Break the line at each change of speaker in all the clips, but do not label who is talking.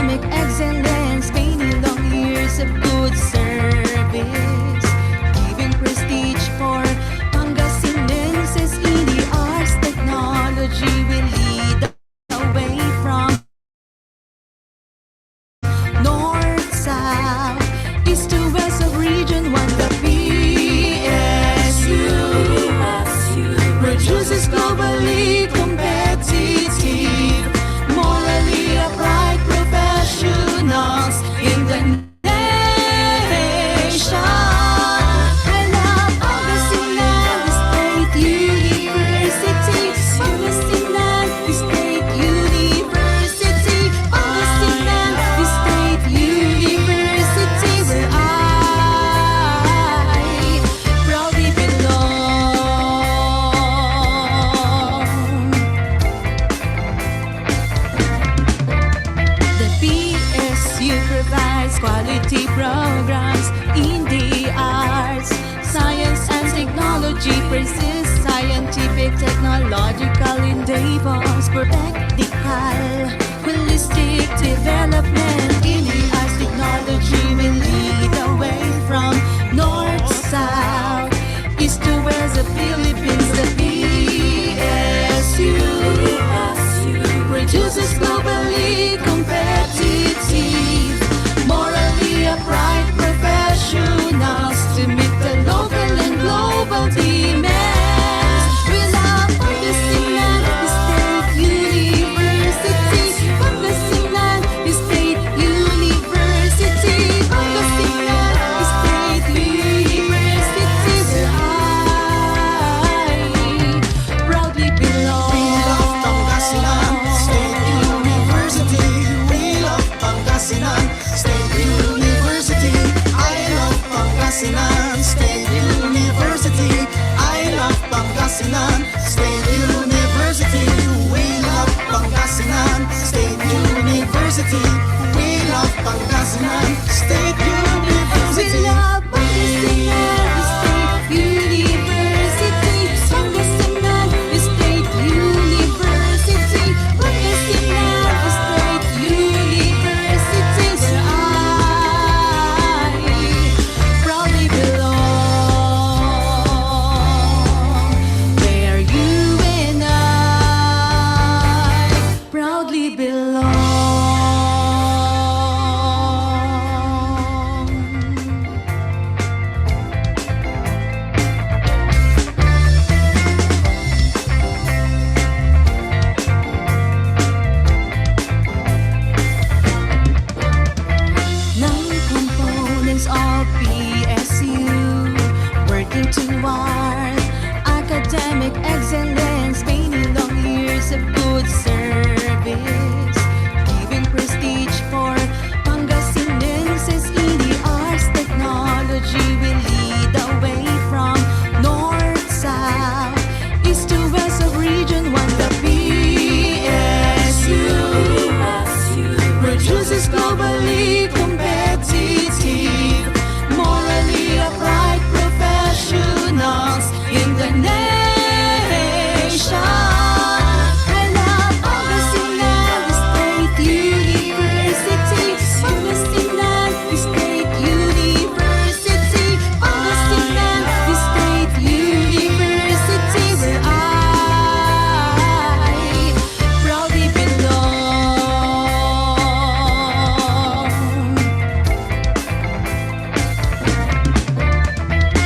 academic excellence, many long years of good service, giving prestige for Pangasinenses in the arts, technology will lead the way from north, south, east to west of region 1. The PSU produces globally competitive, morally upright professionals in the nation. I love Pangasinan State University, Pangasinan State University, Pangasinan State University, where I proudly belong. The PSU provides quality programs in the arts, science and technology, persists scientific, technological endeavors for practical, holistic development in the arts, technology will lead the way from north, south, east to west of Philippines. The PSU produces globally competitive, morally upright professionals to meet the local and global demands. We love Pangasinan State University, Pangasinan State University, Pangasinan State University, where I proudly belong.
We love Pangasinan State University. We love Pangasinan State University. I love Pangasinan State University. I love Pangasinan State University. We love Pangasinan State University. We love Pangasinan State
We
University.
love Pangasinan State University, Pangasinan State University, Pangasinan State University, where I proudly belong, where you and I proudly belong. Non-components of PSU, working toward academic excellence, many long years of good service, giving prestige for Pangasinenses in the arts, technology will lead the way from north, south, east to west of region 1. The PSU produces globally competitive, morally upright professionals in the nation. I love Pangasinan State University, Pangasinan State University, Pangasinan State University, where I proudly belong.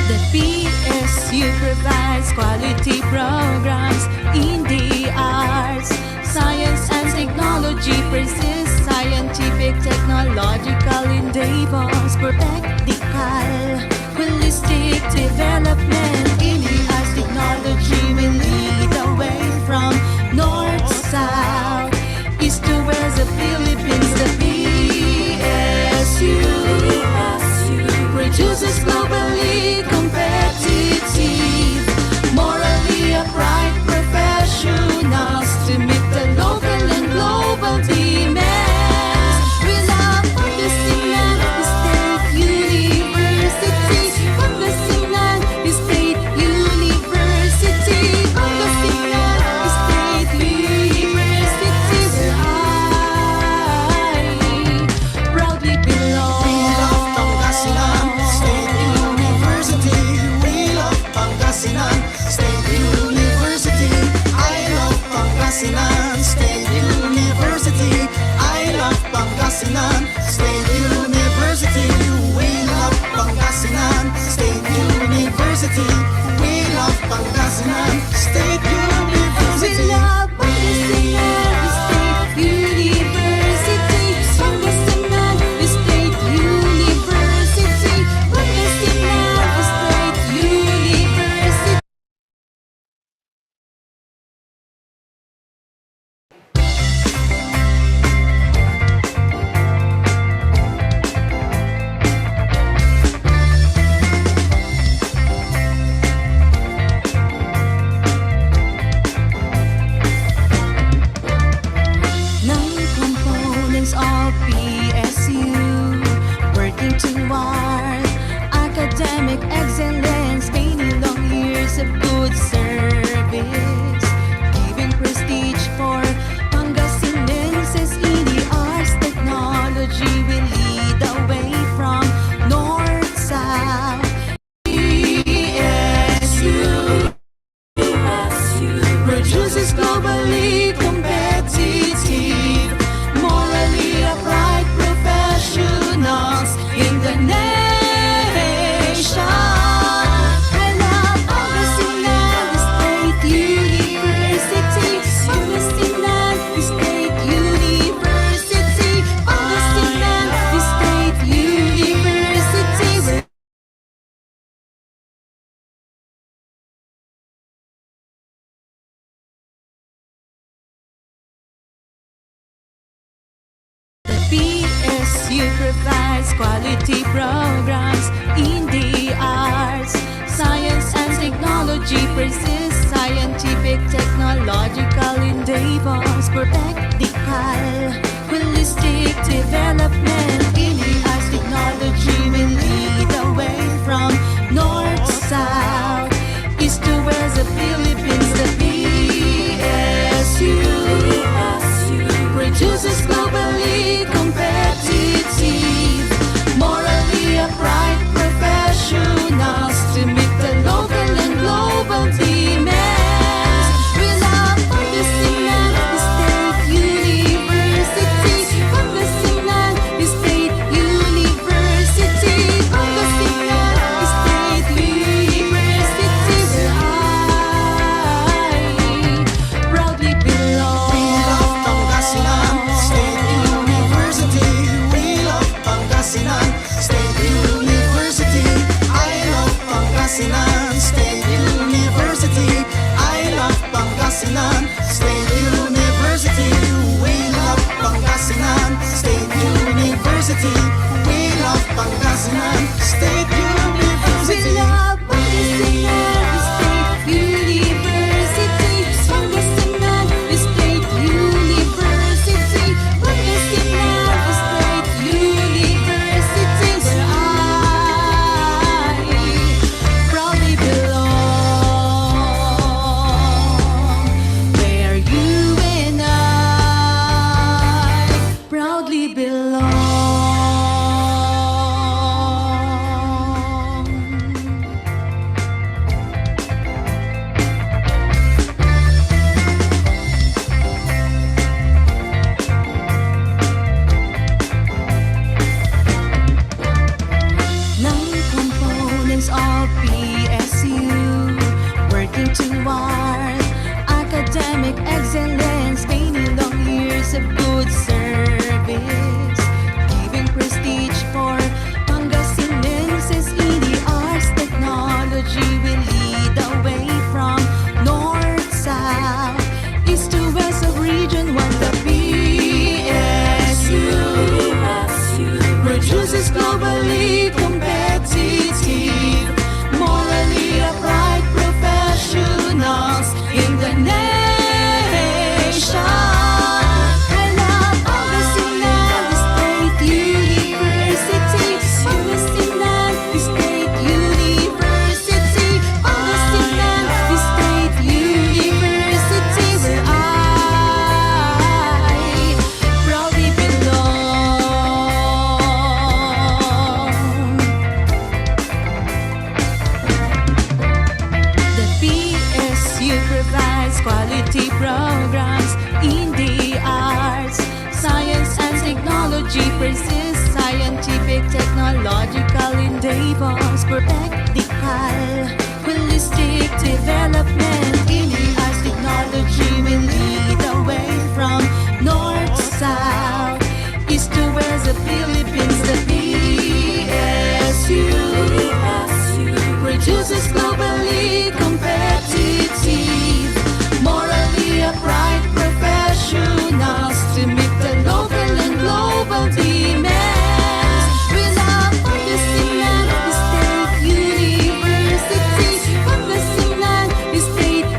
The PSU provides quality programs in the arts, science and technology, persists scientific, technological endeavors for practical, holistic development in the arts, technology will lead the way from north, south, east to west of Philippines. The PSU produces globally competitive, morally upright professionals to meet the local and global demands. We love Pangasinan State University, Pangasinan State University, Pangasinan State toward academic excellence, gaining long years of good service, giving prestige for Pangasinenses in the arts. Technology will lead the way from north south. Produces globally competitive, morally upright professionals in the nation. I love Pangasinan State University, Pangasinan State University, Pangasinan State University. The PSU provides quality programs in the arts, science and technology, persists scientific, technological endeavors for practical, holistic development in the arts. Technology will lead the way from north to south, east to west, the Philippines. The PSU produces globally competitive, morally upright professionals to meet the local and global demands. We love Pangasinan State University, Pangasinan State University, Pangasinan State University, where I proudly belong.
We love Pangasinan State University. We love Pangasinan State University. I love Pangasinan State University. I love Pangasinan State University. We love Pangasinan State University. We love Pangasinan State
We
University.
love Pangasinan State University, Pangasinan State University, Pangasinan State University, where I proudly belong, where you and I proudly belong. Nine components of PSU, working toward academic excellence, gaining long years of good service, giving prestige for Pangasinenses in the arts. Technology will lead the way from north south, east to west of region 1. The PSU produces globally competitive, morally upright professionals in the nation. I love Pangasinan State University, Pangasinan State University, Pangasinan State University, where I proudly belong. The PSU provides quality programs in the arts, science and technology, persists scientific, technological endeavors for practical, holistic development in the arts. Technology will lead the way from north to south, east to west, the Philippines. The PSU produces globally competitive, morally upright professionals to meet the local and global demands. We love Pangasinan State University, Pangasinan State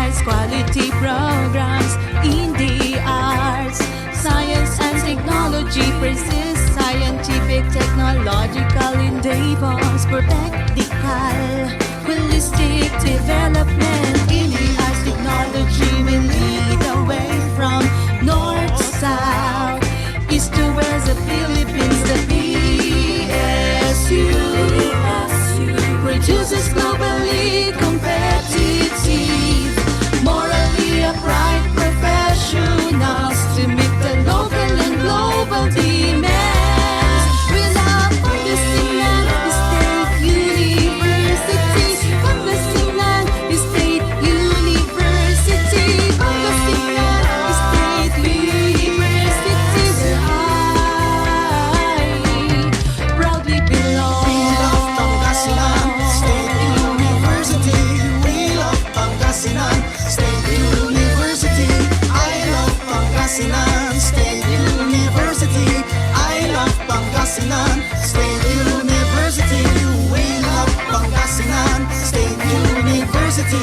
provides quality programs in the arts. Science and technology persists. Scientific, technological endeavors for practical, holistic development in the arts. Technology will lead the way from north to south, east to west, the Philippines. The PSU produces globally competitive, morally upright professionals to meet the local and global demands. We love Pangasinan State University. Pangasinan State University. Pangasinan State University, where I proudly belong.
We love Pangasinan State University. We love Pangasinan State University. I love Pangasinan State University. I love Pangasinan State University. We love Pangasinan State University.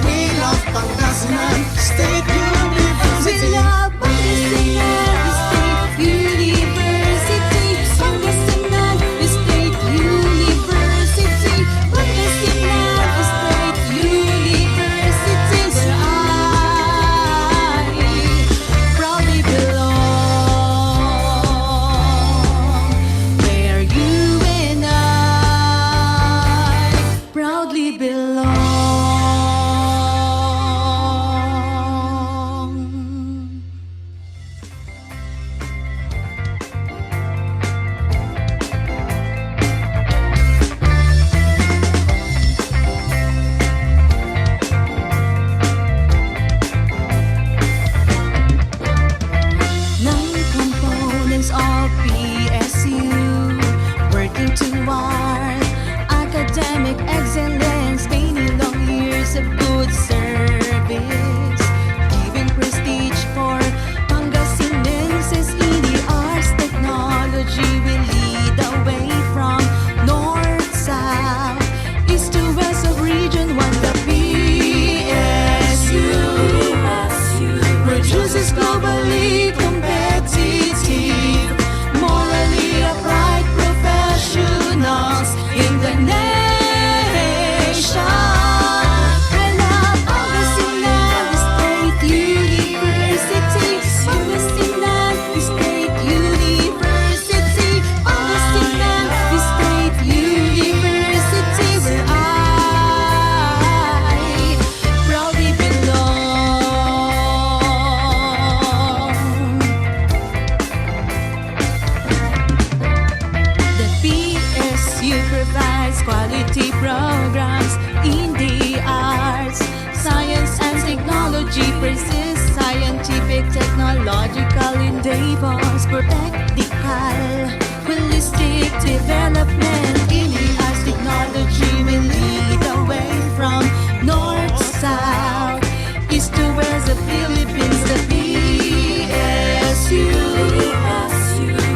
We love Pangasinan State
We
University.
love Pangasinan State University. Pangasinan State University. Pangasinan State University, where I proudly belong. Where you and I proudly belong. Nine components of PSU working toward academic excellence, gaining long years of good service, giving prestige for Pangasinenses in the arts. Technology will lead the way from north, south, east to west of region 1. The PSU produces globally competitive, morally upright professionals in the nation. I love Pangasinan State University. Pangasinan State University. Pangasinan State University, where I proudly belong. The PSU provides quality programs in the arts. Science and technology persists. Scientific, technological endeavors for practical, holistic development in the arts. Technology will lead the way from north to south, east to west, the Philippines. The PSU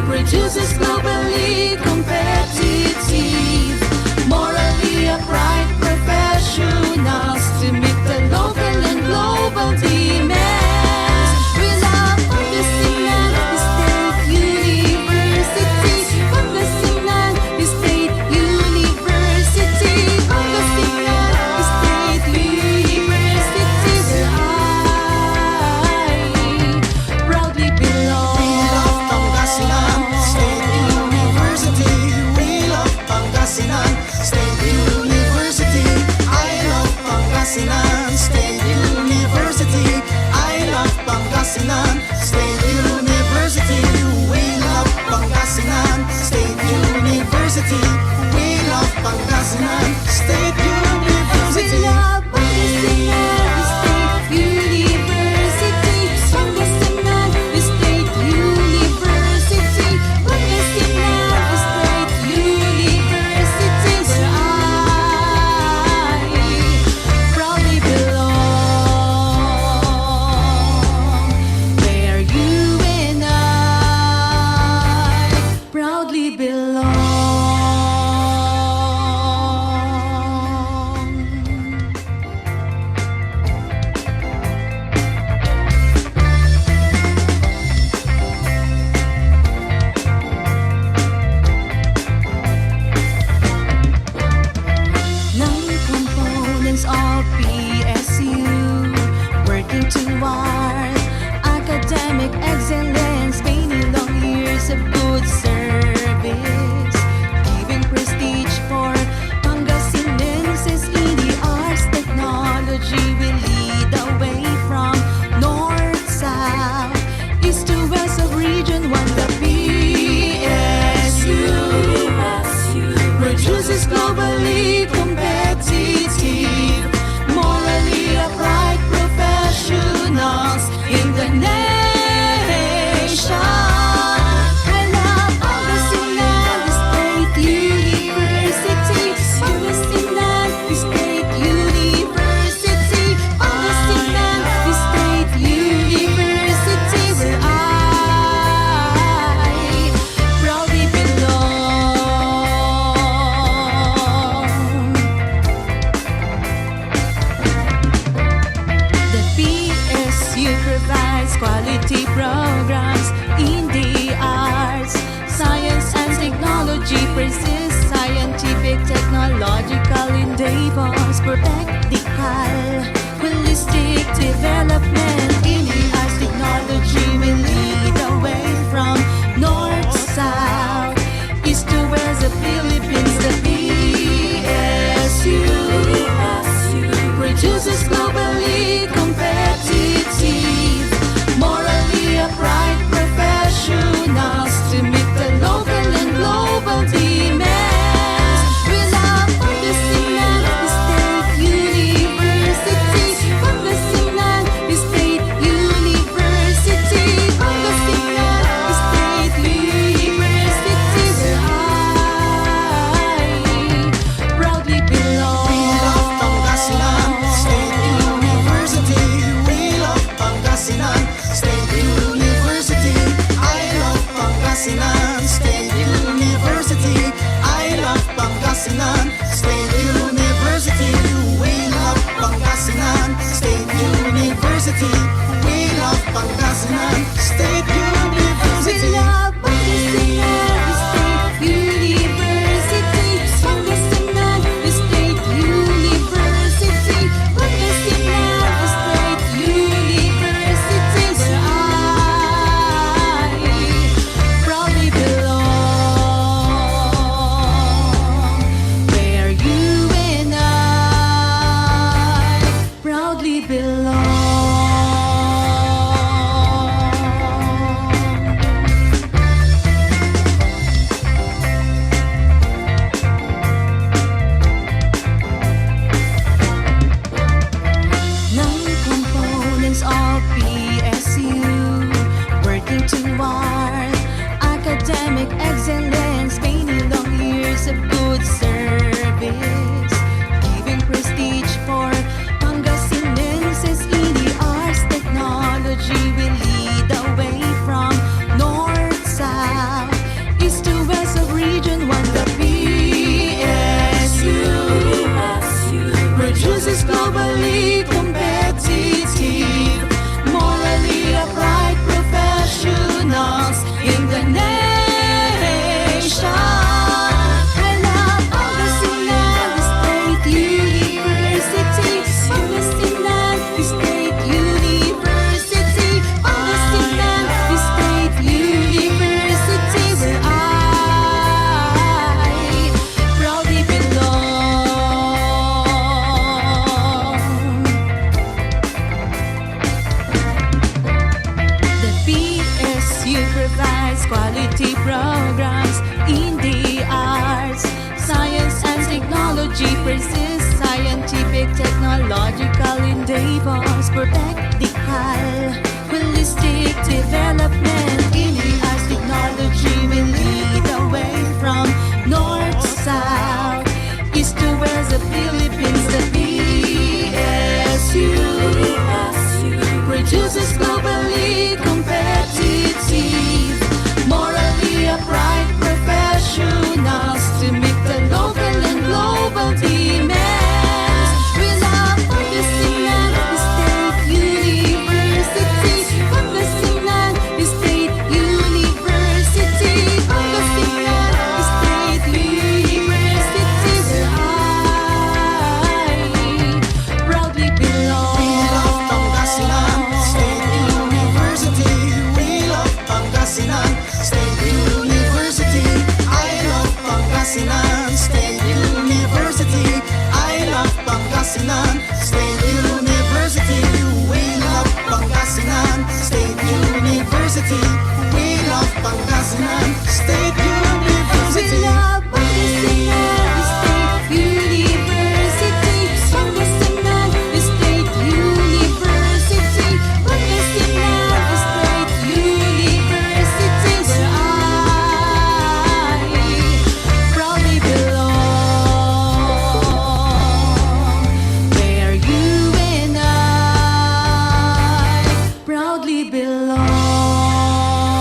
produces globally competitive, morally upright professionals to meet the local and global demands. We love Pangasinan State University. Pangasinan State University. Pangasinan State University, where I PSU provides quality programs in the arts, science and technology, persists scientific, technological endeavors, practical, holistic development in the arts. Technology will lead the way from north, south, east to west, the Philippines. The PSU produces globally competitive, morally upright professionals to meet the local and global demands. We love Pangasinan State University, Pangasinan State University, Pangasinan State University, where I proudly belong.
We love Pangasinan State University. We love Pangasinan State University. I love Pangasinan State University. I love Pangasinan State University. We love Pangasinan State University. We love Pangasinan State
We
University.
love Pangasinan State University, Pangasinan State University, Pangasinan State University, where I proudly belong, where you and I proudly belong. Nine components of PSU working toward academic excellence, many long years of good service, giving prestige for Pangasinenses in the arts. Technology will lead the way from north, south, east to west of region 1. The PSU produces globally competitive, morally upright professionals in the nation. I love Pangasinan State University, Pangasinan State University, Pangasinan State University, where I proudly belong. The PSU provides quality programs in the arts, science and technology, persists scientific, technological endeavors, practical, holistic development in the arts. Technology will lead the way from north, south, east to west, the Philippines. The PSU produces globally competitive, morally upright professionals to meet the local and global demands. We love Pangasinan State University, Pangasinan State University, Pangasinan State University, where I proudly belong.
We love Pangasinan State University. We love Pangasinan State University. I love Pangasinan State University. I love Pangasinan State University. We love Pangasinan State University. We love Pangasinan State
We
University.
love Pangasinan State University, Pangasinan State University, Pangasinan State University, where I proudly belong, where you and I proudly belong.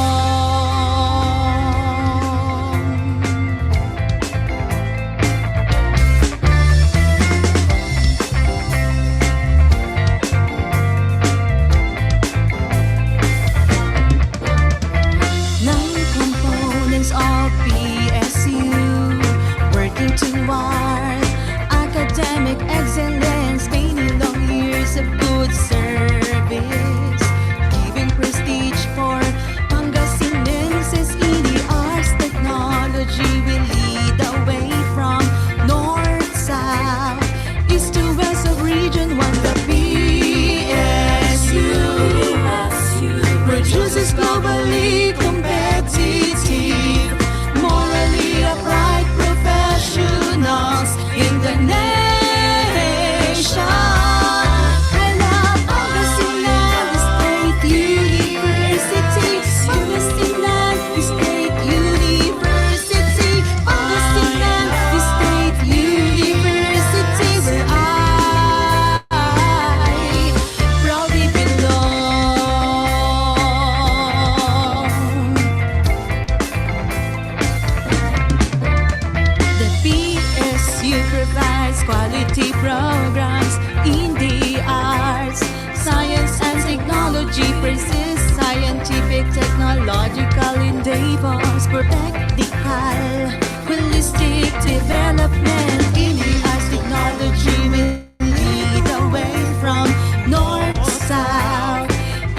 technology persists, scientific, technological endeavors, practical, holistic development. AMRC technology will lead the way from north to south,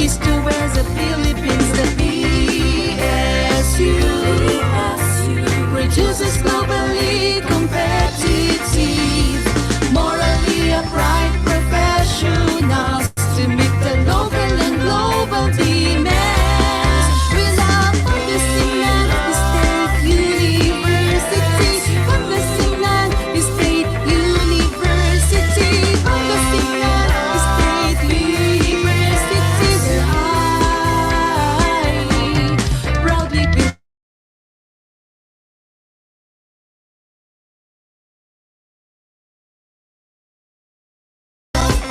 east to west, the Philippines, the PSU produces globally competitive, morally upright professionals to meet the local and global demands. We love Pangasinan State University, Pangasinan State University, Pangasinan State University, where I proudly belong.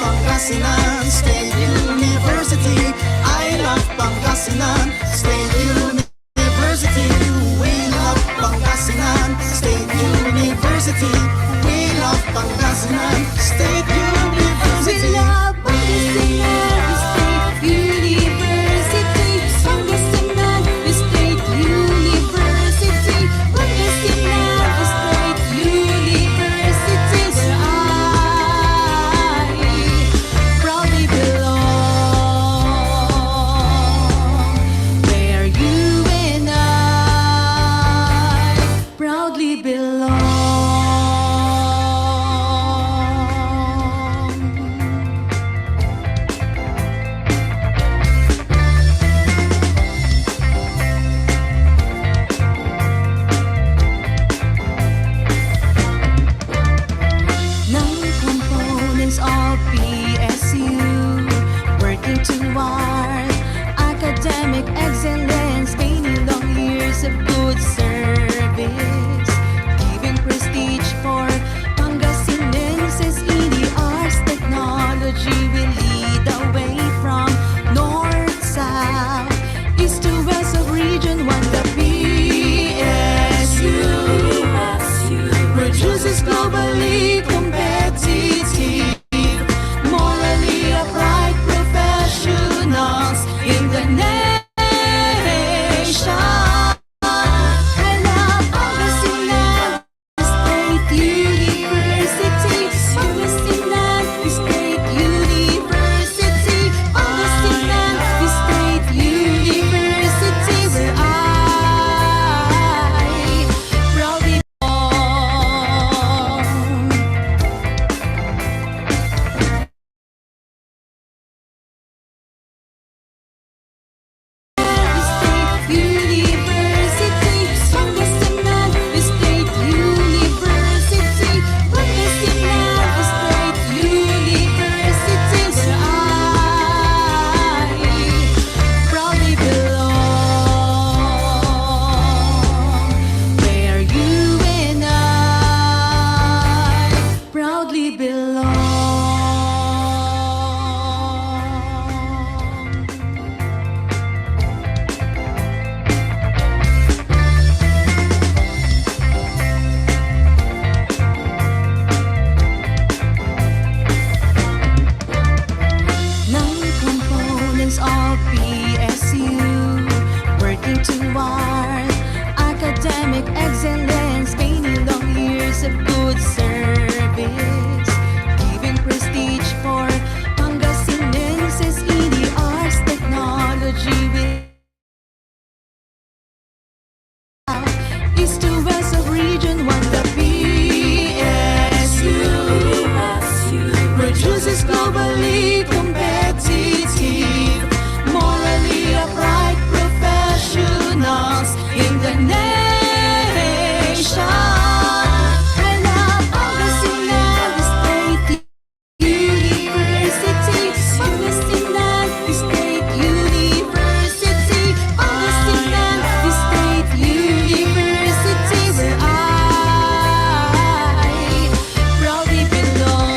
Pangasinan State University. I love Pangasinan State University. We love Pangasinan State University. We love Pangasinan State
We
University.
love Pangasinan State University, Pangasinan State University, Pangasinan State University, where I proudly belong, where you and I proudly belong. Non-components of PSU, working toward academic excellence, gaining long years of good service, giving prestige for Pangasinenses in the arts. Technology will lead the way from north, south, east to west of region 1. The PSU produces globally competitive, morally upright professionals in the nation. I love Pangasinan State University, Pangasinan State University, Pangasinan State University, where I proudly belong. State University, Pangasinan State University, Pangasinan State University, where I proudly belong, where you and I proudly belong. Non-components of PSU, working toward academic excellence, gaining long years of good service, giving prestige for Pangasinenses in the arts. Technology will east to west of region 1. The PSU produces globally competitive, morally upright professionals in the nation. I love Pangasinan State University, Pangasinan State University, Pangasinan State University, where I proudly belong.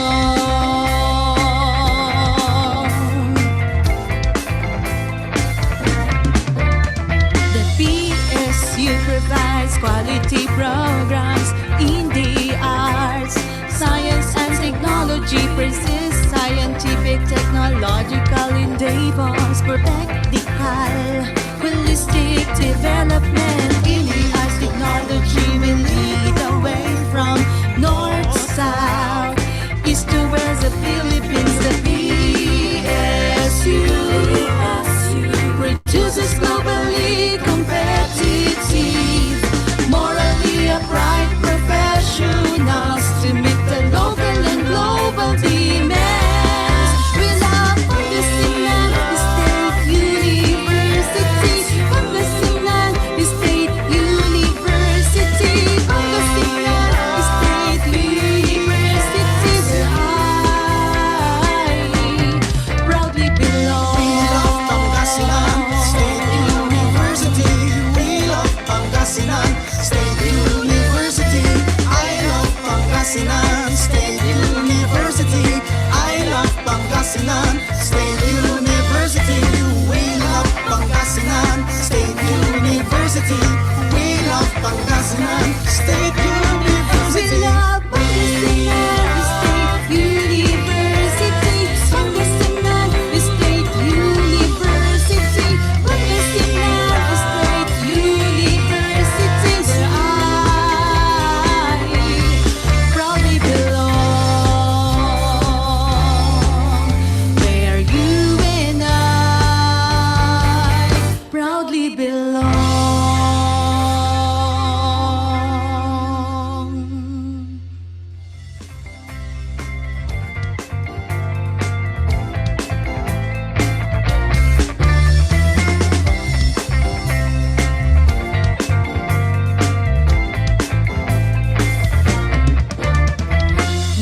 The PSU provides quality programs in the arts, science and technology persists, scientific, technological endeavors. endeavors for practical, holistic development. In the arts, technology will lead the way from north to south, east to west, the Philippines, the PSU produces globally competitive, morally upright professionals to meet the local and global demands. We love Pangasinan State University, Pangasinan State University, Pangasinan State University, where I proudly belong.
We love Pangasinan State University. We love Pangasinan State University. I love Pangasinan State University. I love Pangasinan State University. We love Pangasinan State University. We love Pangasinan State
We
University.
love Pangasinan State University, Pangasinan State University, Pangasinan State University, where I proudly belong, where you and I proudly belong.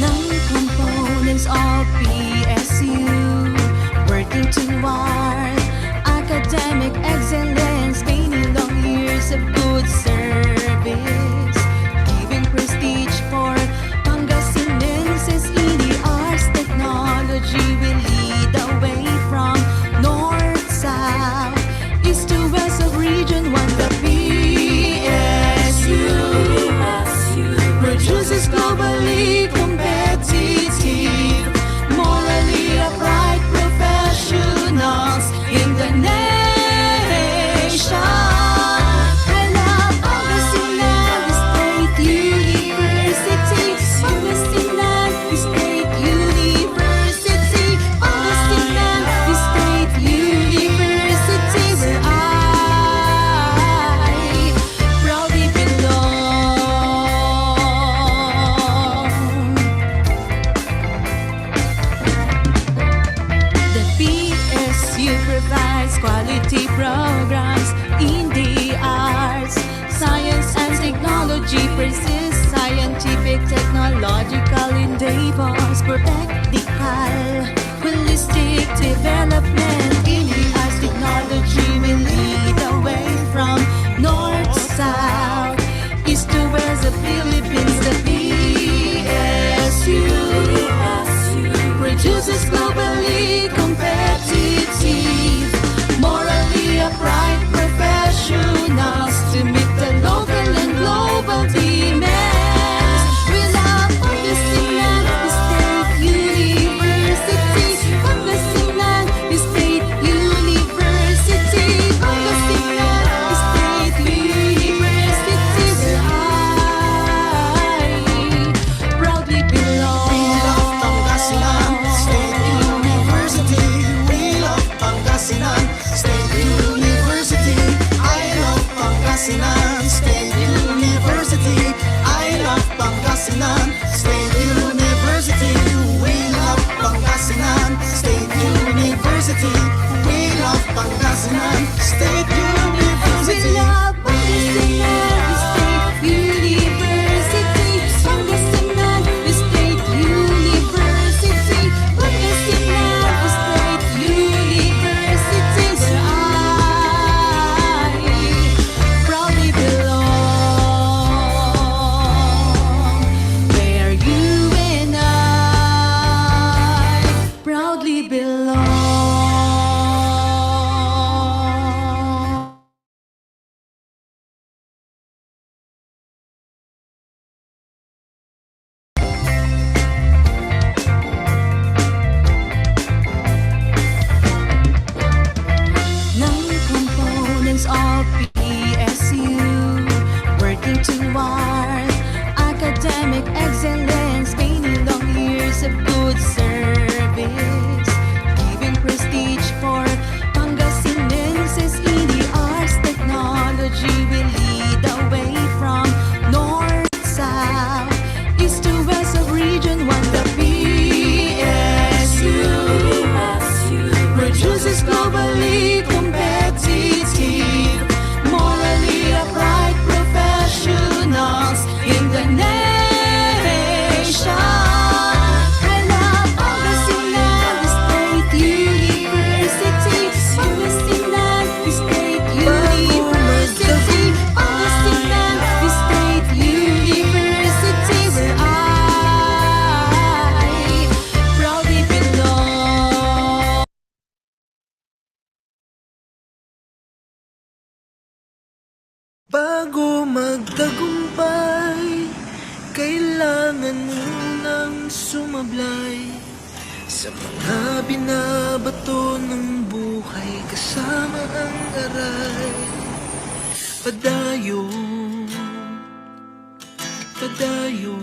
Nine components of PSU working toward academic excellence, gaining long years of good service, giving prestige for Pangasinenses in the arts. Technology will lead the way from north, south, east to west of Region 1. The PSU produces globally competitive, morally upright professionals in the nation. I love Pangasinan State University, Pangasinan State University, Pangasinan State University, where I proudly belong. The PSU provides quality programs in the arts, science and technology, persists scientific technological endeavors for practical, holistic development. In the arts, technology will lead the way from north to south, east to west, the Philippines, the PSU produces globally competitive, morally upright professionals to meet the local and global demands. We love Pangasinan State University, Pangasinan State globally competitive, morally upright professionals in the nation. I love Pangasinan State University, Pangasinan State University, Pangasinan State University, where I proudly belong.
Bago magtagumpay, kailangan munang sumablay sa mga binabato ng buhay kasama ang aral. Padayo, padayo,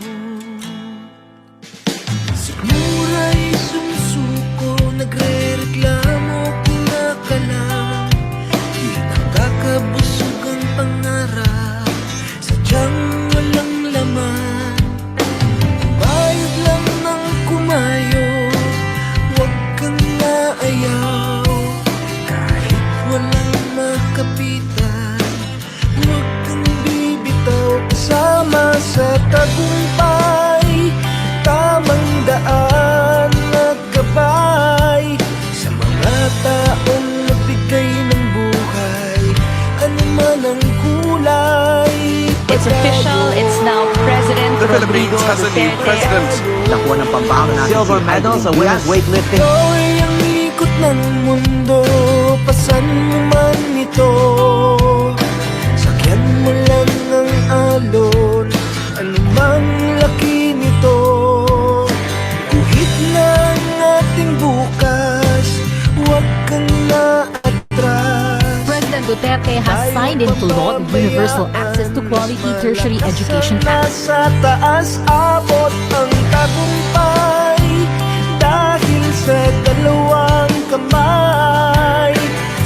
sigmuray sumusuko, nagre-reklamo, kinakalam. Di nakakabusog ang pangarap, sadyang walang laman. Bayad lang ng kumayo, huwag kang naayaw. Kahit walang makapitan, huwag kang bibitaw. Kasama sa tagumpay, tamang daan at gabay sa mga taong nagbigay ng buhay, ano man ang kulay.
It's official. It's now President
The Philippines has a new president.
Nakuha ng pambahan natin silver medal sa women's weightlifting.
Ikaw ay ang ikot ng mundo, pasan mo man ito. Sakyan mo lang ang alon, anumang laki nito. Guhit na ang ating bukas, huwag kang naatras.
President Duterte has signed into law the Universal Access to Quality Tertiary Education Act.
Nasa taas abot ang tagumpay dahil sa dalawang kamay.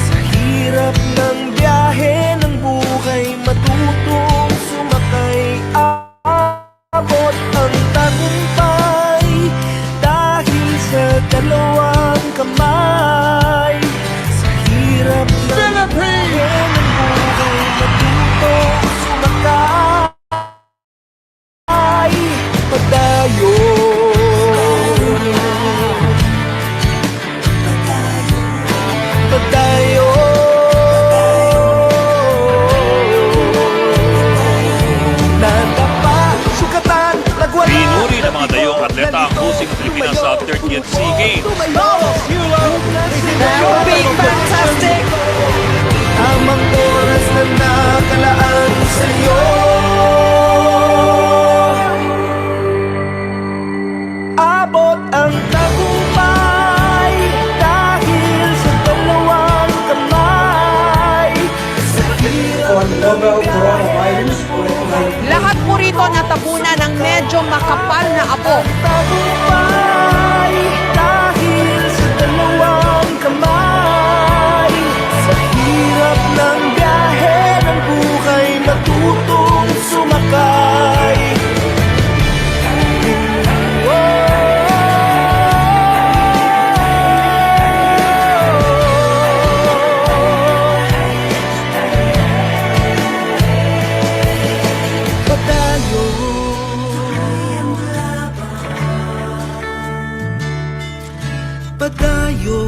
Sa hirap ng biyahe ng buhay, matutong sumakay. Abot ang tagumpay dahil sa dalawang kamay. Sa hirap ng biyahe ng buhay, matutong sumakay. Padayo, padayo, nadapa, sukatan, nagwala.
Pinuri ng mga dayong atleta ang husing ng Pilipinas sa 30th SEA Games.
That would be fantastic. Tamang oras na nakalaan sa'yo. Abot ang tagumpay dahil sa dalawang kamay. Sa hirap ng
Lahat po rito natabunan ng medyo makapal na apo.
tagumpay dahil sa dalawang kamay. Sa hirap ng biyahe ng buhay, matutong sumakay. Padayo, padayo.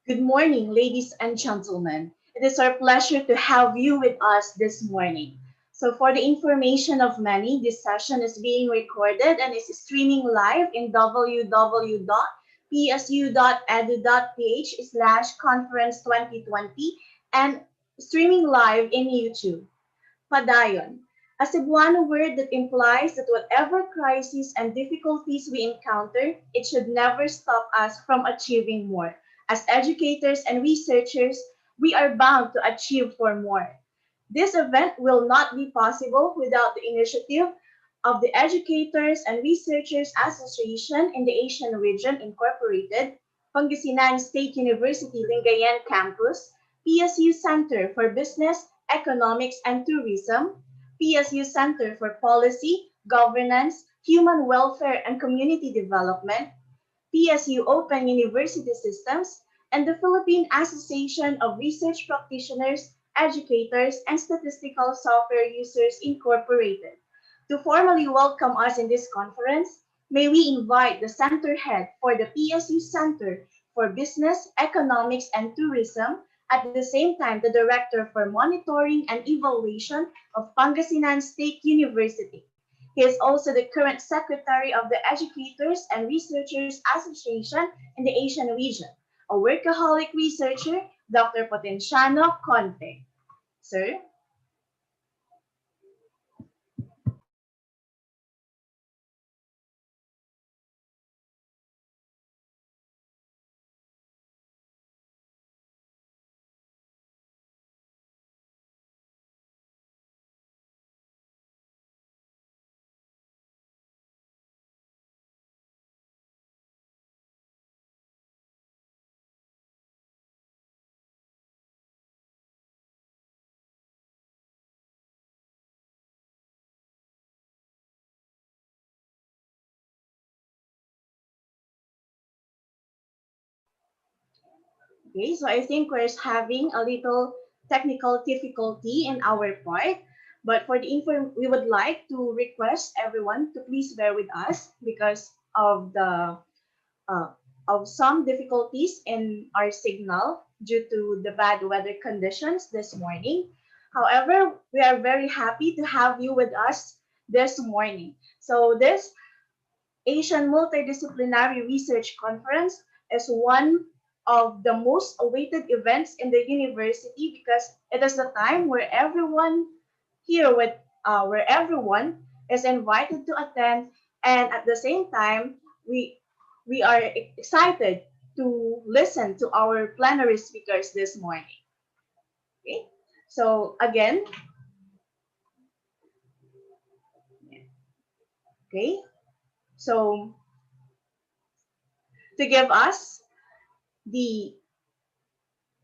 Good morning, ladies and gentlemen. It is our pleasure to have you with us this morning. So for the information of many, this session is being recorded and is streaming live in www.psu.edu.ph/conference2020 and streaming live in YouTube. Padayon, a Cebuano word that implies that whatever crises and difficulties we encounter, it should never stop us from achieving more. As educators and researchers, we are bound to achieve for more. This event will not be possible without the initiative of the Educators and Researchers Association in the Asian Region Incorporated, Pangasinan State University Lingayen Campus, PSU Center for Business, Economics and Tourism, PSU Center for Policy, governance, human welfare and community development, PSU Open University Systems, and the Philippine Association of Research Practitioners, Educators, and Statistical Software Users Incorporated. To formally welcome us in this conference, may we invite the center head for the PSU Center for Business, Economics, and Tourism, at the same time the Director for Monitoring and Evaluation of Pangasinan State University. He is also the current Secretary of the Educators and Researchers Association in the Asian region, a workaholic researcher, Dr. Potenciano Conte. Sir? Okay, so I think we're having a little technical difficulty in our part. But for the info, we would like to request everyone to please bear with us because uh, of some difficulties in our signal due to the bad weather conditions this morning. However, we are very happy to have you with us this morning. So this Asian Multidisciplinary Research Conference is one of the most awaited events in the university because it is the time where everyone here with where everyone is invited to attend, and at the same time we are excited to listen to our plenary speakers this morning. Okay, so again, okay, so to give us the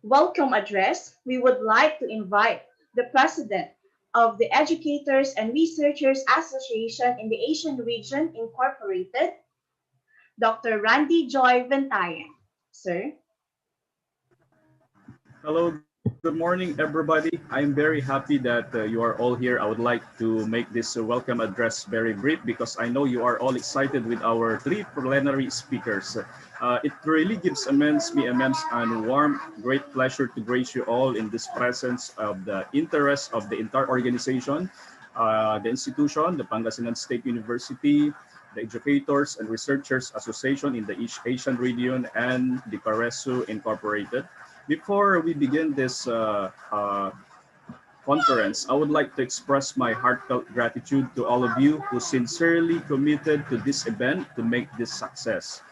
welcome address, we would like to invite the President of the Educators and Researchers Association in the Asian Region Incorporated, Dr. Randy Joy Ventayan. Sir?
Hello, good morning, everybody. I'm very happy that you are all here. I would like to make this welcome address very brief because I know you are all excited with our three plenary speakers. It really gives me immense and warm, great pleasure to grace you all in this presence of the interest of the entire organization, the institution, the Pangasinan State University, the Educators and Researchers Association in the East Asian region, and the PARESU Incorporated. Before we begin this conference, I would like to express my heartfelt gratitude to all of you who sincerely committed to this event to make this success.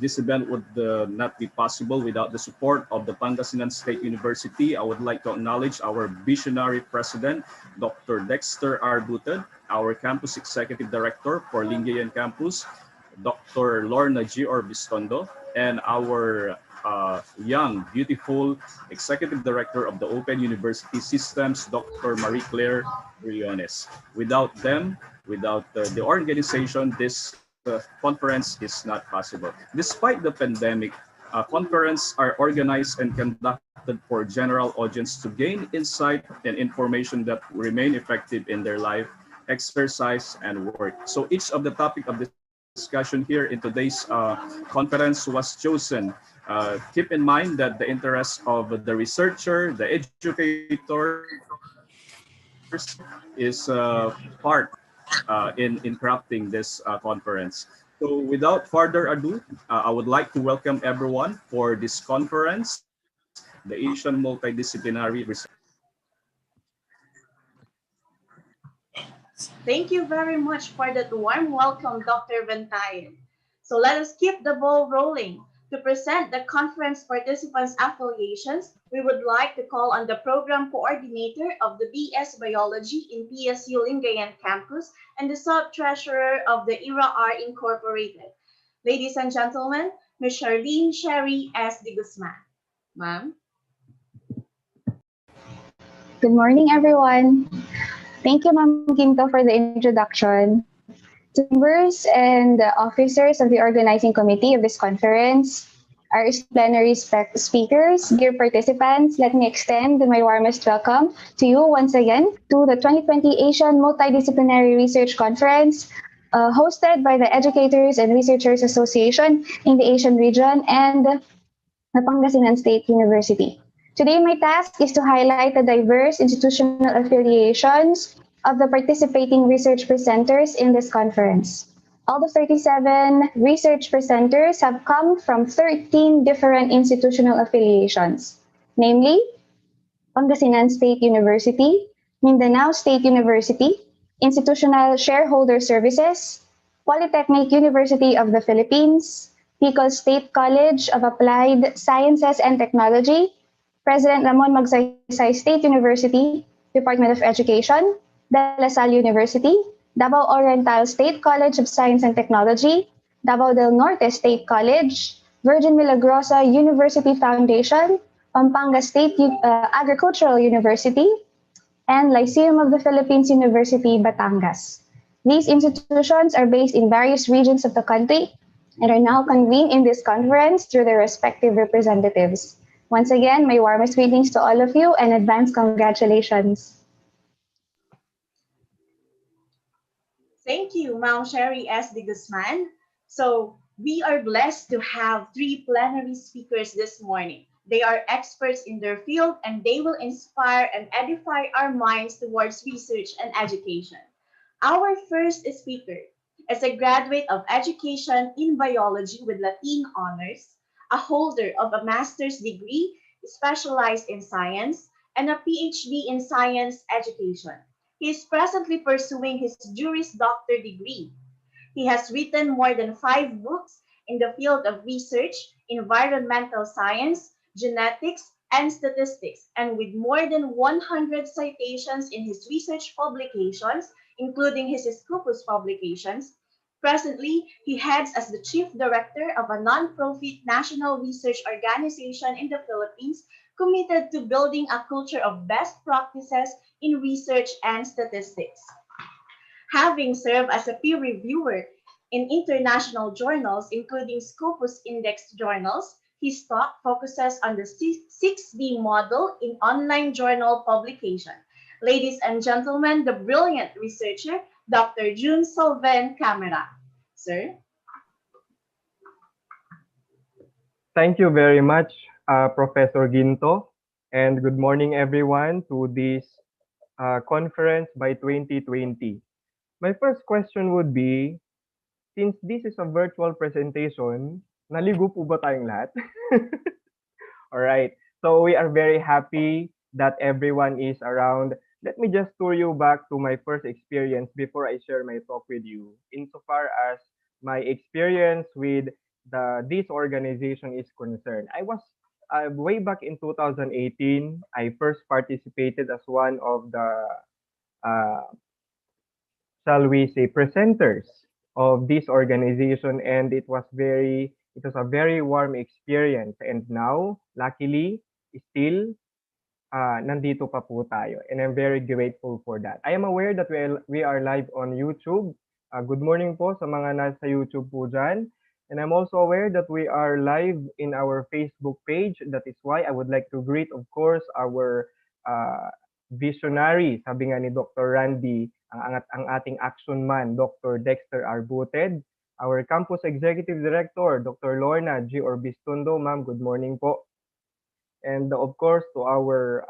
This event would not be possible without the support of the Pangasinan State University. I would like to acknowledge our visionary president, Dr. Dexter R. Butad, our campus executive director for Lingayen Campus, Dr. Lorna G. Orbistondo, and our young, beautiful executive director of the Open University Systems, Dr. Marie Claire Briones. Without them, without the organization, this conference is not possible. Despite the pandemic, conferences are organized and conducted for general audience to gain insight and information that remain effective in their life, exercise, and work. So each of the topic of discussion here in today's conference was chosen. Keep in mind that the interest of the researcher, the educator, is part in crafting this conference. So without further ado, I would like to welcome everyone for this conference, the Asian Multidisciplinary Research.
Thank you very much for that warm welcome, Dr. Ventayan. So let us keep the ball rolling. To present the conference participants' affiliations, we would like to call on the program coordinator of the BS Biology in PSU Lingayen Campus and the sub-treasurer of the IRA-R Incorporated. Ladies and gentlemen, Ms. Charlene Sherry S. de Guzman. Ma'am?
Good morning, everyone. Thank you, Ma'am Ginto, for the introduction. members and officers of the organizing committee of this conference, our plenary speakers, dear participants, let me extend my warmest welcome to you once again to the 2020 Asian Multidisciplinary Research Conference, hosted by the Educators and Researchers Association in the Asian region and the Pangasinan State University. Today, my task is to highlight the diverse institutional affiliations of the participating research presenters in this conference. All the 37 research presenters have come from 13 different institutional affiliations, namely Pangasinan State University, Mindanao State University, Institutional Shareholder Services, Polytechnic University of the Philippines, Bicol State College of Applied Sciences and Technology, President Ramon Magsaysay State University, Department of Education, De La Salle University, Davao Oriental State College of Science and Technology, Davao del Norte State College, Virgin Milagrosa University Foundation, Pampanga State Agricultural University, and Lyceum of the Philippines University, Batangas. These institutions are based in various regions of the country and are now convened in this conference through their respective representatives. Once again, my warmest greetings to all of you and advance congratulations.
Thank you, Ma'am Sherry S. de Guzman. So we are blessed to have three plenary speakers this morning. They are experts in their field and they will inspire and edify our minds towards research and education. Our first speaker is a graduate of education in biology with Latin honors, a holder of a master's degree specialized in science, and a PhD in science education. He is presently pursuing his Juris Doctor degree. He has written more than 5 books in the field of research, environmental science, genetics, and statistics, and with more than 100 citations in his research publications, including his Scopus publications. Presently, he heads as the Chief Director of a non-profit national research organization in the Philippines committed to building a culture of best practices in research and statistics. Having served as a peer reviewer in international journals, including Scopus Index journals, his talk focuses on the 6D model in online journal publication. Ladies and gentlemen, the brilliant researcher, Dr. June Solven Camera. Sir?
Thank you very much, Professor Ginto, and good morning everyone to this conference by 2020. My first question would be, since this is a virtual presentation, naligo po ba tayong lahat? All right. So we are very happy that everyone is around. Let me just tour you back to my first experience before I share my talk with you. Insofar as my experience with this organization is concerned, I was way back in 2018. I first participated as one of the uh, shall we say, presenters of this organization, and it was a very warm experience. And now, luckily, still nandito pa po tayo, and I'm very grateful for that. I am aware that we are live on YouTube. Good morning po sa mga nasa YouTube po dyan. And I'm also aware that we are live in our Facebook page. That is why I would like to greet, of course, our visionary, sabi nga ni Dr. Randy, ang ating action man, Dr. Dexter Arbuted, our campus executive director, Dr. Lorna G. Orbistundo. Ma'am, good morning po. And of course, to our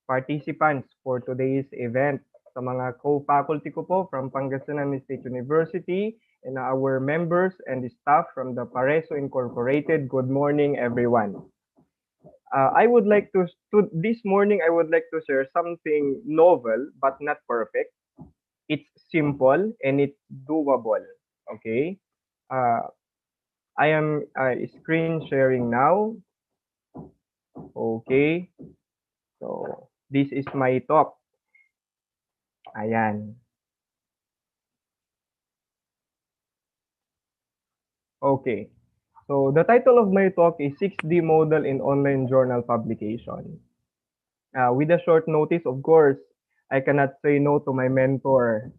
participants for today's event, sa mga co-faculty ko po from Pangasinan State University, and our members and the staff from the Pareso Incorporated, good morning everyone. I would like to this morning I would like to share something novel but not perfect. It's simple and it's doable. Okay. I am screen sharing now. Okay. So this is my talk. Ayan. Okay. So the title of my talk is 6D Model in Online Journal Publication. With a short notice, of course, I cannot say no to my mentor.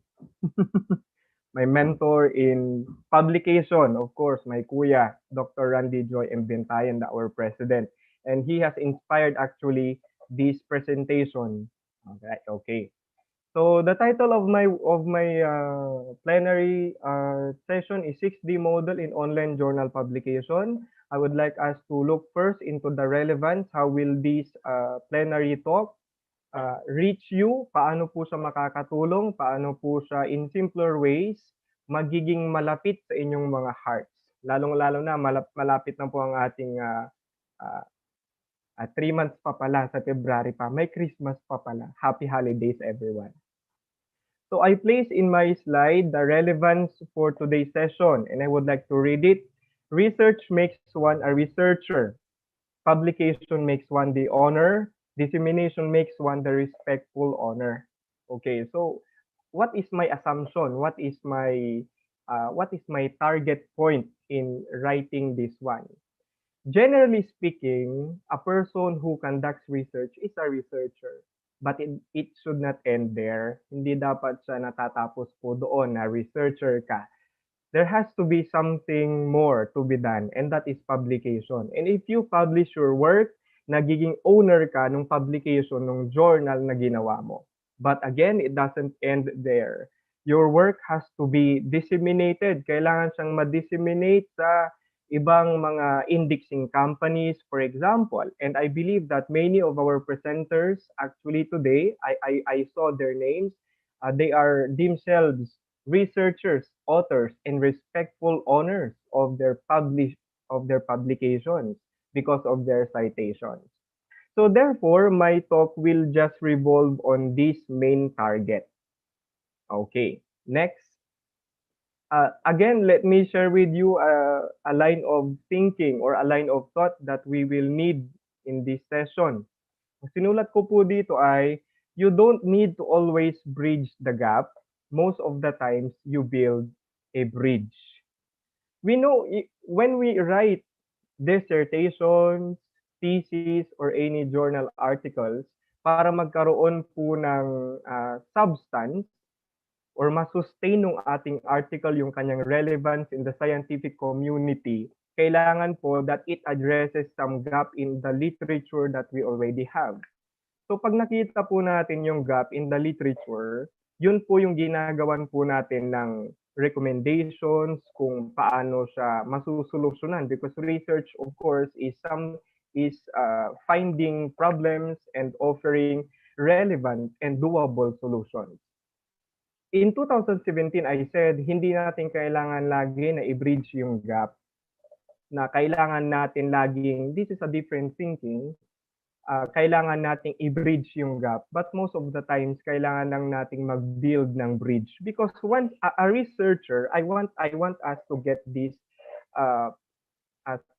my mentor in publication, of course, my kuya, Dr. Randy Joy Mbentayan, our president. And he has inspired actually this presentation. Okay, okay. So the title of my plenary session is 6D model in online journal publication. I would like us to look first into the relevance. How will this plenary talk reach you? Paano po siya makakatulong? Paano po siya in simpler ways magiging malapit sa inyong mga hearts? Lalong-lalo na malapit na po ang ating 3 months pa pala, sa February pa. May Christmas pa pala. Happy holidays, everyone. So I place in my slide the relevance for today's session, and I would like to read it. Research makes one a researcher. Publication makes one the honor. Dissemination makes one the respectful honor. Okay, so what is my assumption? What is my target point in writing this one? Generally speaking, a person who conducts research is a researcher. But it should not end there. Hindi dapat siya natatapos po doon na researcher ka. There has to be something more to be done, and that is publication. And if you publish your work, nagiging owner ka ng publication ng journal na ginawa mo. But again, it doesn't end there. Your work has to be disseminated. Kailangan siyang ma-disseminate sa ibang mga indexing companies, for example. And I believe that many of our presenters actually today, I saw their names. They are themselves researchers, authors, and respectful owners of their publications because of their citations. So therefore, my talk will just revolve on this main target. Okay, next. Again, let me share with you a line of thinking or a line of thought that we will need in this session. Sinulat ko po dito ay, you don't need to always bridge the gap. Most of the times, you build a bridge. We know when we write dissertations, thesis, or any journal articles, para magkaroon po ng substance, or masustain ng ating article yung kanyang relevance in the scientific community, kailangan po that it addresses some gap in the literature that we already have. So pag nakita po natin yung gap in the literature, yun po yung ginagawan po natin ng recommendations kung paano siya masusolusyonan, because research of course is finding problems and offering relevant and doable solutions. In 2017, I said, hindi natin kailangan lagi na i-bridge yung gap. Na kailangan natin laging, this is a different thinking, kailangan nating i-bridge yung gap. But most of the times, kailangan lang nating mag-build ng bridge. Because once a researcher, I want us to get this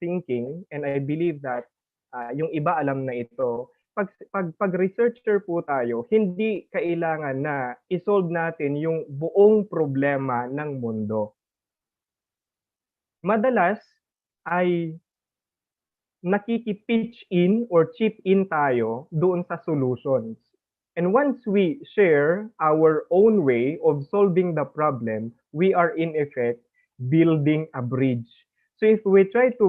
thinking, and I believe that yung iba alam na ito, pag researcher po tayo, hindi kailangan na isolve natin yung buong problema ng mundo. Madalas ay nakikipitch in or chip in tayo doon sa solutions. And once we share our own way of solving the problem, we are in effect building a bridge. So if we try to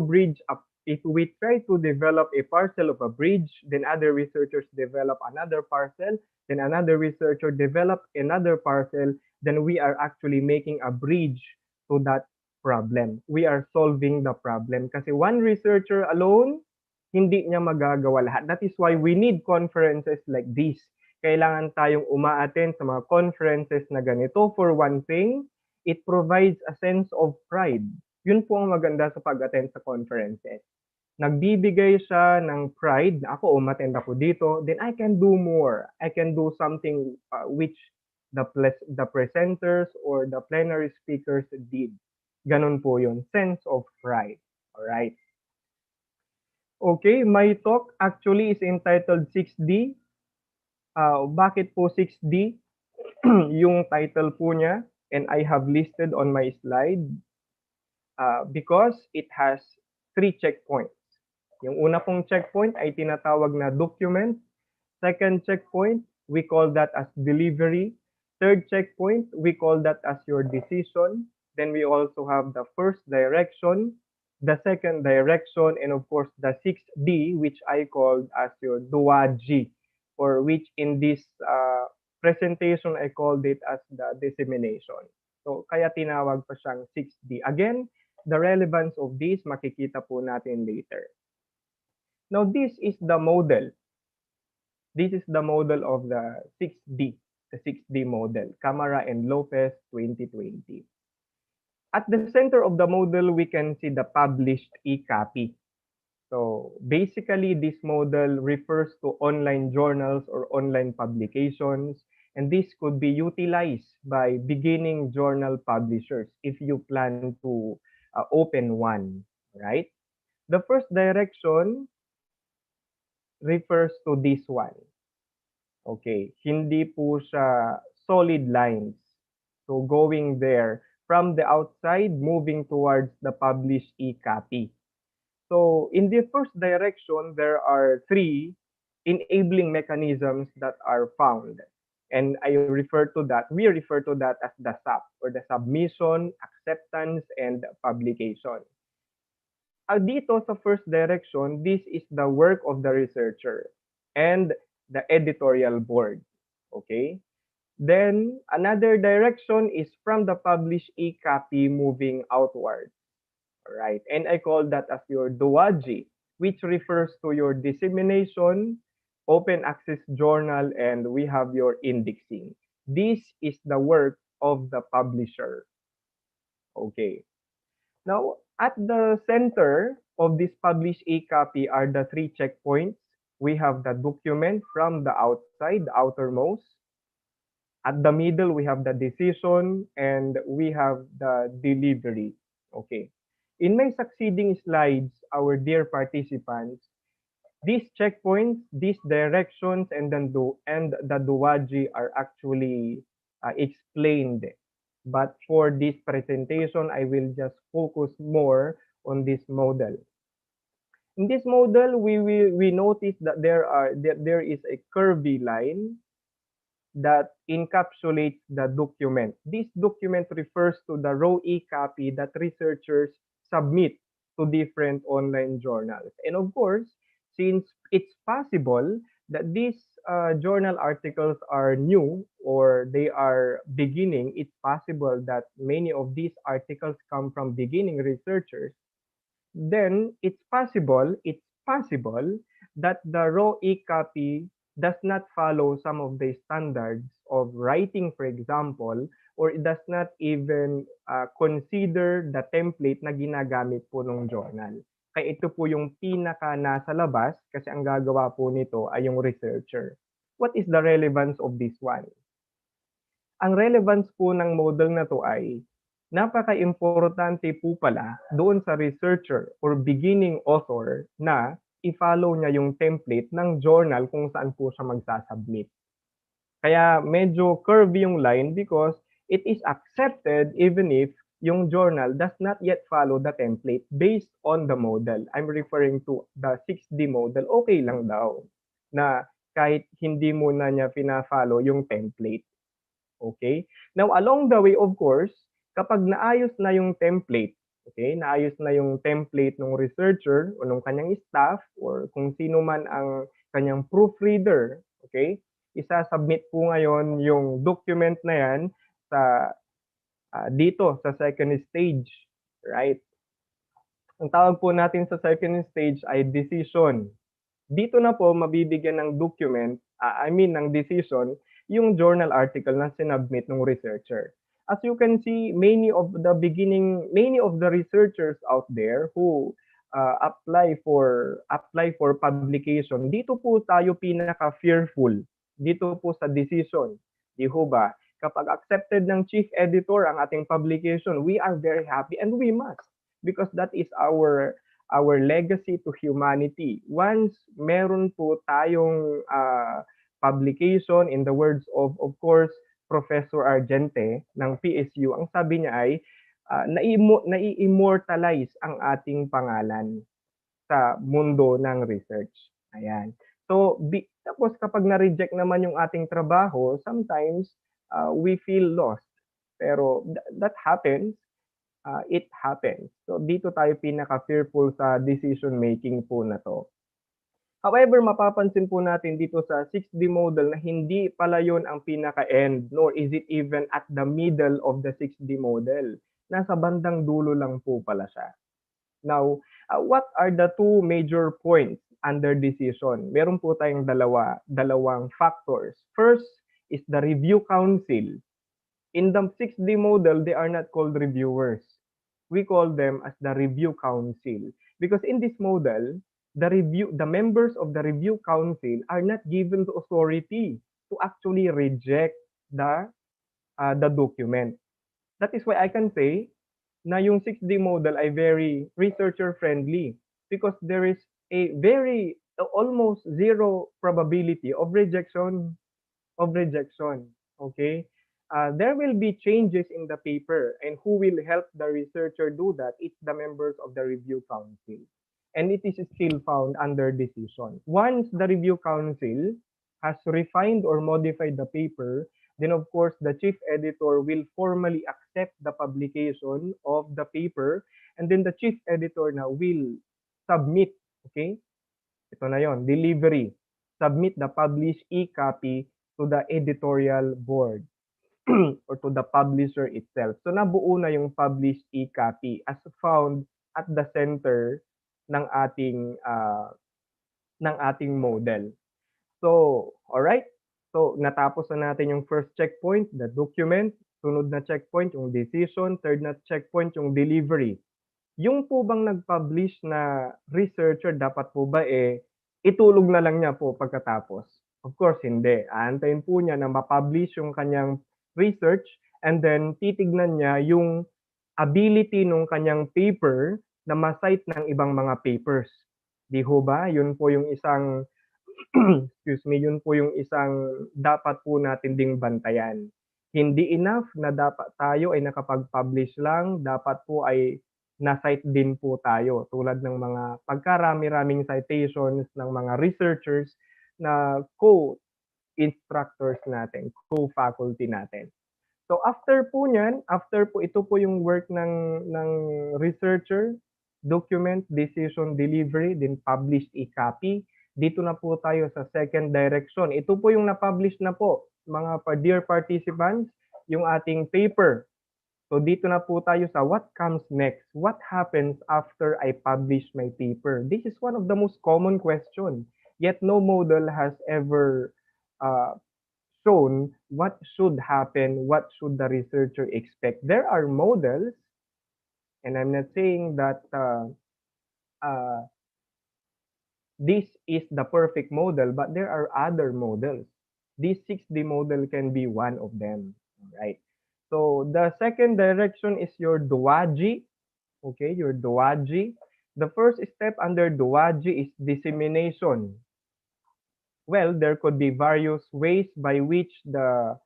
develop a parcel of a bridge, then other researchers develop another parcel, then another researcher develop another parcel, then we are actually making a bridge to that problem. We are solving the problem. Kasi one researcher alone, hindi niya magagawa lahat. That is why we need conferences like this. Kailangan tayong uma-attend sa mga conferences na ganito. For one thing, it provides a sense of pride. Yun po ang maganda sa pag-attend sa conferences. Nagbibigay siya ng pride na ako, umattend ako dito, then I can do more. I can do something which the presenters or the plenary speakers did. Ganun po yun. Sense of pride. Alright. Okay, my talk actually is entitled 6D. Bakit po 6D? Yung title po niya, and I have listed on my slide. Because it has 3 checkpoints. Yung una pong checkpoint ay tinatawag na document. Second checkpoint, we call that as delivery. third checkpoint, we call that as your decision. Then we also have the first direction, the second direction, and of course the 6D, which I called as your duwaji, or which in this presentation I called it as the dissemination. So kaya tinawag pa siyang 6D. Again, the relevance of this makikita po natin later. Now this is the model. This is the model of the 6D, the 6D model, Camara and Lopez 2020. At the center of the model, we can see the published e-copy. So basically, this model refers to online journals or online publications, and this could be utilized by beginning journal publishers if you plan to open one, right? The first direction refers to this one. Okay, hindi po siya solid lines. So going there, from the outside, moving towards the published e-copy. So in the first direction, there are three enabling mechanisms that are found. And we refer to that as the SAP, or the submission, acceptance, and publication. Dito sa first direction, this is the work of the researcher and the editorial board. Okay? Then another direction is from the published e-copy moving outward. Right? And I call that as your duwaji, which refers to your dissemination, open access journal, and we have your indexing. This is the work of the publisher. Okay. Now, at the center of this published e-copy are the three checkpoints. We have the document from the outside, the outermost. At the middle, we have the decision, and we have the delivery. Okay. In my succeeding slides, our dear participants, these checkpoints, these directions, and the duwaji are actually explained. But for this presentation, I will just focus more on this model. In this model, we notice that there is a curvy line that encapsulates the document. This document refers to the raw e-copy that researchers submit to different online journals. And of course, since it's possible that these journal articles are new or they are beginning, it's possible that many of these articles come from beginning researchers, then it's possible that the raw e-copy does not follow some of the standards of writing, for example, or it does not even consider the template na ginagamit po ng journal. Kaya ito po yung pinaka nasa labas kasi ang gagawa po nito ay yung researcher. What is the relevance of this one? Ang relevance po ng model na to ay napaka-importante po pala doon sa researcher or beginning author na i-follow niya yung template ng journal kung saan po siya magsasubmit. Kaya medyo curvy yung line because it is accepted even if yung journal does not yet follow the template based on the model. I'm referring to the 6D model. Okay lang daw na kahit hindi mo na niya pina-follow yung template. Okay? Now, along the way, of course, kapag naayos na yung template, okay, naayos na yung template ng researcher o ng kanyang staff or kung sino man ang kanyang proofreader, okay, isa-submit po ngayon yung document na yan sa dito sa second stage, right? Ang tawag po natin sa second stage ay decision. Dito na po mabibigyan ng document, ng decision, yung journal article na sinubmit ng researcher. As you can see, many of the researchers out there who apply for publication, dito po tayo pinaka-fearful. Dito po sa decision. Di ho ba? Kapag accepted ng chief editor ang ating publication, we are very happy and we must because that is our legacy to humanity. Once meron po tayong publication, in the words of course, Professor Argente ng PSU, ang sabi niya ay nai-immortalize ang ating pangalan sa mundo ng research. Ayan. So, tapos kapag na-reject naman yung ating trabaho, sometimes we feel lost. Pero that happens, it happens. So dito tayo pinaka-fearful sa decision making po na to. However, mapapansin po natin dito sa 6D model na hindi pala yun ang pinaka-end, nor is it even at the middle of the 6D model. Nasa bandang dulo lang po pala siya. Now, what are the two major points under decision? Meron po tayong dalawang factors. First is the review council. In the 6D model, they are not called reviewers. We call them as the review council. Because in this model, the members of the review council are not given the authority to actually reject the document. That is why I can say na yung 6D model ay very researcher friendly because there is a very almost zero probability of rejection. Okay, there will be changes in the paper, and who will help the researcher do that? It's the members of the review council, and it is still found under decision. Once the review council has refined or modified the paper, then of course the chief editor will formally accept the publication of the paper, and then the chief editor now will submit, okay? Ito na yon, delivery. Submit the published e-copy to the editorial board or to the publisher itself. So nabuo na yung published e-copy as found at the center ng ating model. So, all right? So, natapos na natin yung first checkpoint, the document. Sunod na checkpoint, yung decision. Third na checkpoint, yung delivery. Yung po bang nag-publish na researcher, dapat po ba itulog na lang niya po pagkatapos? Of course, hindi. Aantayin po niya na ma-publish yung kanyang research and then titignan niya yung ability ng kanyang paper na ma-cite ng ibang mga papers. Di ho ba? Yun po yung isang yun po yung isang dapat po natin ding bantayan. Hindi enough na dapat tayo ay nakapag-publish lang, dapat po ay na-cite din po tayo tulad ng mga pagkarami-raming citations ng mga researchers na co-instructors natin, co-faculty natin. So after po niyan, ito po yung work ng researcher, document, decision, delivery, then published e-copy. Dito na po tayo sa second direction. Ito po yung na-publish na po, mga dear participants, yung ating paper. So dito na po tayo sa what comes next. What happens after I publish my paper? This is one of the most common questions. Yet no model has ever shown what should happen, what should the researcher expect. There are models, and I'm not saying that this is the perfect model, but there are other models. This 6D model can be one of them, right? So the second direction is your DOAJI, okay, your DOAJI. The first step under DOAJI is dissemination. Well, there could be various ways by which the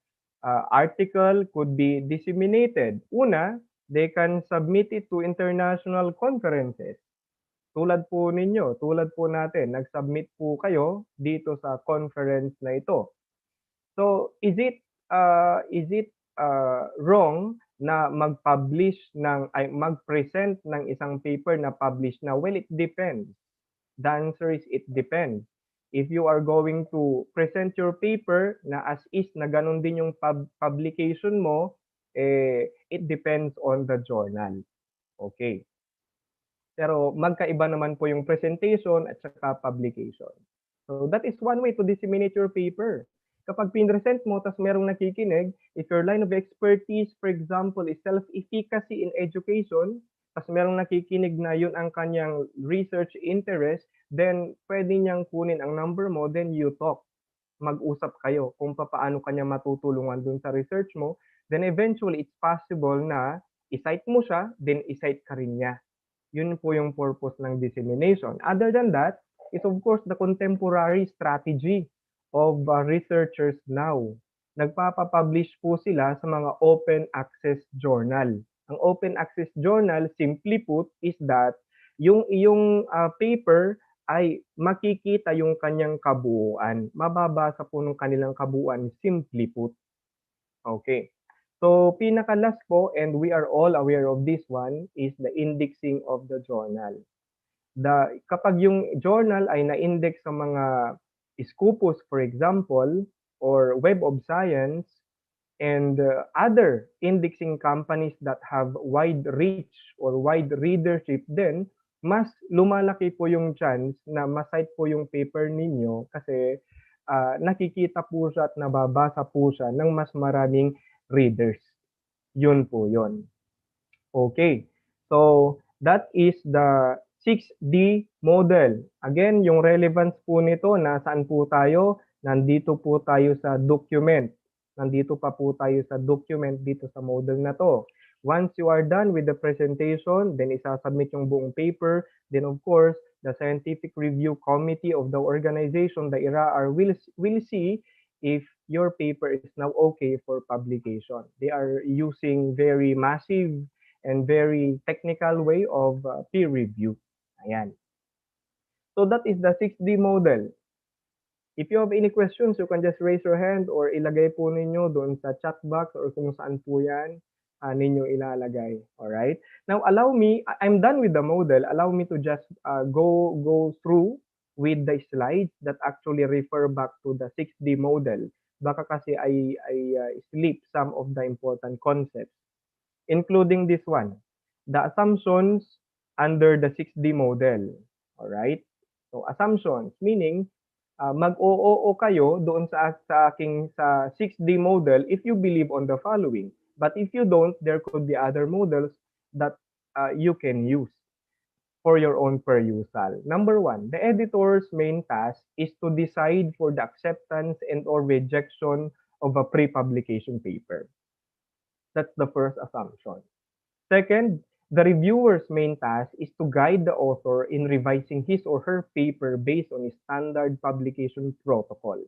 article could be disseminated. Una, they can submit it to international conferences. Tulad po ninyo, tulad po natin, nag-submit po kayo dito sa conference na ito. So, is it wrong na mag-publish mag-present ng isang paper na publish na? Well, it depends. The answer is it depends. If you are going to present your paper na as is na ganun din yung publication mo, it depends on the journal. Okay. Pero magkaiba naman po yung presentation at saka publication. So that is one way to disseminate your paper. Kapag pinresent mo, tas merong nakikinig, if your line of expertise, for example, is self-efficacy in education, tas merong nakikinig na yun ang kanyang research interest, then pwede niyang kunin ang number mo, then you talk. Mag-usap kayo kung paano kanya matutulungan dun sa research mo, then eventually it's possible na i-cite mo siya, then i-cite ka rin niya. Yun po yung purpose ng dissemination. Other than that, is of course the contemporary strategy of researchers now. Nagpapapublish po sila sa mga open access journal. Ang open access journal, simply put, is that yung iyong paper ay makikita yung kanyang kabuuan. Mababasa po ng kanilang kabuuan, simply put. Okay. So, pinaka-last po, and we are all aware of this one, is the indexing of the journal. Kapag yung journal ay na-index sa mga Scopus, for example, or Web of Science, and other indexing companies that have wide reach or wide readership, then mas lumalaki po yung chance na ma-cite po yung paper ninyo kasi nakikita po siya at nababasa po siya ng mas maraming readers. Yun po yun. Okay. So, that is the 6D model. Again, yung relevance po nito, nasaan po tayo? Nandito po tayo sa document. Nandito pa po tayo sa document dito sa model na to. Once you are done with the presentation, then isasubmit yung buong paper. Then of course, the scientific review committee of the organization, the IRAR, will see if your paper is now okay for publication. They are using very massive and very technical way of peer review. Ayan. So that is the 6D model. If you have any questions, you can just raise your hand or ilagay po ninyo doon sa chat box or kung saan po yan ninyo ilalagay. Alright? Now, allow me, I'm done with the model. Allow me to just go through with the slides that actually refer back to the 6D model. Baka kasi I slip some of the important concepts, including this one, the assumptions under the 6D model. Alright? So, assumptions, meaning, mag-oo kayo doon sa aking sa 6D model if you believe on the following. But if you don't, there could be other models that you can use for your own perusal. Number one, the editor's main task is to decide for the acceptance and or rejection of a pre-publication paper. That's the first assumption. Second, the reviewer's main task is to guide the author in revising his or her paper based on a standard publication protocol.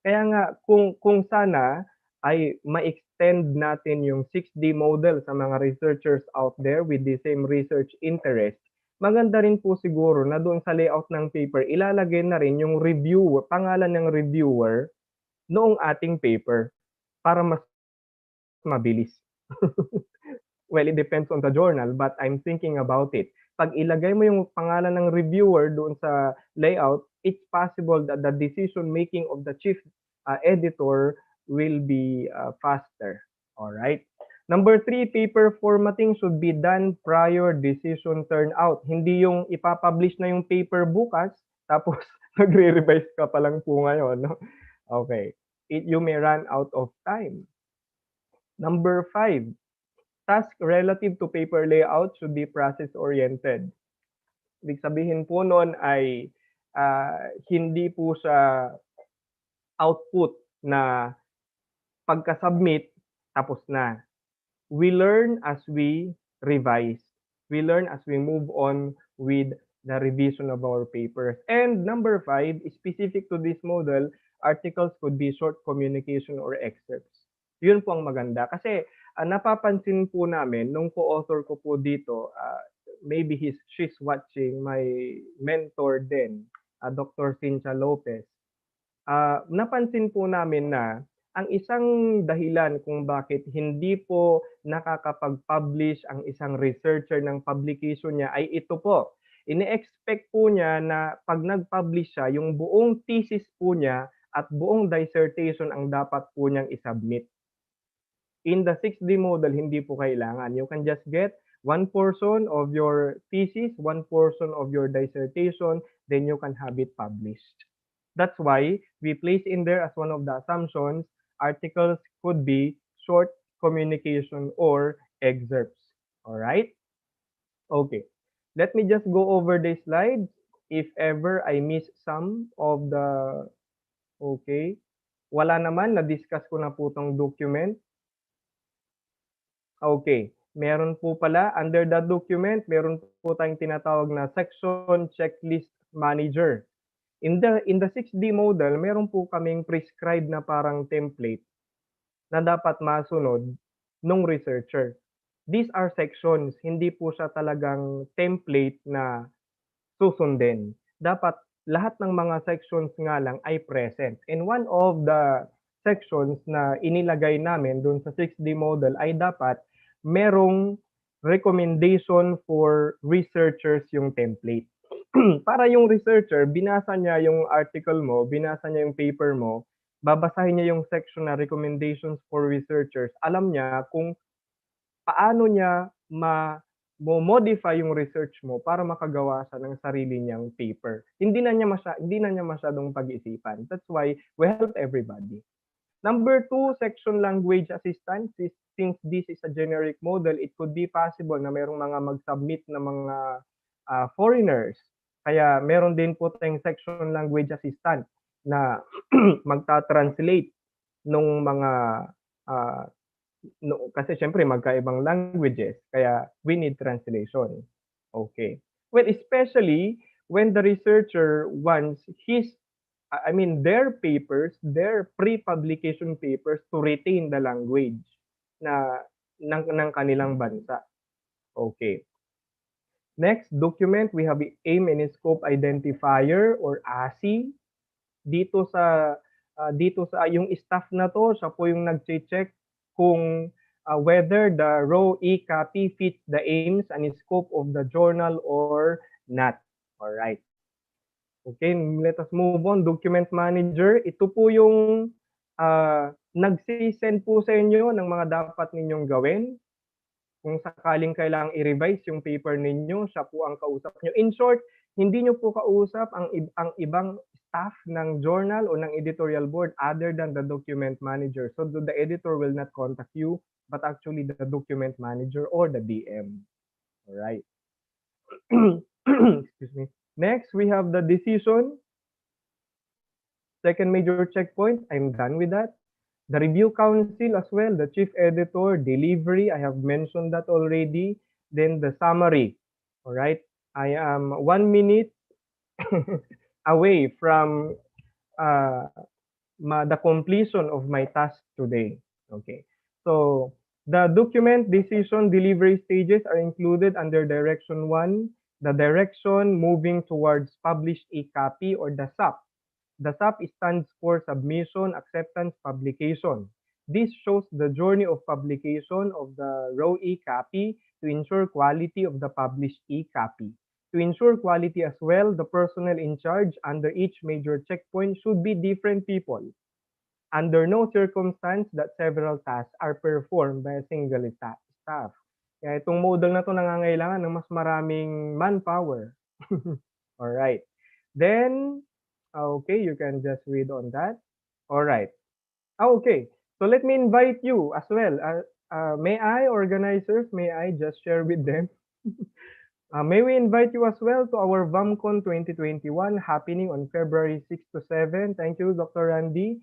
Kaya nga, kung sana ay ma-extend natin yung 6D model sa mga researchers out there with the same research interest, maganda rin po siguro na doon sa layout ng paper, ilalagay na rin yung reviewer, pangalan ng reviewer noong ating paper para mas mabilis. Well, it depends on the journal, but I'm thinking about it. Pag ilagay mo yung pangalan ng reviewer doon sa layout, it's possible that the decision making of the chief editor will be faster. All right. Number 3, paper formatting should be done prior decision turnout. Hindi yung ipapublish na yung paper bukas, tapos nagre-revise ka pa lang po ngayon. No? Okay. You may run out of time. Number 5, task relative to paper layout should be process-oriented. Ibig sabihin po noon ay hindi po siya output na pagka-submit, tapos na. We learn as we revise. We learn as we move on with the revision of our papers. And number 5, specific to this model, articles could be short communication or excerpts. Yun po ang maganda. Kasi napapansin po namin, nung co-author ko po dito, maybe she's watching, my mentor din, Dr. Cynthia Lopez. Napansin po namin na ang isang dahilan kung bakit hindi po nakakapag-publish ang isang researcher ng publication niya ay ito po. Ine-expect po niya na pag nag-publish siya, yung buong thesis po niya at buong dissertation ang dapat po niyang isubmit. In the 6D model, hindi po kailangan. You can just get one portion of your thesis, one portion of your dissertation, then you can have it published. That's why we place in there as one of the assumptions, articles could be short communication or excerpts. All right? Okay. Let me just go over the slides. If ever I miss some of the... Okay. Wala naman, na-discuss ko na po itong document. Okay. Meron po pala, under the document, meron po tayong tinatawag na section checklist manager. In the 6D model, meron po kaming prescribed na parang template na dapat masunod nung researcher. These are sections, hindi po siya talagang template na susundin. Dapat lahat ng mga sections nga lang ay present. And one of the sections na inilagay namin dun sa 6D model ay dapat merong recommendation for researchers yung template. Para yung researcher, binasa niya yung article mo, binasa niya yung paper mo, babasahin niya yung section na recommendations for researchers, alam niya kung paano niya modify yung research mo para makagawa siya ng sarili niyang paper. Hindi na niya masyadong pag-isipan. That's why we help everybody. Number 2, section language assistance. Since this is a generic model, it could be possible na merong mga mag-submit na mga foreigners. Kaya meron din po tayong section language assistant na magta-translate nung mga kasi syempre magkaibang languages, kaya we need translation. Okay. Well, especially when the researcher wants their papers, their pre-publication papers to retain the language ng kanilang bansa. Okay. Next document, we have aim and scope identifier or ASI. Dito sa yung staff na to, siya po yung nag-check kung whether the raw e-copy fits the aims and scope of the journal or not. All right. Okay, let us move on. Document manager, ito po yung nagsi-send po sa inyo ng mga dapat ninyong gawin. Kung sakaling kailangang i-revise yung paper ninyo, siya po ang kausap nyo. In short, hindi nyo po kausap ang ibang staff ng journal o ng editorial board other than the document manager. So the editor will not contact you, but actually the document manager or the DM. All right. Excuse me. Next, we have the decision. Second major checkpoint, I'm done with that. The review council as well, the chief editor, delivery, I have mentioned that already. Then the summary, all right? I am 1 minute away from the completion of my task today. Okay, so the document decision delivery stages are included under direction 1, the direction moving towards published e-copy or the SAP. The SAP stands for Submission, Acceptance, Publication. This shows the journey of publication of the raw e-copy to ensure quality of the published e-copy. To ensure quality as well, the personnel in charge under each major checkpoint should be different people. Under no circumstance that several tasks are performed by a single staff. Kaya itong model na to nangangailangan ng mas maraming manpower. All right. Then, okay, you can just read on that. All right. Okay, so let me invite you as well. May I, organizers, may I just share with them? May we invite you as well to our VAMCon 2021 happening on February 6 to 7. Thank you, Dr. Randy.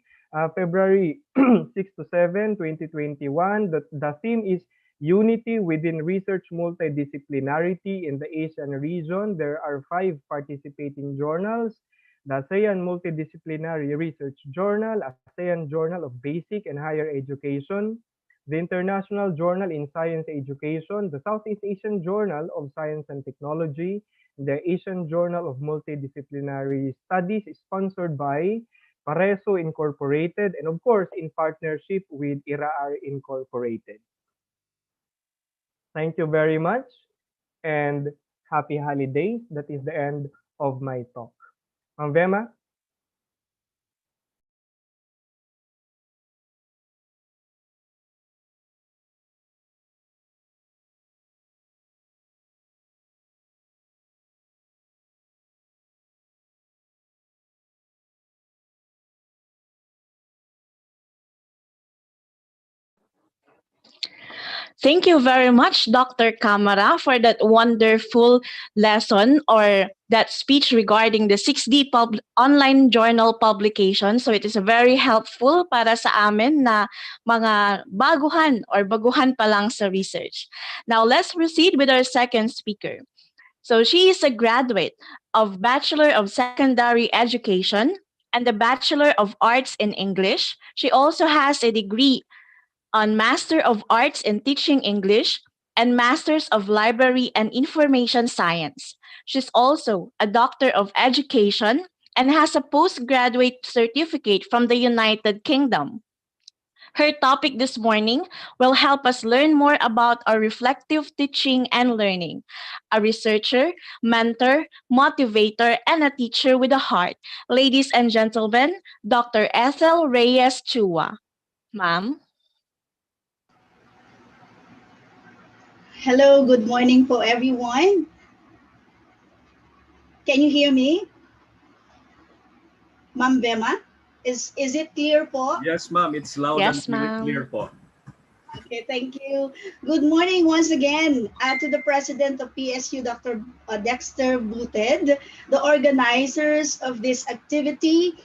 February 6 to 7, 2021. The theme is Unity within Research Multidisciplinarity in the Asian region. There are 5 participating journals. The ASEAN Multidisciplinary Research Journal, ASEAN Journal of Basic and Higher Education, the International Journal in Science Education, the Southeast Asian Journal of Science and Technology, the Asian Journal of Multidisciplinary Studies sponsored by Pareso Incorporated, and of course in partnership with IRAR Incorporated. Thank you very much and happy holidays. That is the end of my talk. Vema?
Thank you very much, Dr. Camara, for that wonderful lesson or that speech regarding the 6D online journal publication. So it is very helpful para sa amin na mga baguhan or baguhan pa lang sa research. Now let's proceed with our second speaker. So she is a graduate of Bachelor of Secondary Education and the Bachelor of Arts in English. She also has a degree on Master of Arts in Teaching English and Masters of Library and Information Science. She's also a Doctor of Education and has a postgraduate certificate from the United Kingdom. Her topic this morning will help us learn more about our reflective teaching and learning. A researcher, mentor, motivator, and a teacher with a heart. Ladies and gentlemen, Dr. Ethel Reyes Chua. Ma'am?
Hello, good morning po everyone. Can you hear me? Ma'am Bema, is it clear po?
Yes, ma'am. It's loud and clear po.
Okay, thank you. Good morning once again to the President of PSU, Dr. Dexter Booted, the organizers of this activity,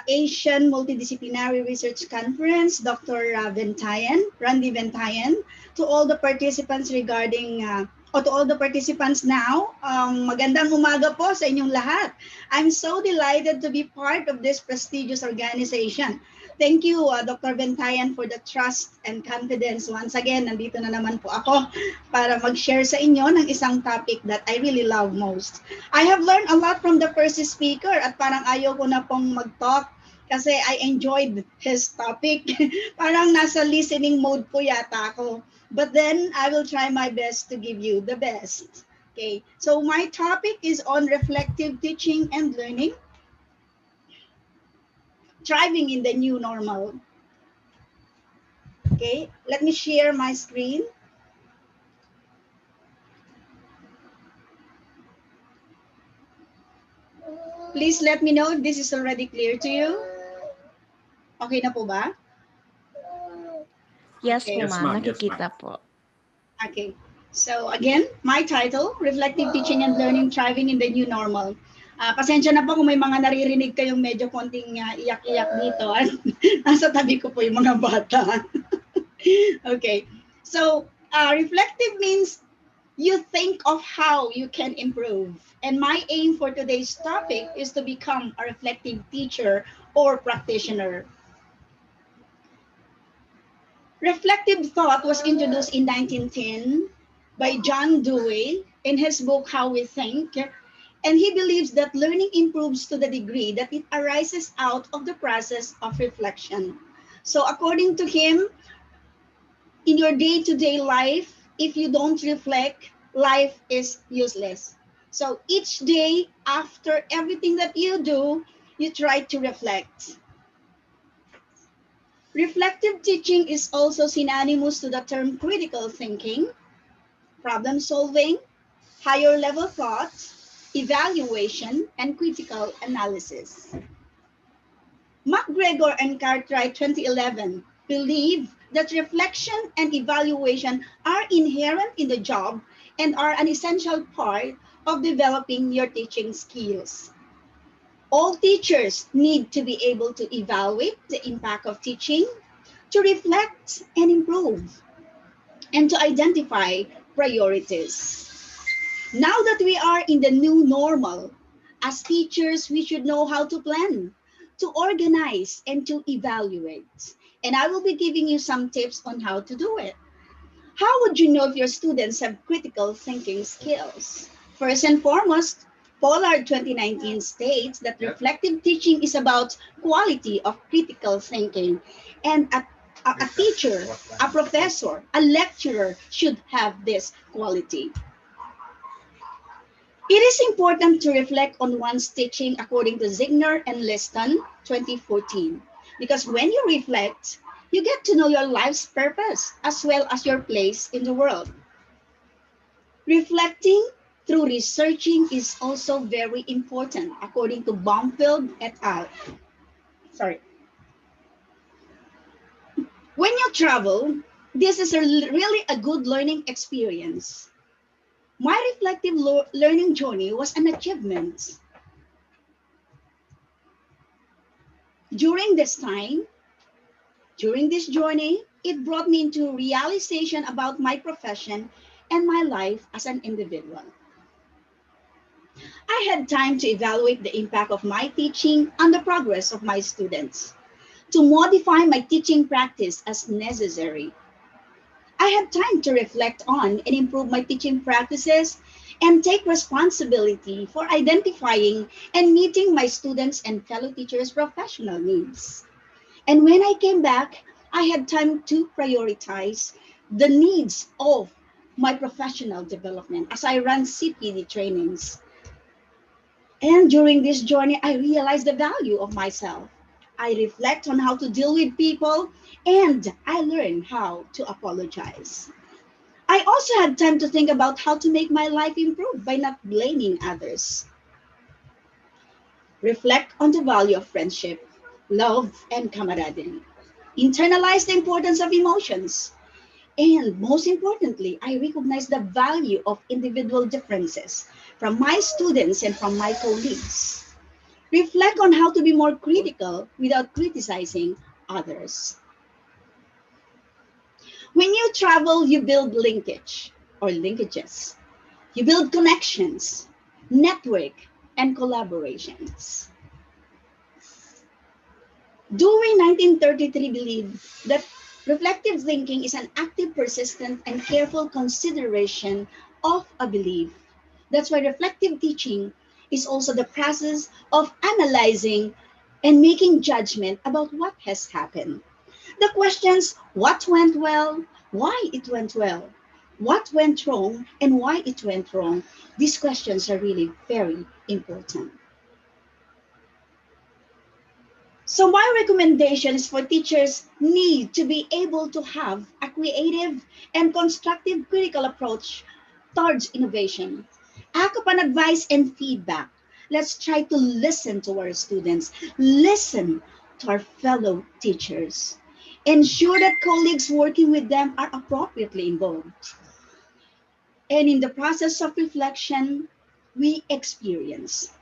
Asian Multidisciplinary Research Conference, Dr. Randy Ventayan, to all the participants to all the participants now, magandang umaga po sa inyong lahat. I'm so delighted to be part of this prestigious organization. Thank you, Dr. Ventayan, for the trust and confidence. Once again, nandito na naman po ako para mag-share sa inyo ng isang topic that I really love most. I have learned a lot from the first speaker at parang ayaw ko na pong mag-talk kasi I enjoyed his topic. Parang nasa listening mode po yata ako. But then I will try my best to give you the best. Okay, so my topic is on reflective teaching and learning. Thriving in the new normal. Okay, let me share my screen. Please let me know if this is already clear to you. Okay na po ba?
Yes
okay.
po, ma'am. Nakikita po.
Okay, so again, my title, Reflective Teaching and Learning, Thriving in the New Normal. Pasensya na po kung may mga naririnig kayong medyo konting iyak-iyak dito. Nasa tabi ko po yung mga bata. Okay, so reflective means you think of how you can improve. And my aim for today's topic is to become a reflective teacher or practitioner. Reflective thought was introduced in 1910 by John Dewey in his book, How We Think. And he believes that learning improves to the degree that it arises out of the process of reflection. So according to him, in your day-to-day life, if you don't reflect, life is useless. So each day, after everything that you do, you try to reflect. Reflective teaching is also synonymous to the term critical thinking, problem solving, higher level thought, evaluation, and critical analysis. McGregor and Cartwright 2011 believe that reflection and evaluation are inherent in the job and are an essential part of developing your teaching skills. All teachers need to be able to evaluate the impact of teaching, to reflect and improve, and to identify priorities. Now that we are in the new normal, as teachers, we should know how to plan, to organize, and to evaluate. And I will be giving you some tips on how to do it. How would you know if your students have critical thinking skills? First and foremost, Pollard 2019 states that reflective teaching is about quality of critical thinking, and a teacher, a professor, a lecturer should have this quality. It is important to reflect on one's teaching according to Zigner and Liston 2014, because when you reflect, you get to know your life's purpose as well as your place in the world. Reflecting through researching is also very important, according to Baumfield et al. When you travel, this is really a good learning experience. My reflective learning journey was an achievement. During this journey, it brought me into realization about my profession and my life as an individual. I had time to evaluate the impact of my teaching on the progress of my students, to modify my teaching practice as necessary. I had time to reflect on and improve my teaching practices and take responsibility for identifying and meeting my students' and fellow teachers' professional needs. And when I came back, I had time to prioritize the needs of my professional development as I run CPD trainings. And during this journey, I realized the value of myself. I reflect on how to deal with people, and I learn how to apologize. I also had time to think about how to make my life improve by not blaming others. Reflect on the value of friendship, love, and camaraderie. Internalize the importance of emotions. And most importantly, I recognize the value of individual differences from my students and from my colleagues. Reflect on how to be more critical without criticizing others. When you travel, you build linkage or linkages. You build connections, network, and collaborations. Dewey 1933 believed that reflective thinking is an active, persistent, and careful consideration of a belief. That's why reflective teaching is also the process of analyzing and making judgment about what has happened. The questions, what went well, why it went well, what went wrong, and why it went wrong, these questions are really very important. So my recommendation is for teachers need to be able to have a creative and constructive critical approach towards innovation. Act upon advice and feedback. Let's try to listen to our students, listen to our fellow teachers. Ensure that colleagues working with them are appropriately involved. And in the process of reflection, we experience.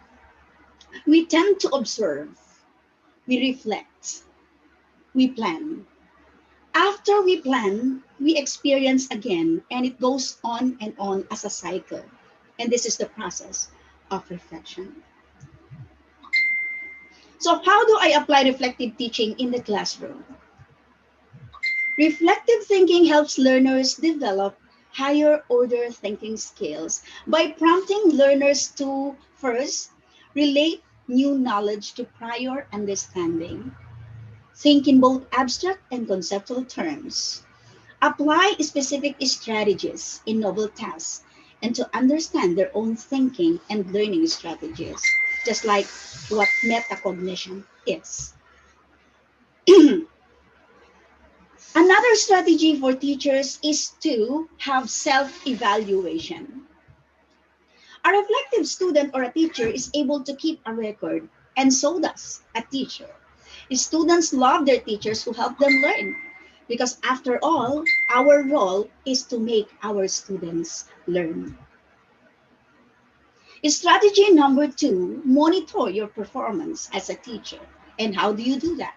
We tend to observe. We reflect. We plan. After we plan, we experience again, and it goes on and on as a cycle. And this is the process of reflection. So how do I apply reflective teaching in the classroom? Reflective thinking helps learners develop higher order thinking skills by prompting learners to first relate new knowledge to prior understanding. Think in both abstract and conceptual terms. Apply specific strategies in novel tasks and to understand their own thinking and learning strategies, just like what metacognition is. Another strategy for teachers is to have self-evaluation. A reflective student or a teacher is able to keep a record, and so does a teacher. Students love their teachers who help them learn because after all, our role is to make our students learn. Strategy number 2, monitor your performance as a teacher. And how do you do that?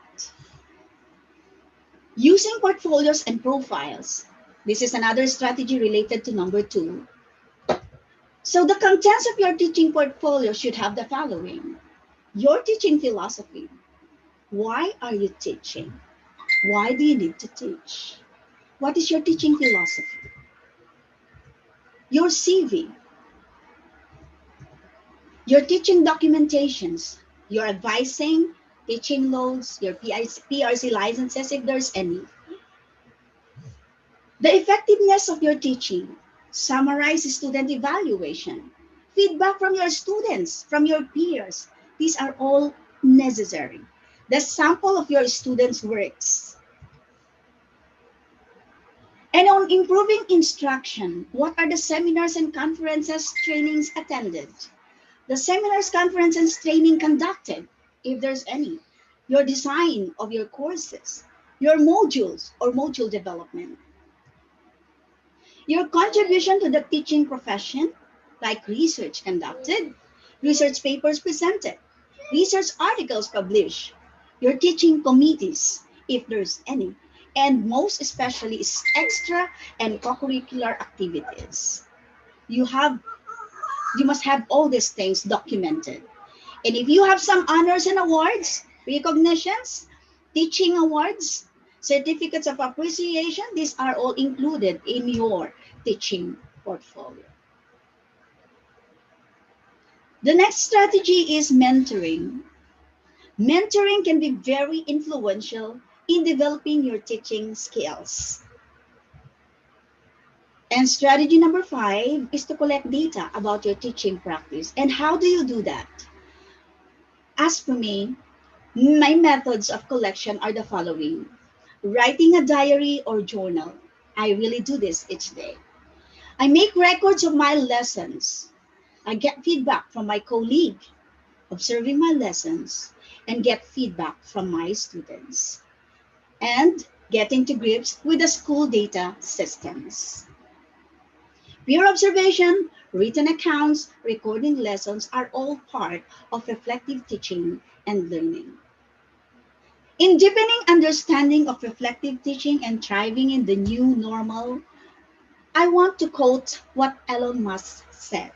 Using portfolios and profiles. This is another strategy related to number 2. So the contents of your teaching portfolio should have the following. Your teaching philosophy. Why are you teaching? Why do you need to teach? What is your teaching philosophy? Your CV. Your teaching documentations. Your advising, teaching loads, your PRC licenses if there's any. The effectiveness of your teaching. Summarize student evaluation. Feedback from your students, from your peers. These are all necessary. The sample of your students' works. And on improving instruction, what are the seminars and conferences, trainings attended? The seminars, conferences, training conducted, if there's any. Your design of your courses, your modules or module development. Your contribution to the teaching profession, like research conducted, research papers presented, research articles published, your teaching committees, if there's any, and most especially is extra and co-curricular activities. You must have all these things documented. And if you have some honors and awards, recognitions, teaching awards, certificates of appreciation, these are all included in your teaching portfolio. The next strategy is mentoring. Mentoring can be very influential in developing your teaching skills. And strategy number 5 is to collect data about your teaching practice. And how do you do that? As for me, my methods of collection are the following. Writing a diary or journal. I really do this each day. I make records of my lessons. I get feedback from my colleague, observing my lessons, and get feedback from my students. And getting to grips with the school data systems. Peer observation, written accounts, recording lessons are all part of reflective teaching and learning. In deepening understanding of reflective teaching and thriving in the new normal, I want to quote what Elon Musk said.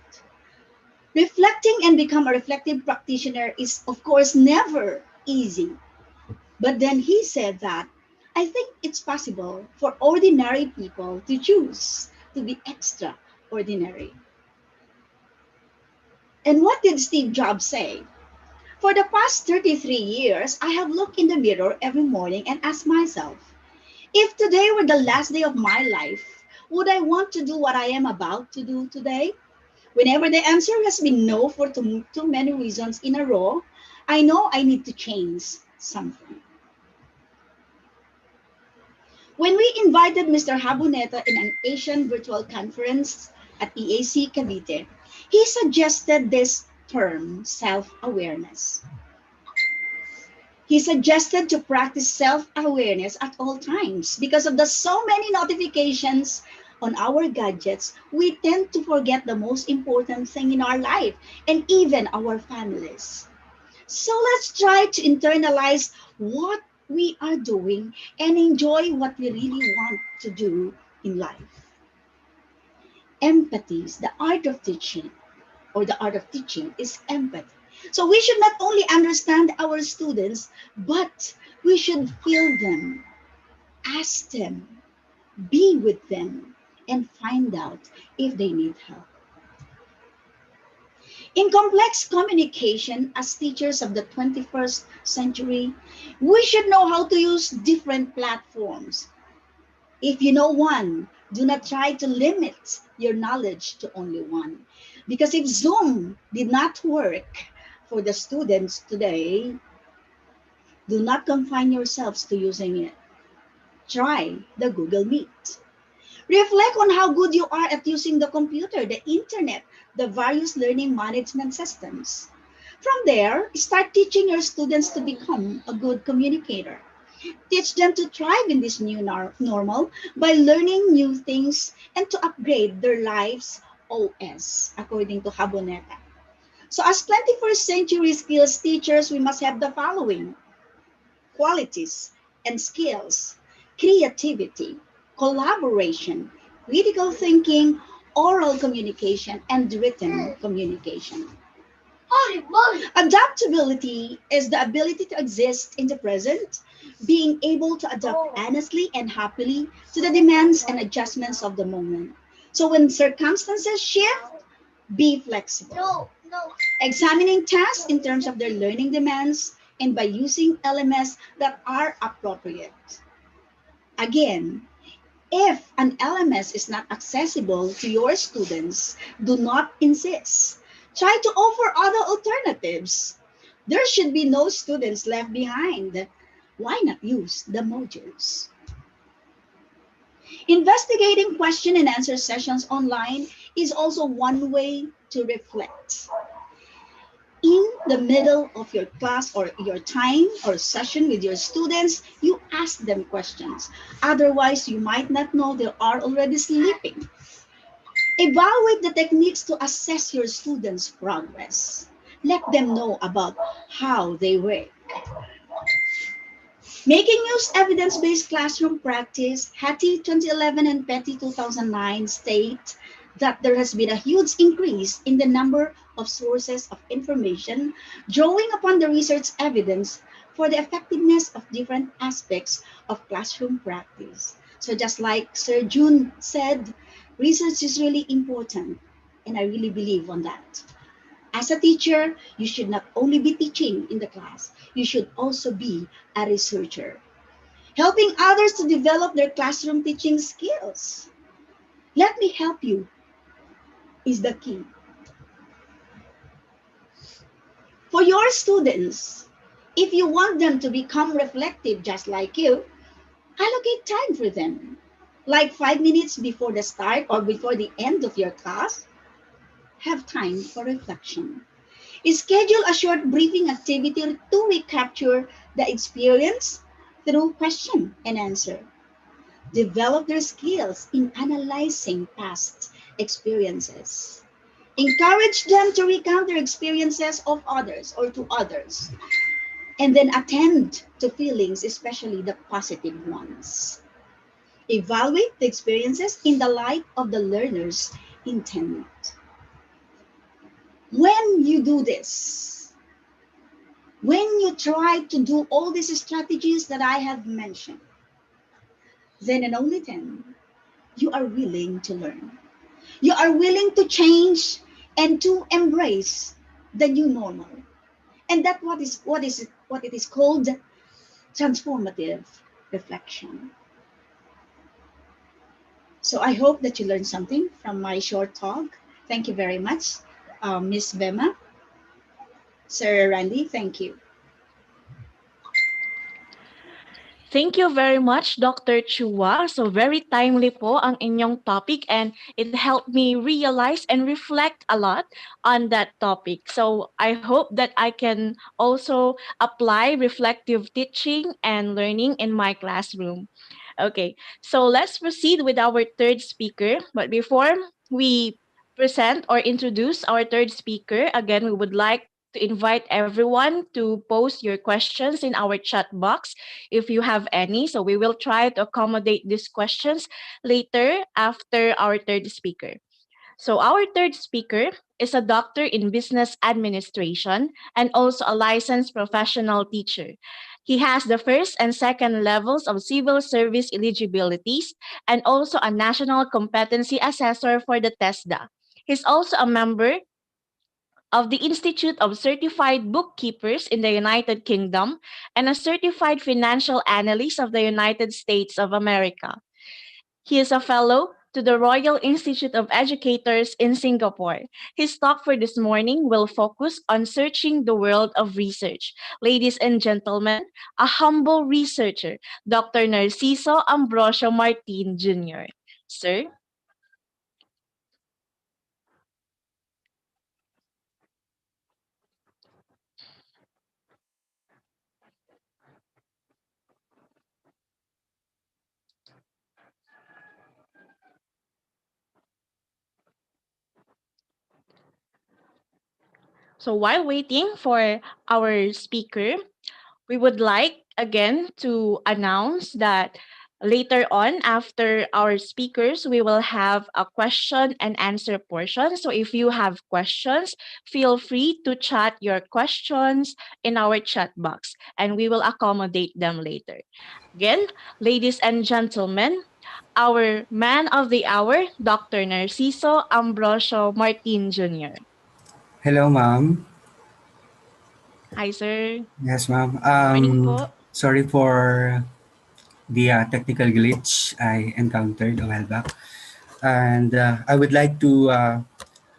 Reflecting and become a reflective practitioner is, of course, never easy. But then he said that, I think it's possible for ordinary people to choose to be extraordinary. And what did Steve Jobs say? For the past 33 years, I have looked in the mirror every morning and asked myself, if today were the last day of my life, would I want to do what I am about to do today? Whenever the answer has been no for too many reasons in a row, I know I need to change something. When we invited Mr. Habuneta in an Asian virtual conference at EAC Cavite, he suggested this term, self-awareness. He suggested to practice self-awareness at all times. Because of the so many notifications on our gadgets, we tend to forget the most important thing in our life and even our families. So let's try to internalize what we are doing and enjoy what we really want to do in life. Empathy is the art of teaching, or the art of teaching is empathy. So we should not only understand our students, but we should feel them, ask them, be with them, and find out if they need help. In complex communication, as teachers of the 21st century, we should know how to use different platforms. If you know one, do not try to limit your knowledge to only one. Because if Zoom did not work for the students today, do not confine yourselves to using it. Try the Google Meet. Reflect on how good you are at using the computer, the internet, the various learning management systems. From there, start teaching your students to become a good communicator. Teach them to thrive in this new normal by learning new things and to upgrade their lives OS, according to Haboneta. So as 21st century skills teachers, we must have the following qualities and skills: creativity, collaboration, critical thinking, oral communication, and written communication. Adaptability is the ability to exist in the present, being able to adapt honestly and happily to the demands and adjustments of the moment. So when circumstances shift, be flexible. Examining tasks in terms of their learning demands and by using LMS that are appropriate. Again, if an LMS is not accessible to your students, do not insist. Try to offer other alternatives. There should be no students left behind. Why not use the modules? Investigating question and answer sessions online is also one way to reflect. In the middle of your class or your time or session with your students, you ask them questions. Otherwise, you might not know they are already sleeping. Evaluate the techniques to assess your students' progress. Let them know about how they work. Making use evidence-based classroom practice, Hattie 2011 and Petty 2009 state that there has been a huge increase in the number of sources of information drawing upon the research evidence for the effectiveness of different aspects of classroom practice. So just like Sir June said, research is really important, and I really believe on that. As a teacher, you should not only be teaching in the class, you should also be a researcher. helping others to develop their classroom teaching skills. Let me help you is the key. For your students, if you want them to become reflective just like you, allocate time for them. Like 5 minutes before the start or before the end of your class, have time for reflection. Schedule a short briefing activity to recapture the experience through question and answer. Develop their skills in analyzing past experiences. Encourage them to recount their experiences of others or to others, and then attend to feelings, especially the positive ones. Evaluate the experiences in the light of the learner's intent. When you do this, when you try to do all these strategies that I have mentioned, then and only then you are willing to learn. You are willing to change and to embrace the new normal. And that what it is called transformative reflection. So I hope that you learned something from my short talk. Thank you very much, Miss Bema. Sir Randy, thank you.
Thank you very much, Dr. Chua. So very timely po ang inyong topic and it helped me realize and reflect a lot on that topic. So I hope that I can also apply reflective teaching and learning in my classroom. Okay, so let's proceed with our third speaker. But before we present or introduce our third speaker, again, we would like to invite everyone to post your questions in our chat box if you have any. So we will try to accommodate these questions later after our third speaker. So our third speaker is a doctor in business administration and also a licensed professional teacher. He has the first and second levels of civil service eligibilities and also a national competency assessor for the TESDA. He's also a member of the Institute of Certified Bookkeepers in the United Kingdom and a certified financial analyst of the United States of America. He is a fellow to the Royal Institute of Educators in Singapore. His talk for this morning will focus on searching the world of research. Ladies and gentlemen, a humble researcher, Dr. Narciso Ambrosio Martin Jr. Sir? So while waiting for our speaker, we would like again to announce that later on, after our speakers, we will have a question and answer portion. So if you have questions, feel free to chat your questions in our chat box and we will accommodate them later. Again, ladies and gentlemen, our man of the hour, Dr. Narciso Ambrosio Martin Jr.
Hello, ma'am.
Hi, sir.
Yes, ma'am.
Morning po.
Sorry for the technical glitch I encountered a while back. And I would like to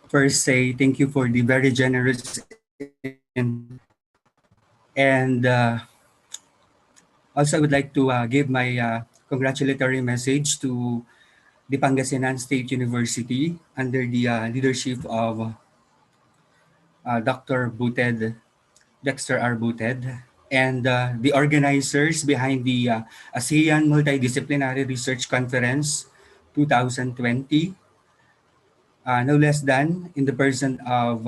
first say thank you for the very generous invitation. And also, I would like to give my congratulatory message to the Pangasinan State University under the leadership of Dr. Dexter R. Booted, and the organizers behind the ASEAN Multidisciplinary Research Conference 2020, no less than in the person of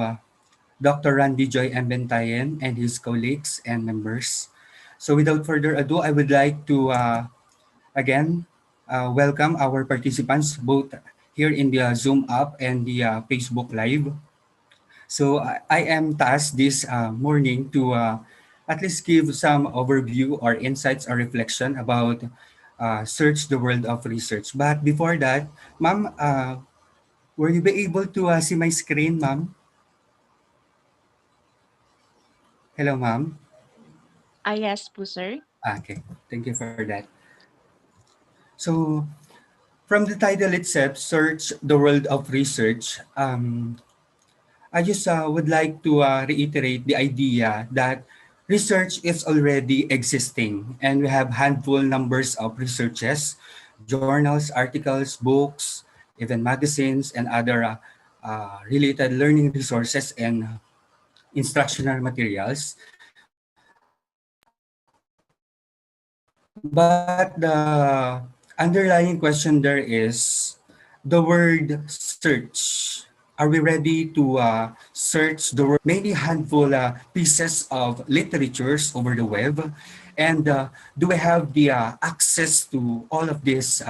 Dr. Randy Joy Embentayen and his colleagues and members. So without further ado, I would like to again welcome our participants both here in the Zoom app and the Facebook Live. So I am tasked this morning to at least give some overview or insights or reflection about search the world of research. But before that, ma'am, were you be able to see my screen, ma'am? Hello, ma'am.
Yes po, sir.
Okay, thank you for that. So from the title itself, Search the World of Research, I just would like to reiterate the idea that research is already existing and we have handful numbers of researches, journals, articles, books, even magazines and other related learning resources and instructional materials. But the underlying question there is the word search. Are we ready to search the word? Many handful pieces of literatures over the web, and do we have the access to all of these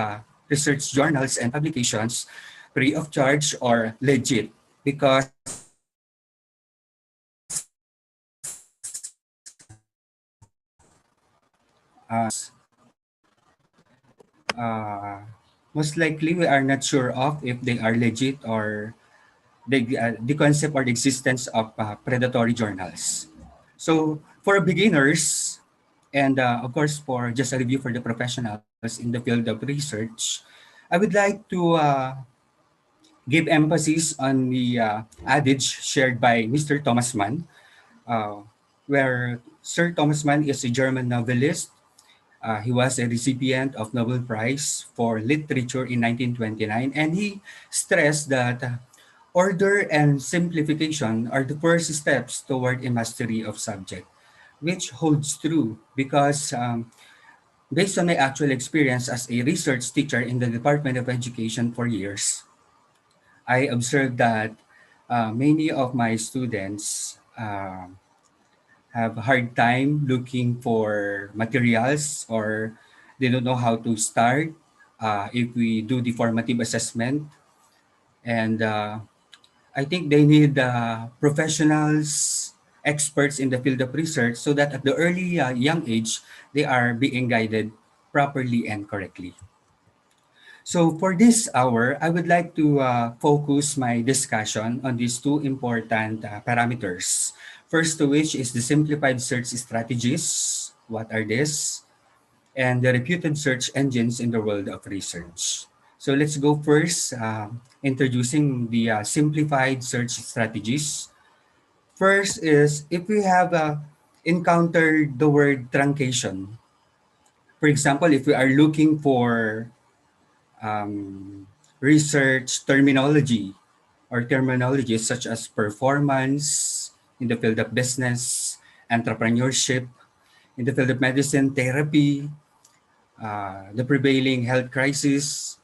research journals and publications free of charge or legit? Because uh, most likely we are not sure of if they are legit or the concept or the existence of predatory journals. So for beginners, and of course for just a review for the professionals in the field of research, I would like to give emphasis on the adage shared by Mr. Thomas Mann, uh, where Sir Thomas Mann is a German novelist. He was a recipient of Nobel Prize for Literature in 1929, and he stressed that order and simplification are the first steps toward a mastery of subject, which holds true because based on my actual experience as a research teacher in the Department of Education for years, I observed that many of my students have a hard time looking for materials or they don't know how to start if we do the formative assessment. And I think they need professionals, experts in the field of research so that at the early young age, they are being guided properly and correctly. So for this hour, I would like to focus my discussion on these two important parameters. First of which is the simplified search strategies. What are these? And the reputed search engines in the world of research. So let's go first, introducing the simplified search strategies. First is if we have encountered the word truncation. For example, if we are looking for research terminology or terminologies such as performance in the field of business, entrepreneurship, in the field of medicine, therapy, the prevailing health crisis,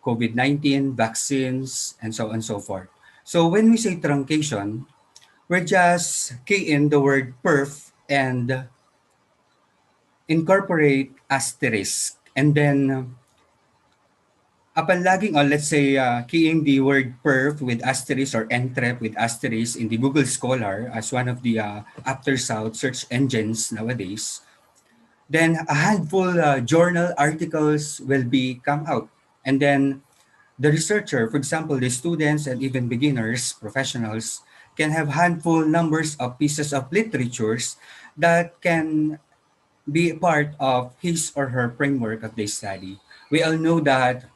COVID-19, vaccines, and so on and so forth. So when we say truncation, we're just key in the word perf and incorporate asterisk. And then upon logging on, let's say keying the word perf with asterisk or entrep with asterisk in the Google Scholar as one of the after South search engines nowadays, then a handful journal articles will be come out. And then the researcher, for example, the students and even beginners, professionals, can have handful numbers of pieces of literatures that can be part of his or her framework of the study. We all know that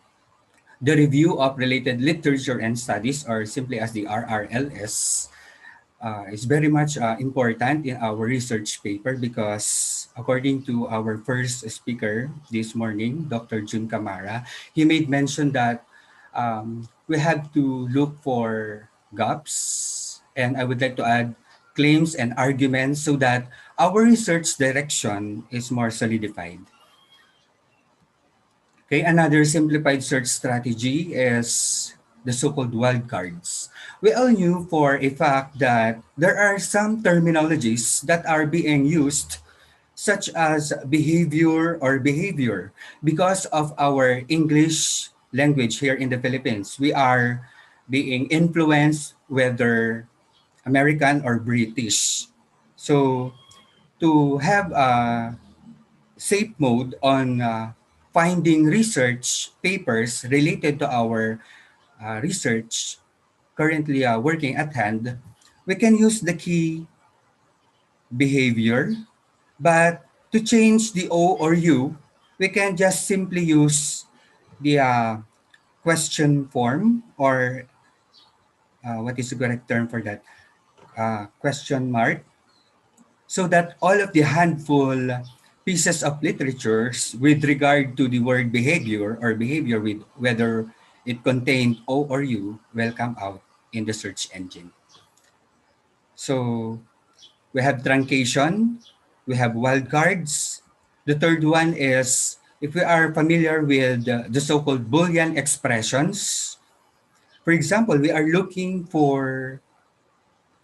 the review of related literature and studies, or simply as the RRLS, is very much important in our research paper because according to our first speaker this morning, Dr. Jun Camara, he made mention that we have to look for gaps, and I would like to add claims and arguments so that our research direction is more solidified. Okay, another simplified search strategy is the so-called wildcards. We all knew for a fact that there are some terminologies that are being used such as behavior because of our English language here in the Philippines. We are being influenced whether American or British. So to have a safe mode on finding research papers related to our research currently working at hand, we can use the key behavior, but to change the O or U, we can just simply use the question form, or what is the correct term for that? Question mark, so that all of the handful pieces of literatures with regard to the word behavior or behavior, with whether it contained O or U, will come out in the search engine. So we have truncation, we have wildcards. The third one is, if we are familiar with the so-called Boolean expressions, for example, we are looking for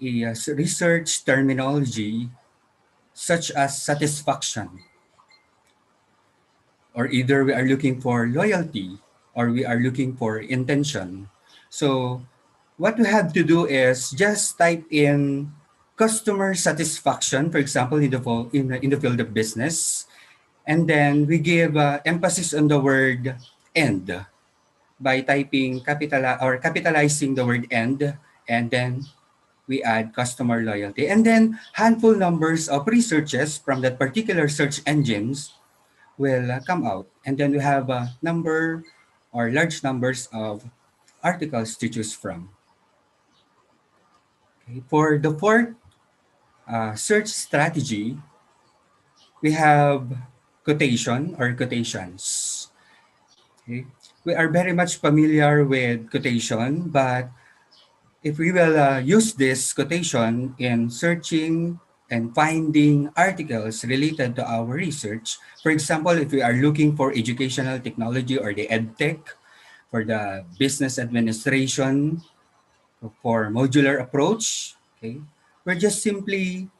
a research terminology such as satisfaction, or either we are looking for loyalty, or we are looking for intention. So what we have to do is just type in customer satisfaction, for example, in the field of business, and then we give emphasis on the word "and" by typing capitalizing the word and then we add customer loyalty, and then handful numbers of researches from that particular search engines will come out, and then we have a number or large numbers of articles to choose from. Okay. For the fourth search strategy, we have quotation or quotations. Okay. We are very much familiar with quotation, but if we will use this quotation in searching and finding articles related to our research, for example, if we are looking for educational technology or the EdTech, for the business administration, for modular approach, okay, we're just simply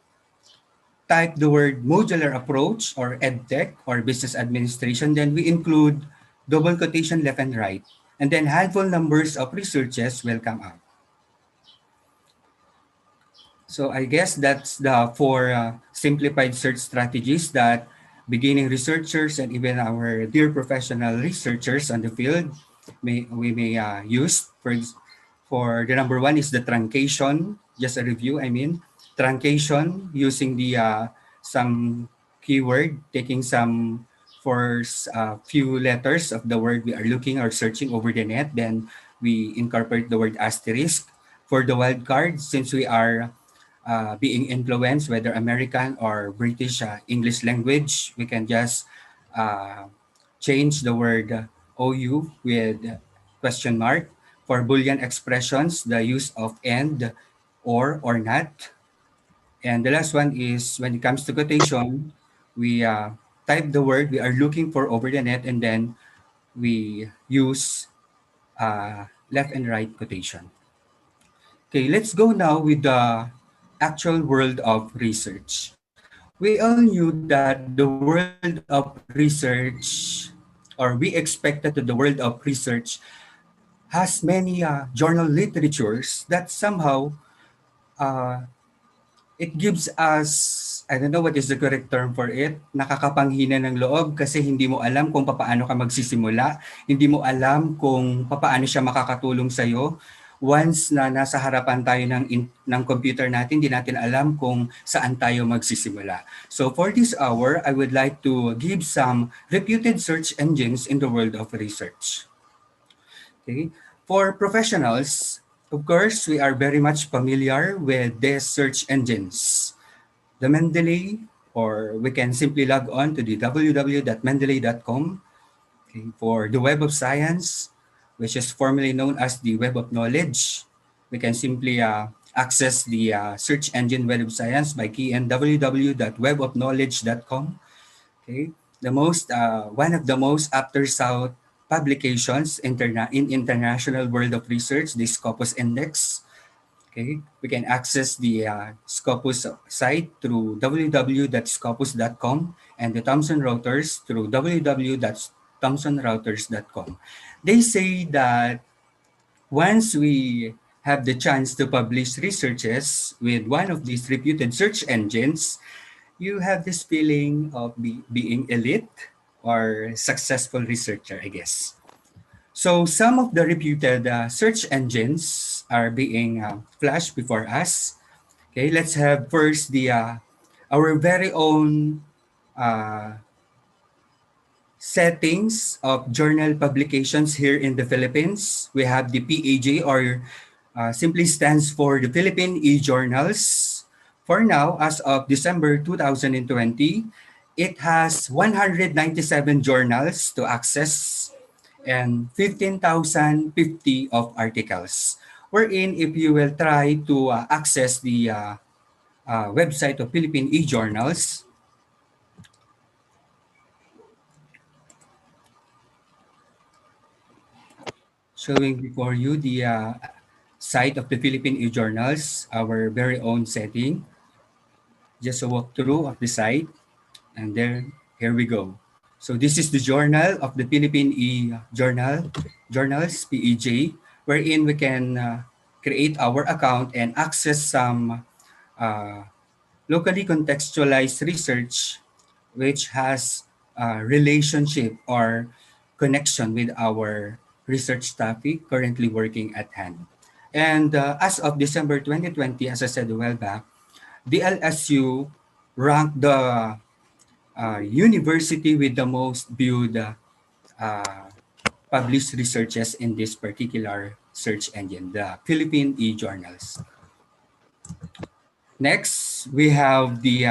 type the word modular approach or EdTech or business administration, then we include double quotation left and right, and then handful numbers of researches will come out. So I guess that's the four simplified search strategies that beginning researchers and even our dear professional researchers on the field may use. For the number one is the truncation. Just a review, I mean, truncation using the some keyword, taking some first few letters of the word we are looking or searching over the net. Then we incorporate the word asterisk. For the wildcard, since we are being influenced, whether American or British English language, we can just change the word OU with question mark. For Boolean expressions, the use of and, or not. And the last one is when it comes to quotation, we type the word we are looking for over the net, and then we use left and right quotation. Okay, let's go now with the actual world of research. We all knew that the world of research, or we expected that the world of research has many journal literatures that somehow uh, it gives us, I don't know what is the correct term for it, nakakapanghina ng loob kasi hindi mo alam kung paano ka magsisimula, hindi mo alam kung paano siya makakatulong sa'yo. Once na nasa harapan tayo ng computer natin, hindi natin alam kung saan tayo magsisimula. So for this hour, I would like to give some reputed search engines in the world of research. Okay. For professionals, of course, we are very much familiar with these search engines. The Mendeley, or we can simply log on to the www.mendeley.com. Okay. For the Web of Science, which is formerly known as the Web of Knowledge, we can simply access the search engine Web of Science by keying www.webofknowledge.com. Okay. One of the most after sought publications in international world of research, the Scopus Index. Okay, we can access the Scopus site through www.scopus.com and the Thomson Reuters through www.thomsonreuters.com. They say that once we have the chance to publish researches with one of these reputed search engines, you have this feeling of being elite or successful researcher, I guess. So some of the reputed search engines are being flashed before us. Okay, let's have first the our very own settings of journal publications here in the Philippines. We have the PAJ, or simply stands for the Philippine e-journals. For now, as of December 2020, it has 197 journals to access and 15,050 of articles. Wherein, if you will try to access the website of Philippine e-journals, showing before you the site of the Philippine e-journals, our very own setting. Just a walkthrough of the site, and here we go. So this is the journal of the Philippine journals, PEJ, wherein we can create our account and access some locally contextualized research which has a relationship or connection with our research topic currently working at hand. And as of December 2020, as I said a while back, the LSU ranked the university with the most viewed published researches in this particular search engine, the Philippine e-journals. Next, we have the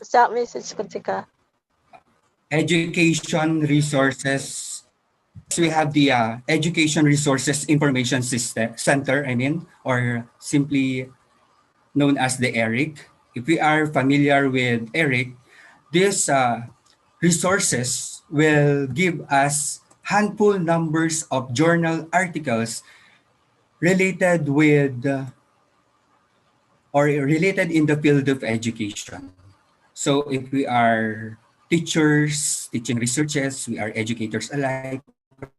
Sa message ko ka.
education resources. We have the Education Resources Information System Center, or simply known as the ERIC. If we are familiar with ERIC, these resources will give us handful numbers of journal articles related with or related in the field of education. So if we are teachers, teaching researchers, we are educators alike,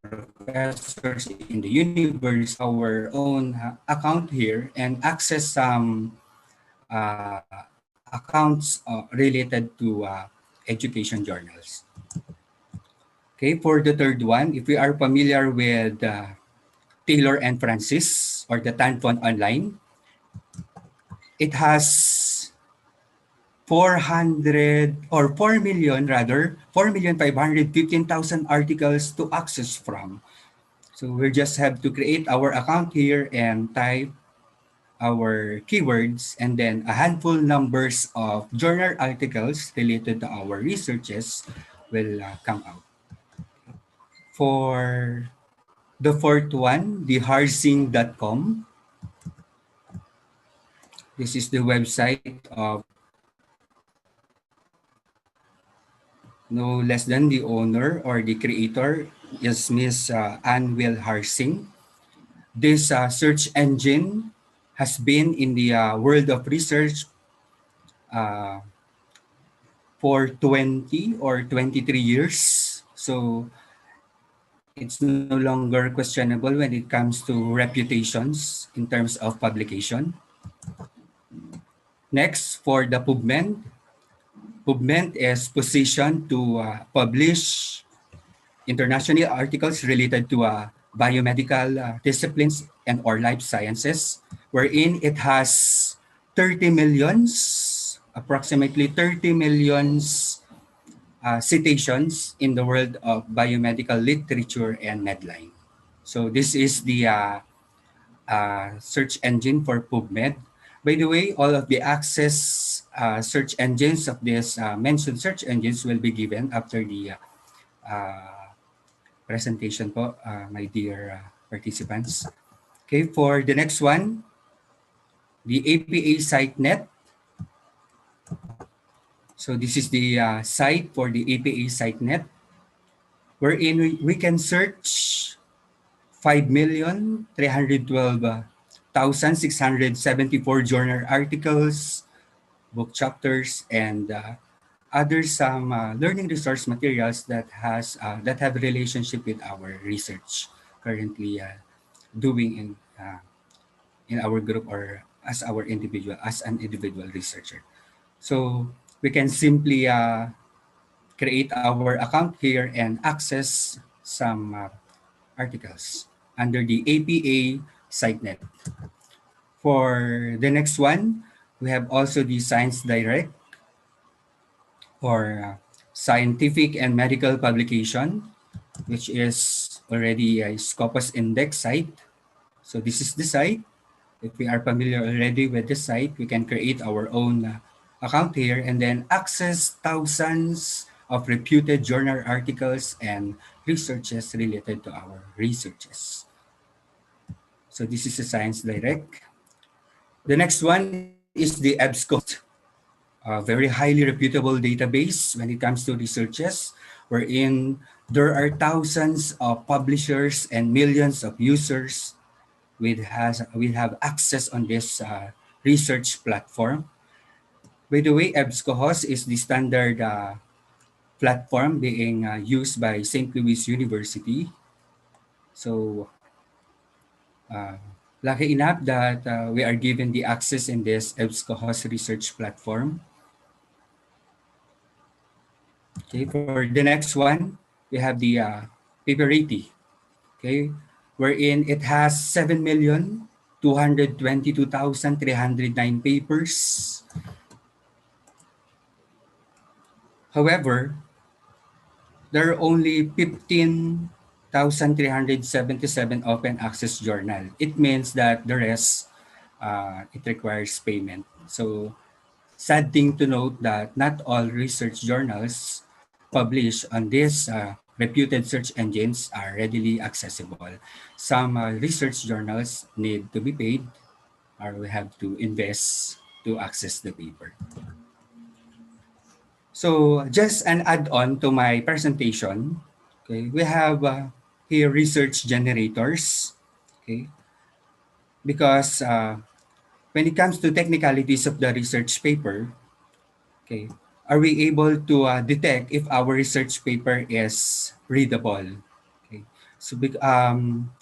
professors in the universe, our own account here and access some accounts related to education journals. Okay, for the third one, if we are familiar with Taylor and Francis or the Tanfon Online, it has 400 or 4 million rather, 4,515,000 articles to access from. So we just have to create our account here and type our keywords, and then a handful numbers of journal articles related to our researches will come out. For the fourth one, the harsing.com. This is the website of no less than the owner or the creator is Miss Ann Will Harsing. This search engine has been in the world of research for 20 or 23 years. So it's no longer questionable when it comes to reputations in terms of publication. Next, for the PubMed. PubMed is positioned to publish international articles related to biomedical disciplines and or life sciences, wherein it has 30 millions, approximately 30 millions citations in the world of biomedical literature and Medline. So this is the search engine for PubMed. By the way, all of the access search engines of this mentioned search engines will be given after the presentation po, my dear participants. Okay, for the next one, the APA SiteNet. So this is the site for the APA SiteNet, wherein we can search 5,312,674 journal articles, book chapters, and other some learning resource materials that have relationship with our research currently doing in our group or as an individual researcher. So we can simply create our account here and access some articles under the APA SiteNet. For the next one, We have also the Science Direct, or scientific and medical publication, which is already a Scopus Index site. So this is the site. If we are familiar already with the site, we can create our own account here and then access thousands of reputed journal articles and researches related to our researches. So this is the Science Direct. The next one is the EBSCO, a very highly reputable database when it comes to researches, wherein there are thousands of publishers and millions of users will have access on this research platform. By the way, EBSCOHOS is the standard platform being used by St. Louis University. So uh, lucky enough that we are given the access in this EBSCOHOS research platform. Okay, for the next one, we have the Paperity, okay, wherein it has 7,222,309 papers. However, there are only 15,377 open access journal. It means that the rest, it requires payment. So sad thing to note that not all research journals published on these reputed search engines are readily accessible. Some research journals need to be paid or we have to invest to access the paper. So just an add-on to my presentation, okay, we have here research generators, okay, because when it comes to technicalities of the research paper, okay, are we able to detect if our research paper is readable? Okay, so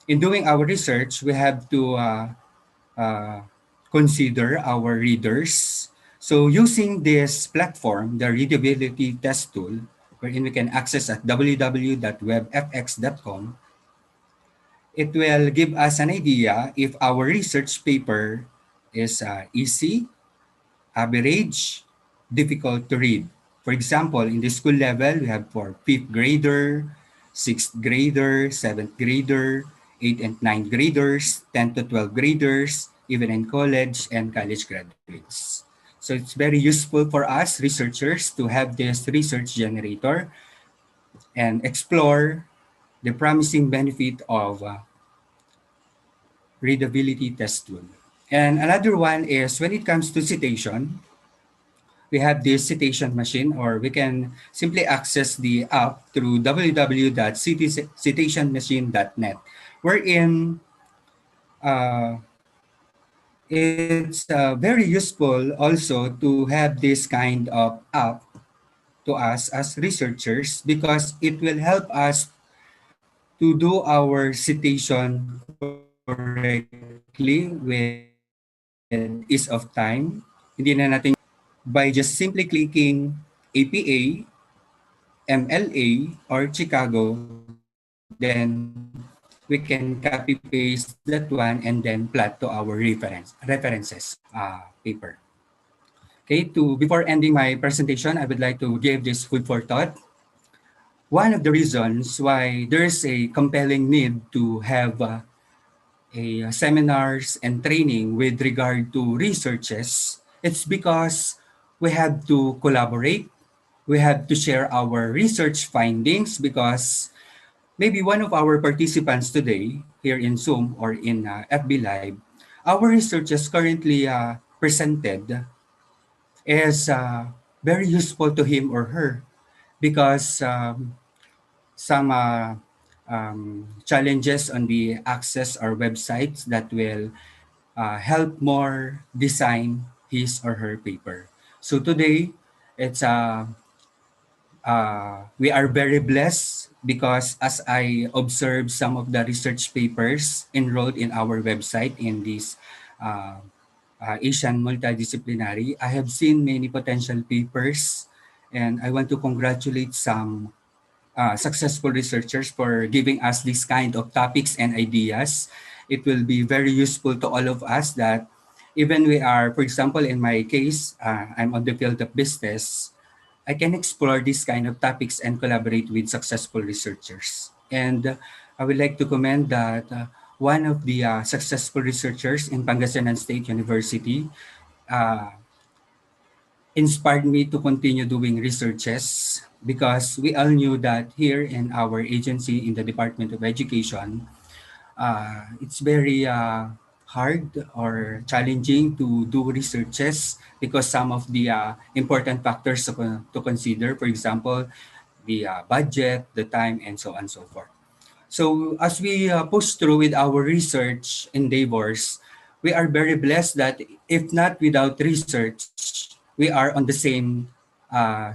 in doing our research, we have to uh, consider our readers. So using this platform, the readability test tool, wherein we can access at www.webfx.com, it will give us an idea if our research paper is easy, average, difficult to read. For example, in the school level, we have for fifth grader, sixth grader, seventh grader, eighth and ninth graders, 10 to 12 graders, even in college and college graduates. So it's very useful for us researchers to have this research generator and explore the promising benefit of readability test tool. And another one is when it comes to citation, we have this citation machine, or we can simply access the app through www.citationmachine.net, wherein it's very useful also to have this kind of app to us as researchers because it will help us to do our citation correctly with ease of time. Hindi na natin by just simply clicking APA, MLA, or Chicago, then we can copy paste that one and then plot to our references paper. Okay, before ending my presentation, I would like to give this food for thought. One of the reasons why there's a compelling need to have seminars and training with regard to researches, it's because we have to collaborate. We have to share our research findings because maybe one of our participants today here in Zoom or in FB Live, our researches currently presented is very useful to him or her because some challenges on the access or websites that will help more design his or her paper. So today, it's we are very blessed because as I observed some of the research papers enrolled in our website in this Asian multidisciplinary, I have seen many potential papers and I want to congratulate some successful researchers for giving us this kind of topics and ideas. It will be very useful to all of us that Even we are, for example, in my case, I'm on the field of business, I can explore these kind of topics and collaborate with successful researchers. And I would like to commend that one of the successful researchers in Pangasinan State University uh, inspired me to continue doing researches because we all knew that here in our agency in the Department of Education, it's very hard or challenging to do researches because some of the important factors to consider, for example, the budget, the time, and so on and so forth. So as we push through with our research endeavors, we are very blessed that if not without research, we are on the same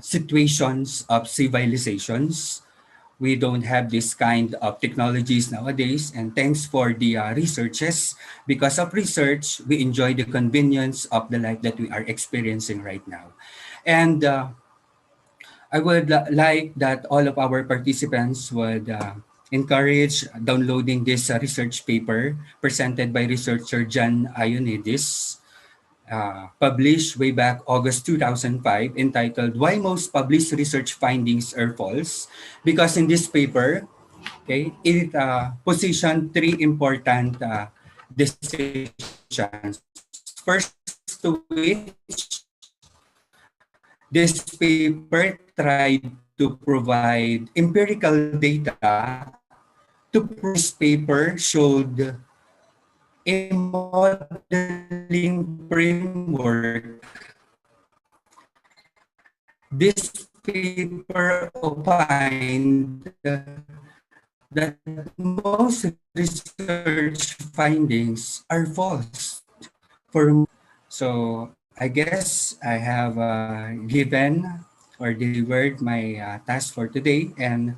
situations of civilizations. We don't have this kind of technologies nowadays, and thanks for the researches. Because of research, we enjoy the convenience of the life that we are experiencing right now. And I would like that all of our participants would encourage downloading this research paper presented by researcher John Ioannidis, published way back August 2005, entitled Why Most Published Research Findings Are False. Because in this paper, okay, it positioned three important decisions. First to which, this paper tried to provide empirical data to prove this paper showed a modeling framework. This paper opined that most research findings are false. So I guess I have given or delivered my task for today, and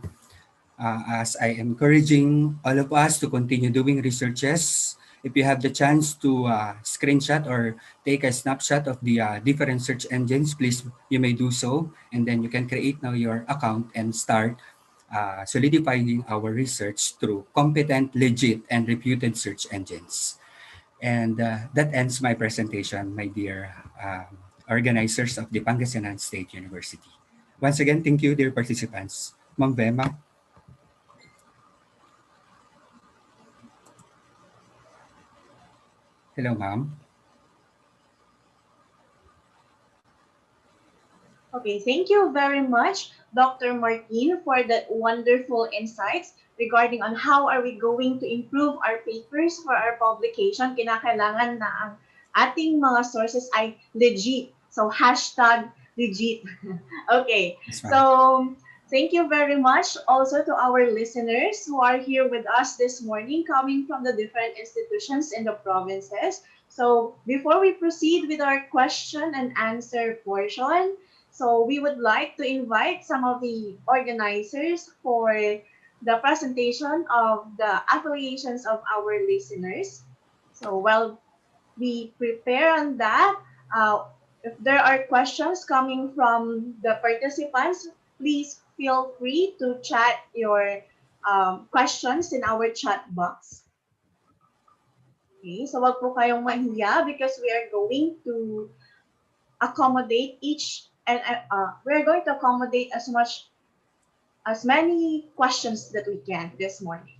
as I am encouraging all of us to continue doing researches. If you have the chance to screenshot or take a snapshot of the different search engines, please, you may do so. And then you can create now your account and start solidifying our research through competent, legit, and reputed search engines. And that ends my presentation, my dear organizers of the Pangasinan State University. Once again, thank you, dear participants. Ma'am Vema. Hello, ma'am.
Okay, thank you very much, Dr. Martin, for that wonderful insights regarding on how are we going to improve our papers for our publication. Kinakailangan na ang ating mga sources ay legit. So, hashtag legit. Okay, so thank you very much also to our listeners who are here with us this morning, coming from the different institutions in the provinces. So, before we proceed with our question and answer portion, so we would like to invite some of the organizers for the presentation of the affiliations of our listeners. So while we prepare on that, if there are questions coming from the participants, please feel free to chat your questions in our chat box. Okay, so wag po kayong mahiya because we are going to accommodate each and we're going to accommodate as many questions that we can this morning.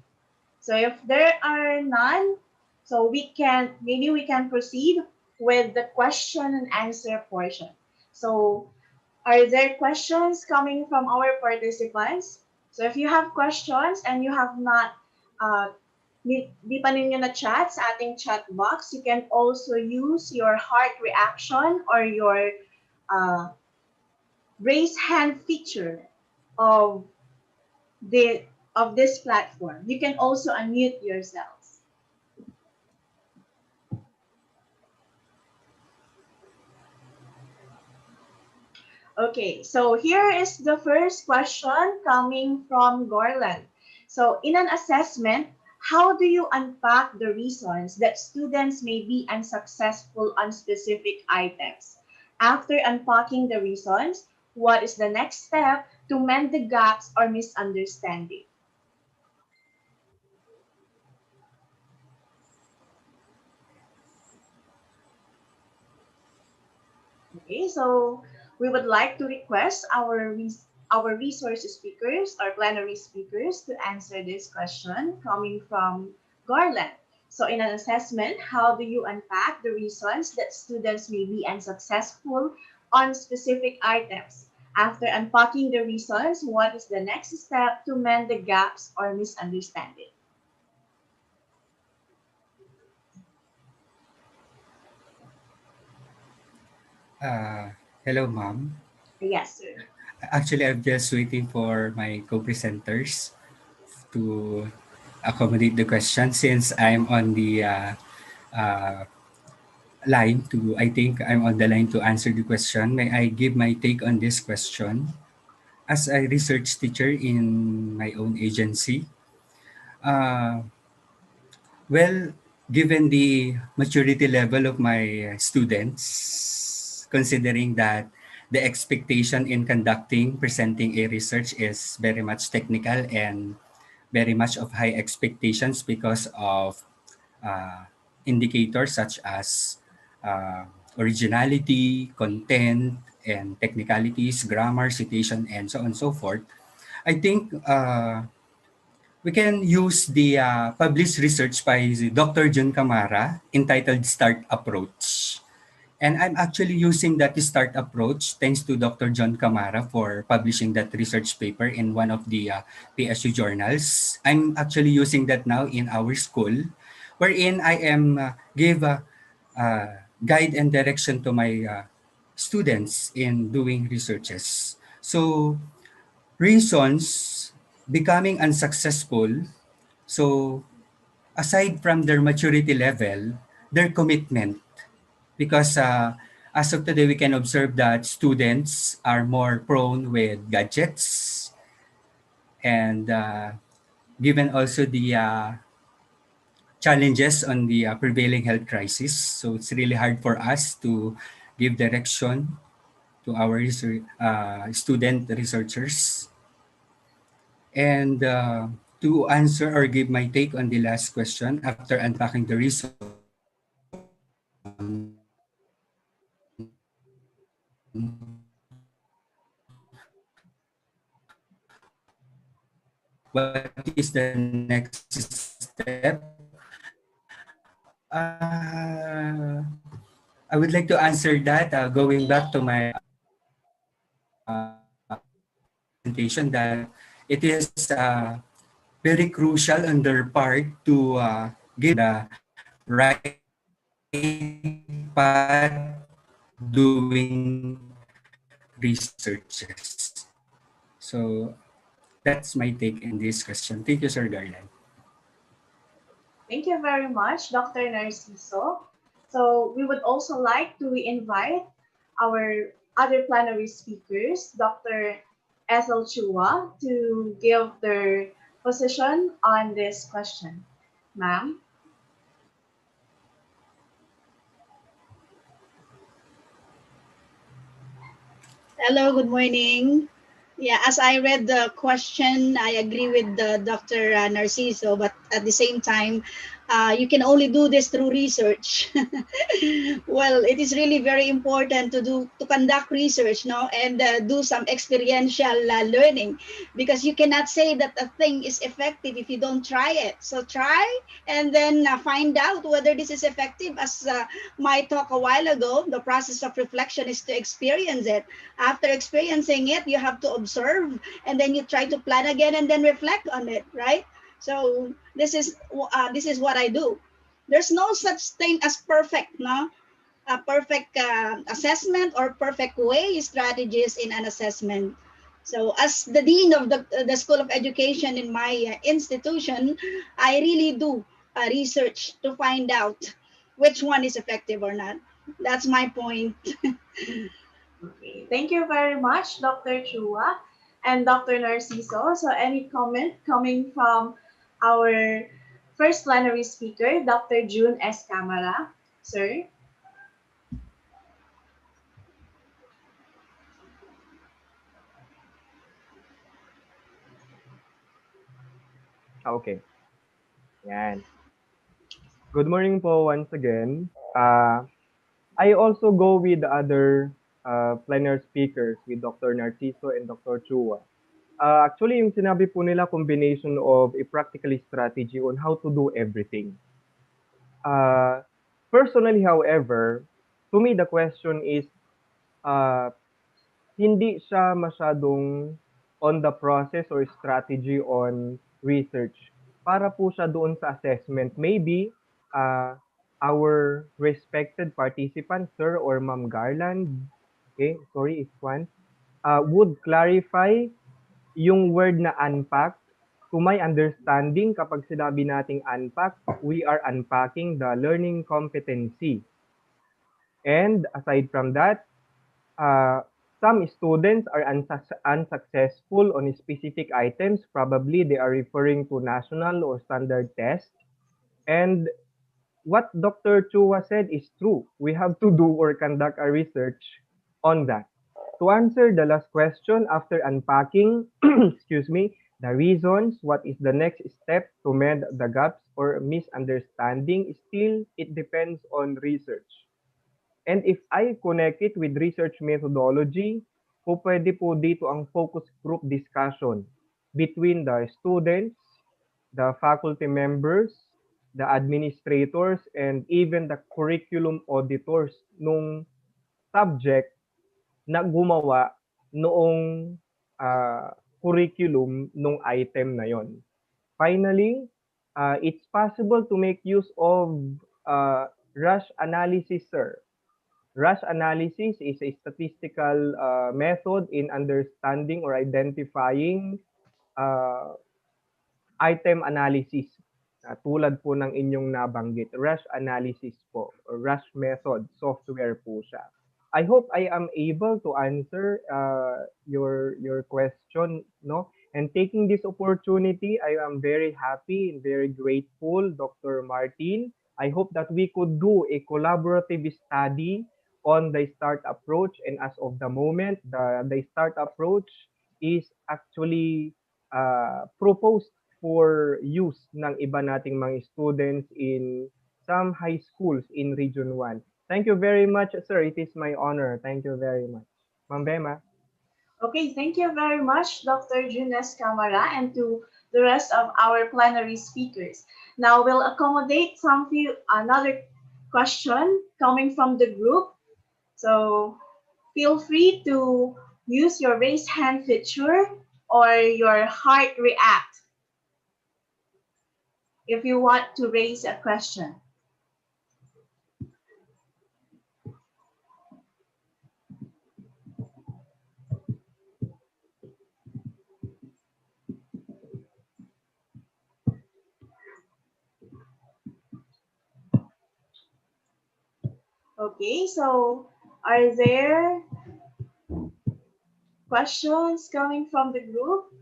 So if there are none, so maybe we can proceed with the question and answer portion. So are there questions coming from our participants? So if you have questions and you have not di pa ninyo na chat sa ating chat box, you can also use your heart reaction or your raise hand feature of the of this platform. You can also unmute yourselves. Okay, so here is the first question coming from Gorland. So in an assessment, how do you unpack the reasons that students may be unsuccessful on specific items? After unpacking the reasons, what is the next step to mend the gaps or misunderstanding? Okay, so we would like to request our resource speakers or plenary speakers to answer this question coming from Garland. So in an assessment, how do you unpack the reasons that students may be unsuccessful on specific items? After unpacking the reasons, what is the next step to mend the gaps or misunderstanding?
Hello, ma'am.
Yes, sir.
Actually, I'm just waiting for my co-presenters to accommodate the question since I'm on the uh, line to, I think I'm on the line to answer the question. May I give my take on this question? As a research teacher in my own agency, uh, well, given the maturity level of my students, considering that the expectation in conducting, presenting a research is very much technical and very much of high expectations because of uh, indicators such as uh, originality, content, and technicalities, grammar, citation, and so on and so forth. I think we can use the published research by Dr. Jun Camara entitled Start Approach. And I'm actually using that start approach thanks to Dr. John Camara for publishing that research paper in one of the PSU journals. I'm actually using that now in our school, wherein I am give guide and direction to my students in doing researches. So reasons becoming unsuccessful. So aside from their maturity level, their commitment, because as of today we can observe that students are more prone with gadgets and given also the challenges on the prevailing health crisis, so it's really hard for us to give direction to our student researchers. And to answer or give my take on the last question, after unpacking the reason, what is the next step? I would like to answer that going back to my presentation that it is very crucial on their part to give the right path doing researches. So that's my take in this question. Thank you, Sir Garland.
Thank you very much, Dr. Narciso. So we would also like to invite our other plenary speakers, Dr. Ethel Chua, to give their position on this question. Ma'am?
Hello, good morning. Yeah, as I read the question, I agree with Dr. Narciso, but at the same time, you can only do this through research. Well, it is really very important to conduct research, no, and do some experiential learning, because you cannot say that a thing is effective if you don't try it. So try and then find out whether this is effective. As my talk a while ago, the process of reflection is to experience it. After experiencing it, you have to observe, and then you try to plan again and then reflect on it, right? So this is what I do. There's no such thing as perfect, no, a perfect assessment or perfect way strategies in an assessment. So as the dean of the School of Education in my institution, I really do research to find out which one is effective or not. That's my point.
Okay. Thank you very much, Dr. Chua and Dr. Narciso. So any comment coming from our first plenary speaker, Dr. June S. Camara? Sir?
Okay. Yan. Good morning po once again. I also go with the other plenary speakers with Dr. Narciso and Dr. Chua. Actually, yung sinabi po nila, combination of a practical strategy on how to do everything. Personally, however, to me, the question is, hindi siya masyadong on the process or strategy on research. Para po siya doon sa assessment. Maybe, our respected participant, Sir or Ma'am Garland, okay, sorry if one, would clarify yung word na unpack. To my understanding, kapag sinabi nating unpack, we are unpacking the learning competency. And aside from that, some students are unsuccessful on specific items. Probably they are referring to national or standard tests. And what Dr. Chua said is true. We have to do or conduct a research on that. To answer the last question, after unpacking, excuse me, the reasons, what is the next step to mend the gaps or misunderstanding, still it depends on research. And if I connect it with research methodology, po pwede po dito ang focus group discussion between the students, the faculty members, the administrators, and even the curriculum auditors nung subject na gumawa noong curriculum nung item na yon. Finally, it's possible to make use of rush analysis, sir. Rush analysis is a statistical method in understanding or identifying item analysis. Tulad po ng inyong nabanggit, rush analysis po, or rush method, software po siya. I hope I am able to answer your question, no? And taking this opportunity, I am very happy and very grateful, Dr. Martin. I hope that we could do a collaborative study on the START approach. And as of the moment, the START approach is actually proposed for use ng iba nating mga students in some high schools in Region 1. Thank you very much, sir. It is my honor. Thank you very much. Ma'am Bema.
Okay, thank you very much, Dr. Junes Camara, and to the rest of our plenary speakers. Now we'll accommodate another question coming from the group. So feel free to use your raise hand feature or your heart react if you want to raise a question. Okay, so are there questions coming from the group?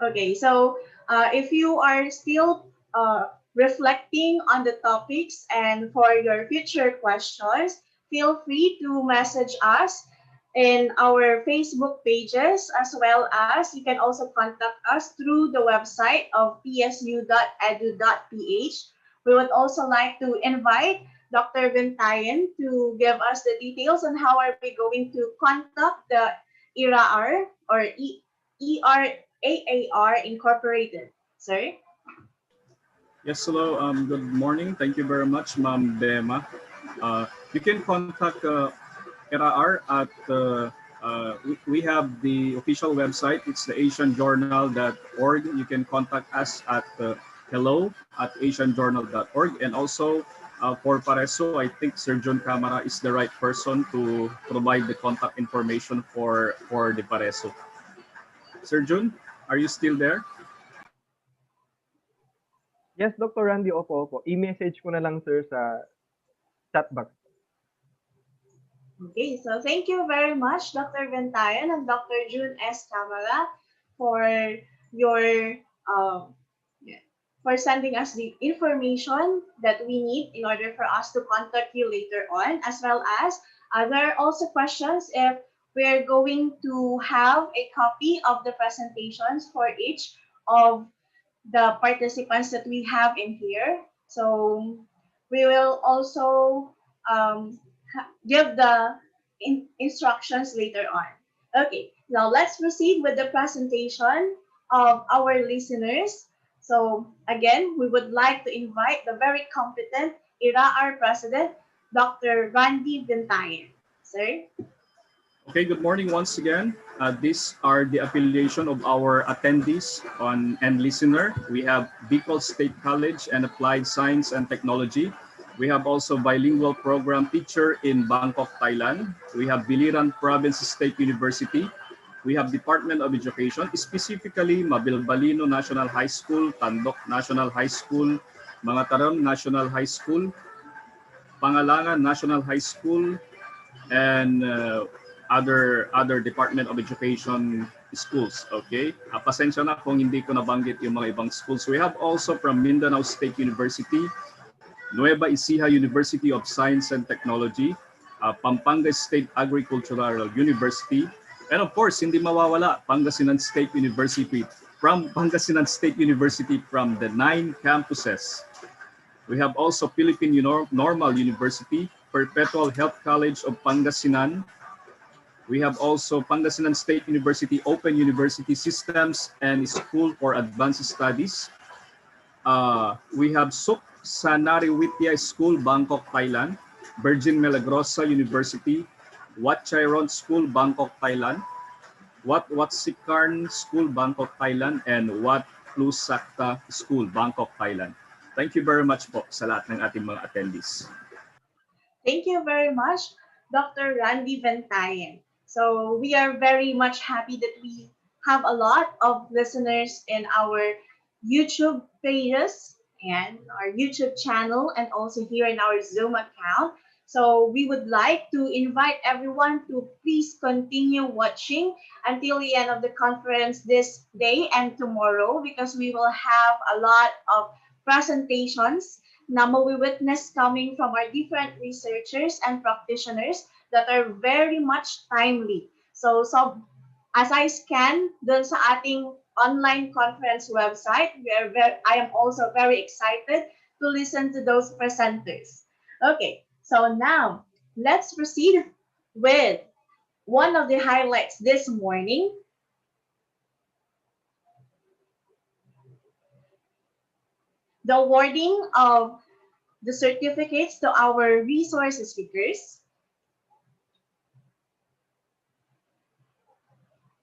Okay, so if you are still reflecting on the topics and for your future questions, feel free to message us in our Facebook pages, as well as you can also contact us through the website of psu.edu.ph. We would also like to invite Dr. Vintayan to give us the details on how are we going to contact the ERAR or AAR Incorporated. Sir?
Yes, hello. Good morning. Thank you very much, Ma'am Bema. You can contact ERAR at, we have the official website. It's the asianjournal.org. You can contact us at hello@asianjournal.org. And also for Pareso, I think Sir John Camara is the right person to provide the contact information for the Pareso. Sir Jun, are you still there?
Yes, Dr. Randy, opo. I-message ko na lang, sir, sa chat box.
Okay, so thank you very much, Dr. Ventayan and Dr. June S. Camara, for your for sending us the information that we need in order for us to contact you later on, as well as there are also questions if we're going to have a copy of the presentations for each of the participants that we have in here. So we will also give the instructions later on. Okay, now let's proceed with the presentation of our listeners. So again, we would like to invite the very competent IRAR President, Dr. Randy Vintayan. Sir?
Okay, good morning once again. These are the affiliation of our attendees and listener. We have Bicol State College and Applied Science and Technology. We have also bilingual program teacher in Bangkok, Thailand. We have Biliran Province State University. We have Department of Education, specifically Mabilbalino National High School, Tandok National High School, Mangatarang National High School, Pangalangan National High School, and other Department of Education schools. Okay, pasensya na kung hindi ko nabanggit yung mga ibang schools. We have also from Mindanao State University, Nueva Ecija University of Science and Technology, Pampanga State Agricultural University, and of course, hindi mawawala, Pangasinan State University. From Pangasinan State University, from the 9 campuses. We have also Philippine Normal University, Perpetual Health College of Pangasinan. We have also Pangasinan State University, Open University Systems and School for Advanced Studies. We have Suk Sanariwitya School, Bangkok, Thailand. Virgin Milagrosa University, Wat Chairon School, Bangkok, Thailand. Wat Sikarn School, Bangkok, Thailand. And Wat Lusakta School, Bangkok, Thailand. Thank you very much po sa lahat ng ating mga attendees.
Thank you very much, Dr. Randy Ventayan. So we are very much happy that we have a lot of listeners in our YouTube pages and our YouTube channel and also here in our Zoom account. So we would like to invite everyone to please continue watching until the end of the conference this day and tomorrow, because we will have a lot of presentations na mawi-witness coming from our different researchers and practitioners that are very much timely. So as I scan dun sa ating online conference website, I am also very excited to listen to those presenters. Okay, so now let's proceed with one of the highlights this morning. The awarding of the certificates to our resource speakers.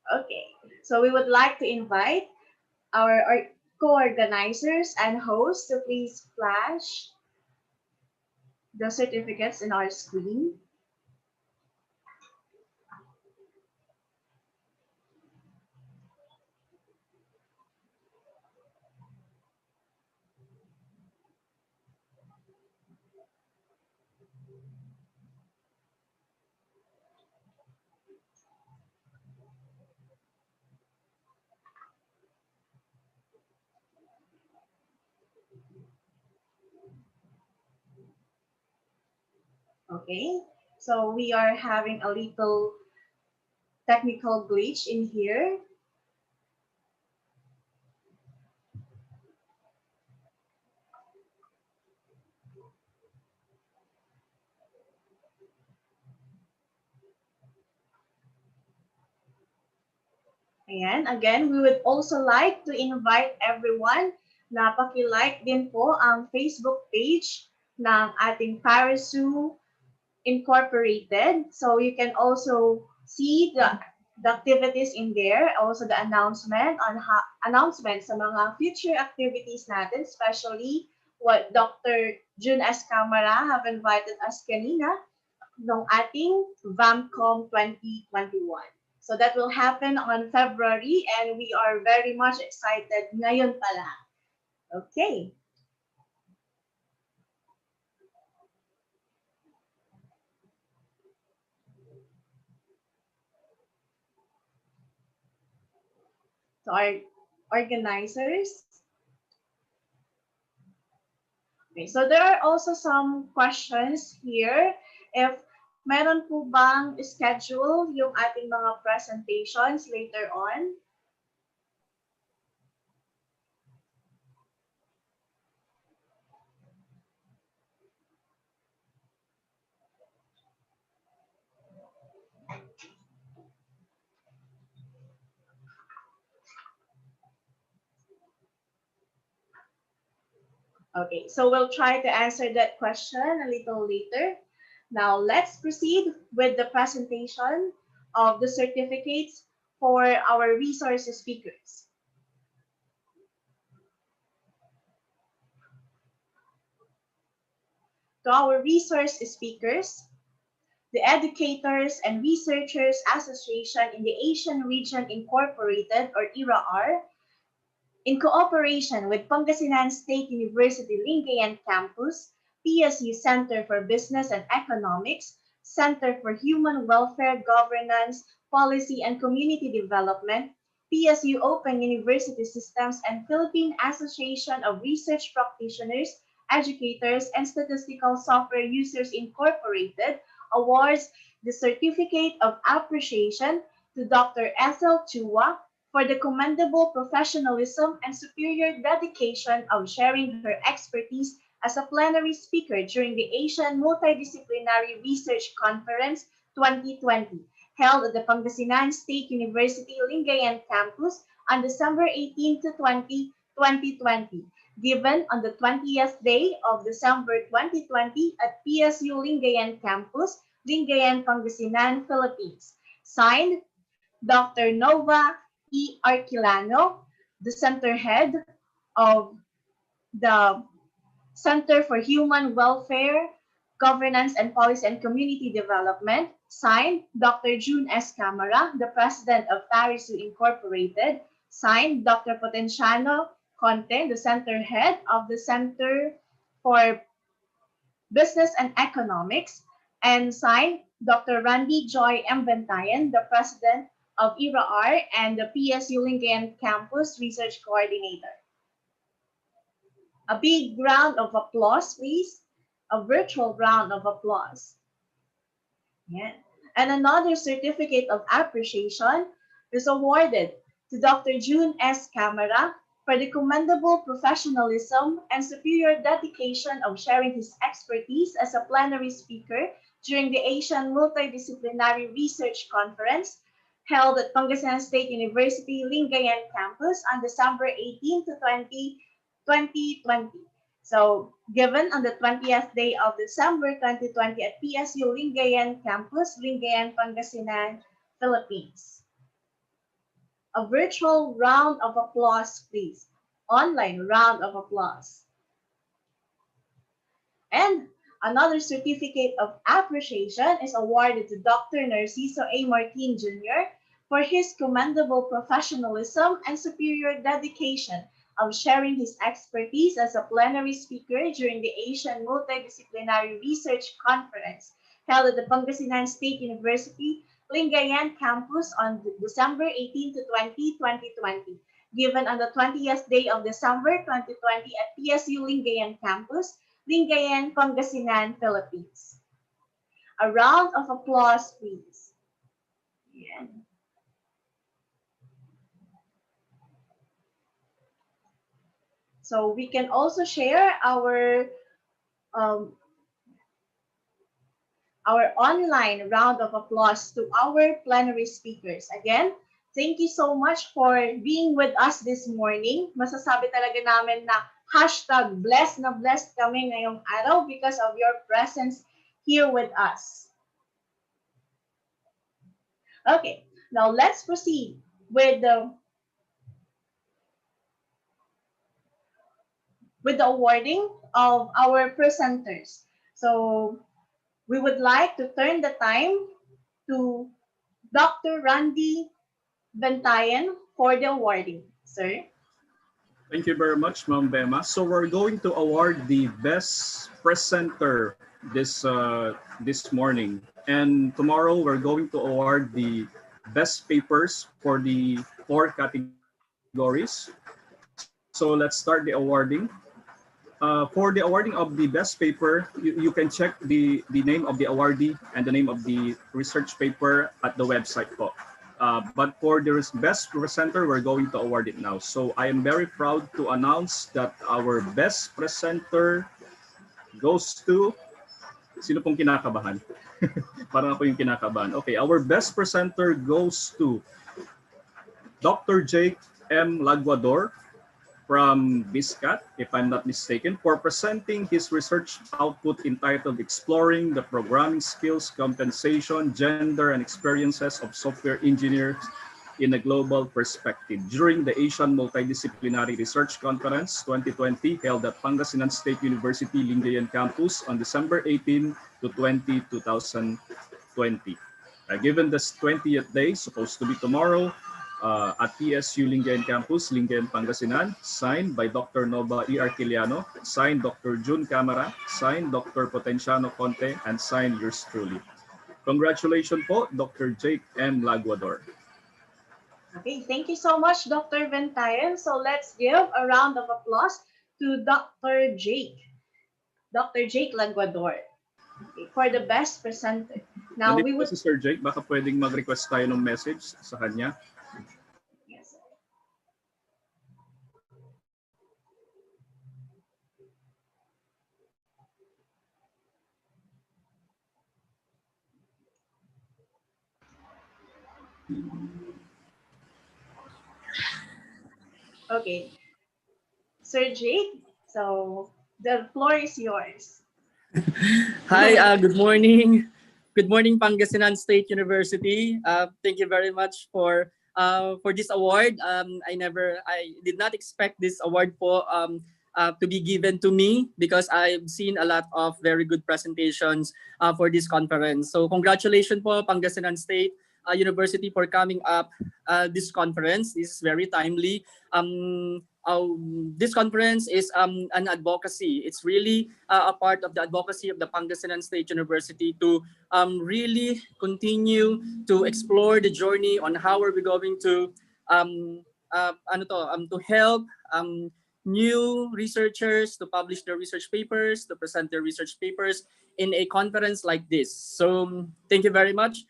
Okay, so we would like to invite our co-organizers and hosts to please flash the certificates in our screen. Okay, so we are having a little technical glitch in here. And again, we would also like to invite everyone na paki-like din po ang Facebook page ng ating Parisu Incorporated. So you can also see the activities in there, also the announcement on announcements sa mga future activities natin, especially what Dr. June S. Camara have invited us kanina ng ating VAMCOM 2021. So that will happen on February and we are very much excited ngayon pa lang. Okay. So our organizers. Okay, so there are also some questions here. If Meron po bang schedule yung ating mga presentations later on? Okay, so we'll try to answer that question a little later. Now, let's proceed with the presentation of the certificates for our resource speakers. To our resource speakers, the Educators and Researchers Association in the Asian Region Incorporated, or ERA-R, in cooperation with Pangasinan State University Lingayen Campus, PSU Center for Business and Economics, Center for Human Welfare, Governance, Policy and Community Development, PSU Open University Systems, and Philippine Association of Research Practitioners, Educators, and Statistical Software Users Incorporated awards the Certificate of Appreciation to Dr. Ethel Chua for the commendable professionalism and superior dedication of sharing her expertise as a plenary speaker during the Asian Multidisciplinary Research Conference 2020, held at the Pangasinan State University Lingayen campus on December 18 to 20, 2020, given on the 20th day of December 2020 at PSU Lingayen campus, Lingayen, Pangasinan, Philippines. Signed, Dr. Nova E. Arquilano, the center head of the Center for Human Welfare, Governance and Policy and Community Development. Signed, Dr. June S. Camara, the president of Tarisu Incorporated. Signed, Dr. Potenciano Conte, the center head of the Center for Business and Economics. And signed, Dr. Randy Joy M. Bentayan, the president of ERA-R and the PSU Lingayen Campus Research Coordinator. A big round of applause, please. A virtual round of applause. Yeah. And another certificate of appreciation is awarded to Dr. June S. Camara for the commendable professionalism and superior dedication of sharing his expertise as a plenary speaker during the Asian Multidisciplinary Research Conference held at Pangasinan State University Lingayen campus on December 18 to 20, 2020. So, given on the 20th day of December 2020 at PSU Lingayen campus, Lingayen, Pangasinan, Philippines. A virtual round of applause, please. Online round of applause. And another certificate of appreciation is awarded to Dr. Narciso A. Martin Jr. for his commendable professionalism and superior dedication of sharing his expertise as a plenary speaker during the Asian Multidisciplinary Research Conference held at the Pangasinan State University Lingayen campus on December 18 to 20, 2020, given on the 20th day of December 2020 at PSU Lingayen campus, Lingayen, Pangasinan, Philippines. A round of applause, please. Yeah. So we can also share our online round of applause to our plenary speakers. Again, thank you so much for being with us this morning. Masasabi talaga namin na #blessed na blessed kami ngayong araw because of your presence here with us. Okay, now let's proceed with the awarding of our presenters. So we would like to turn the time to Dr. Randy Bentayan for the awarding. Sir?
Thank you very much, Ma'am Bema. So we're going to award the best presenter this morning. And tomorrow we're going to award the best papers for the 4 categories. So let's start the awarding. For the awarding of the best paper, you can check the name of the awardee and the name of the research paper at the website po. But for the best presenter, we're going to award it now. So I am very proud to announce that our best presenter goes to... Sino pong kinakabahan? Parang ako yung kinakabahan. Okay, our best presenter goes to Dr. Jake M. Laguador from BISCAT, if I'm not mistaken, for presenting his research output entitled Exploring the Programming Skills, Compensation, Gender, and Experiences of Software Engineers in a Global Perspective during the Asian Multidisciplinary Research Conference 2020 held at Pangasinan State University, Lingayen Campus on December 18 to 20, 2020. Given this 20th day, supposed to be tomorrow, at PSU Lingayen Campus, Lingayen, Pangasinan, signed by Dr. Nova E. Arquiliano, signed Dr. June Camara, signed Dr. Potenciano Conte, and signed yours truly. Congratulations po, Dr. Jake M. Laguador.
Okay, thank you so much, Dr. Ventayan. So let's give a round of applause to Dr. Jake Laguador, okay, for the best presenter. Now, we would...
si Sir Jake, baka pwedeng mag-request tayo ng message sa kanya.
Yes. Okay, Sir Jake, so the floor is yours.
Hi, good morning. Good morning, Pangasinan State University. Thank you very much for this award. I did not expect this award to be given to me because I've seen a lot of very good presentations for this conference. So congratulations po, Pangasinan State University, for coming up this conference. This is very timely. This conference is an advocacy. It's really a part of the advocacy of the Pangasinan State University to really continue to explore the journey on how are we going to help new researchers to publish their research papers, to present their research papers in a conference like this. So thank you very much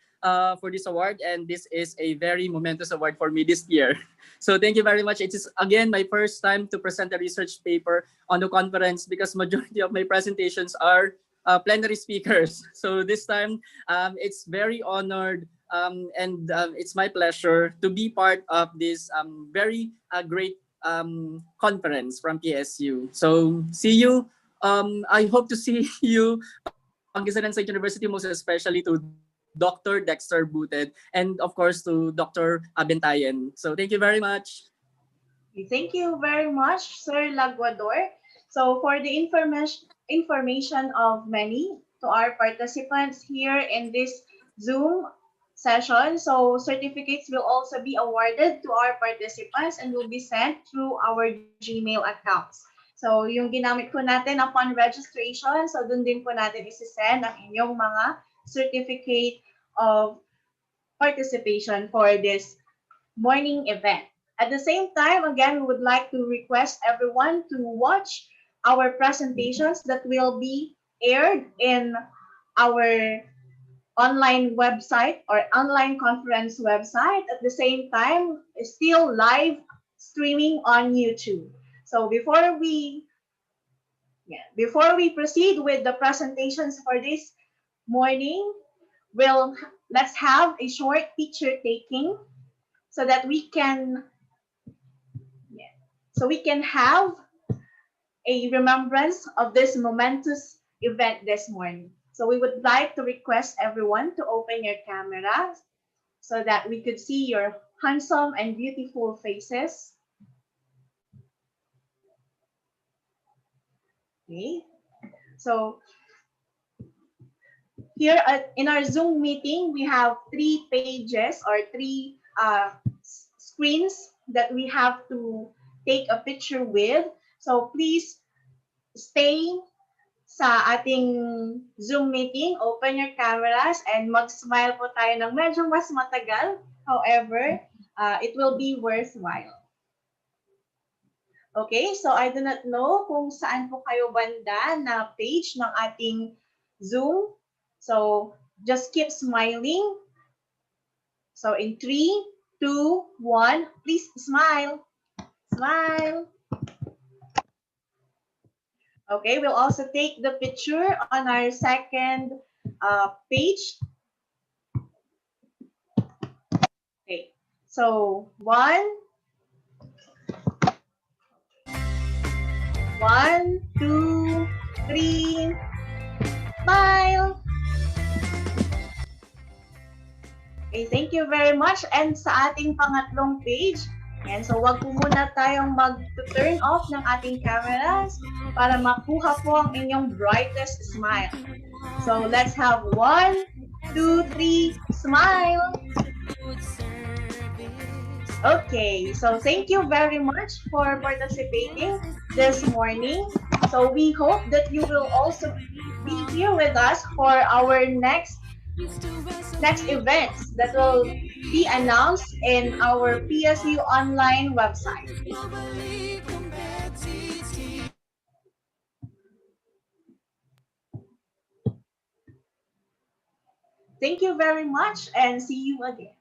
for this award, and this is a very momentous award for me this year. So thank you very much. It is again my first time to present a research paper on the conference because majority of my presentations are plenary speakers. So this time it's very honored and it's my pleasure to be part of this very great conference from PSU. So see you. I hope to see you, Pangasinan State University, most especially to Dr. Dexter Booted, and of course to Dr. Abentayan. So thank you very much.
Thank you very much, Sir Laguador. So for the information of many to our participants here in this Zoom session, so certificates will also be awarded to our participants and will be sent through our Gmail accounts. So yung ginamit po natin upon registration, so dun din po natin isi-send ang inyong mga certificate of participation for this morning event. At the same time, again, we would like to request everyone to watch our presentations that will be aired in our online website or online conference website. At the same time, still live streaming on YouTube. So before we proceed with the presentations for this morning, let's have a short picture taking so that we can have a remembrance of this momentous event this morning. So we would like to request everyone to open your cameras so that we could see your handsome and beautiful faces. Okay, so here in our Zoom meeting, we have 3 pages or 3 screens that we have to take a picture with. So please stay sa ating Zoom meeting, open your cameras, and mag-smile po tayo ng medyo mas matagal. However, it will be worthwhile. Okay, so I do not know kung saan po kayo banda na page ng ating Zoom. So just keep smiling. So in 3, 2, 1, please smile. Smile. Okay, we'll also take the picture on our second page. Okay, so 1, 2, 3, smile. Okay, thank you very much. And sa ating pangatlong page, and so wag po muna tayong mag-turn off ng ating cameras para makuha po ang inyong brightest smile. So let's have 1, 2, 3, smile. Okay, so thank you very much for participating this morning. So we hope that you will also be here with us for our next events that will be announced in our PSU online website. Thank you very much and see you again.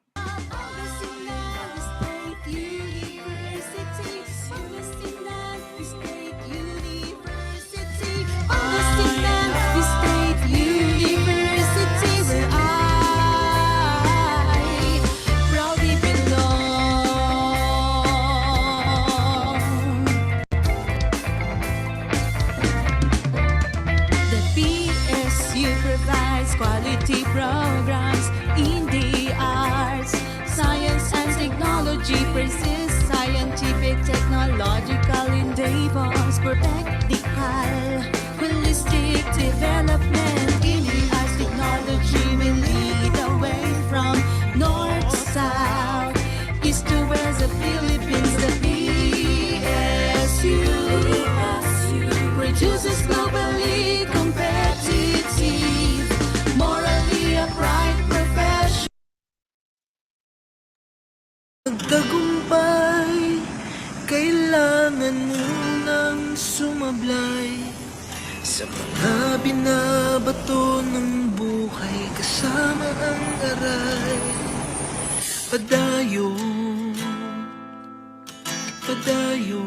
Quality programs in the arts, science and technology, persist scientific, technological endeavors, practical, holistic development in the arts, technology will lead the way from north to south, east to west, the Philippines, the PSU produces globally competitive, morally upright profession.
Nagtagumpay, kailangan mo nang sumablay sa mga binabato ng buhay kasama ang aral. Padayo, padayo,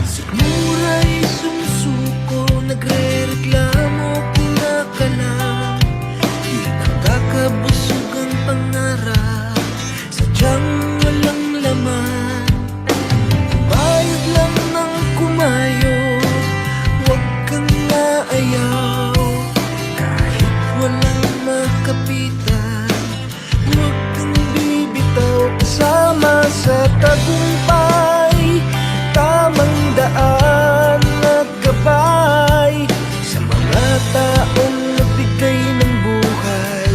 sigmuray sumusuko, nagre-reklamo, kinakalam, di nakakabusog ang pangarap, sadyang walang laman. Bayad lang ng kumayod, huwag kang naayaw, kahit walang makapitan, huwag kang bibitaw. Kasama sa tagumpay, tamang daan at gabay sa mga taong nagbigay ng buhay,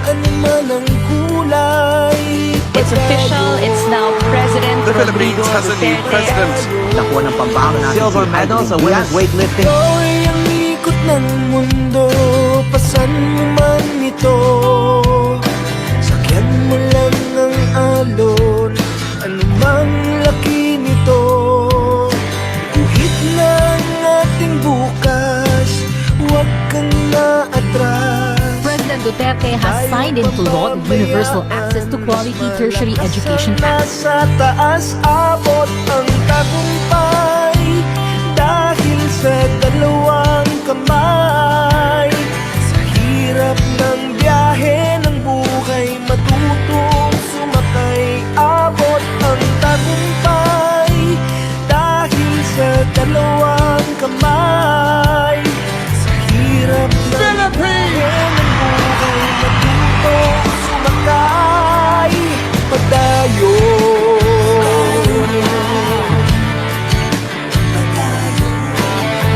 ano man ang kulay.
It's official, it's now President
The Philippines has a new president.
Nakuha ng pambahan ng silver medal sa women's weightlifting.
Ito'y ang ikot ng mundo, pasan mo man ito, sakyan mo lang ang alon, anumang laki nito. Guhit na ang ating bukas, huwag kang naatras.
President Duterte has signed into law the Universal Access to Quality Tertiary Education Act.
Nasa taas abot ang tagumpay dahil sa dalawang kamay. Sa hirap ng biyahe ng buhay, matutong sumakay. Abot ang tagumpay dahil sa dalawang kamay. Sa hirap ng biyahe ng buhay, matutong sumakay. Padayo,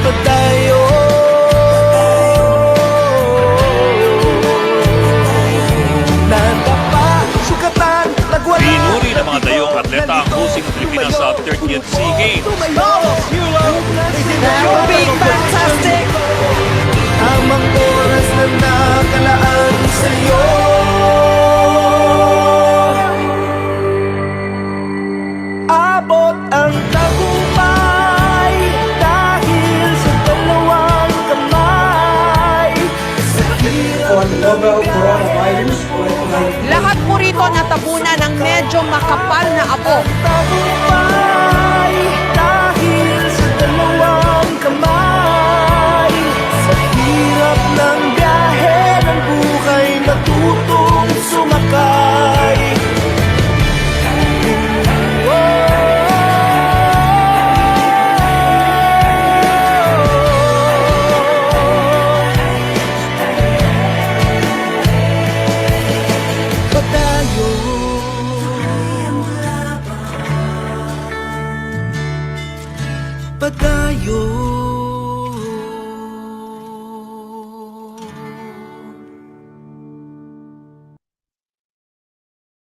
padayo, novel coronavirus 2019.
Lahat po rito natabunan ng medyo makapal na abo.
Tagumpay dahil sa dalawang kamay sa hirap ng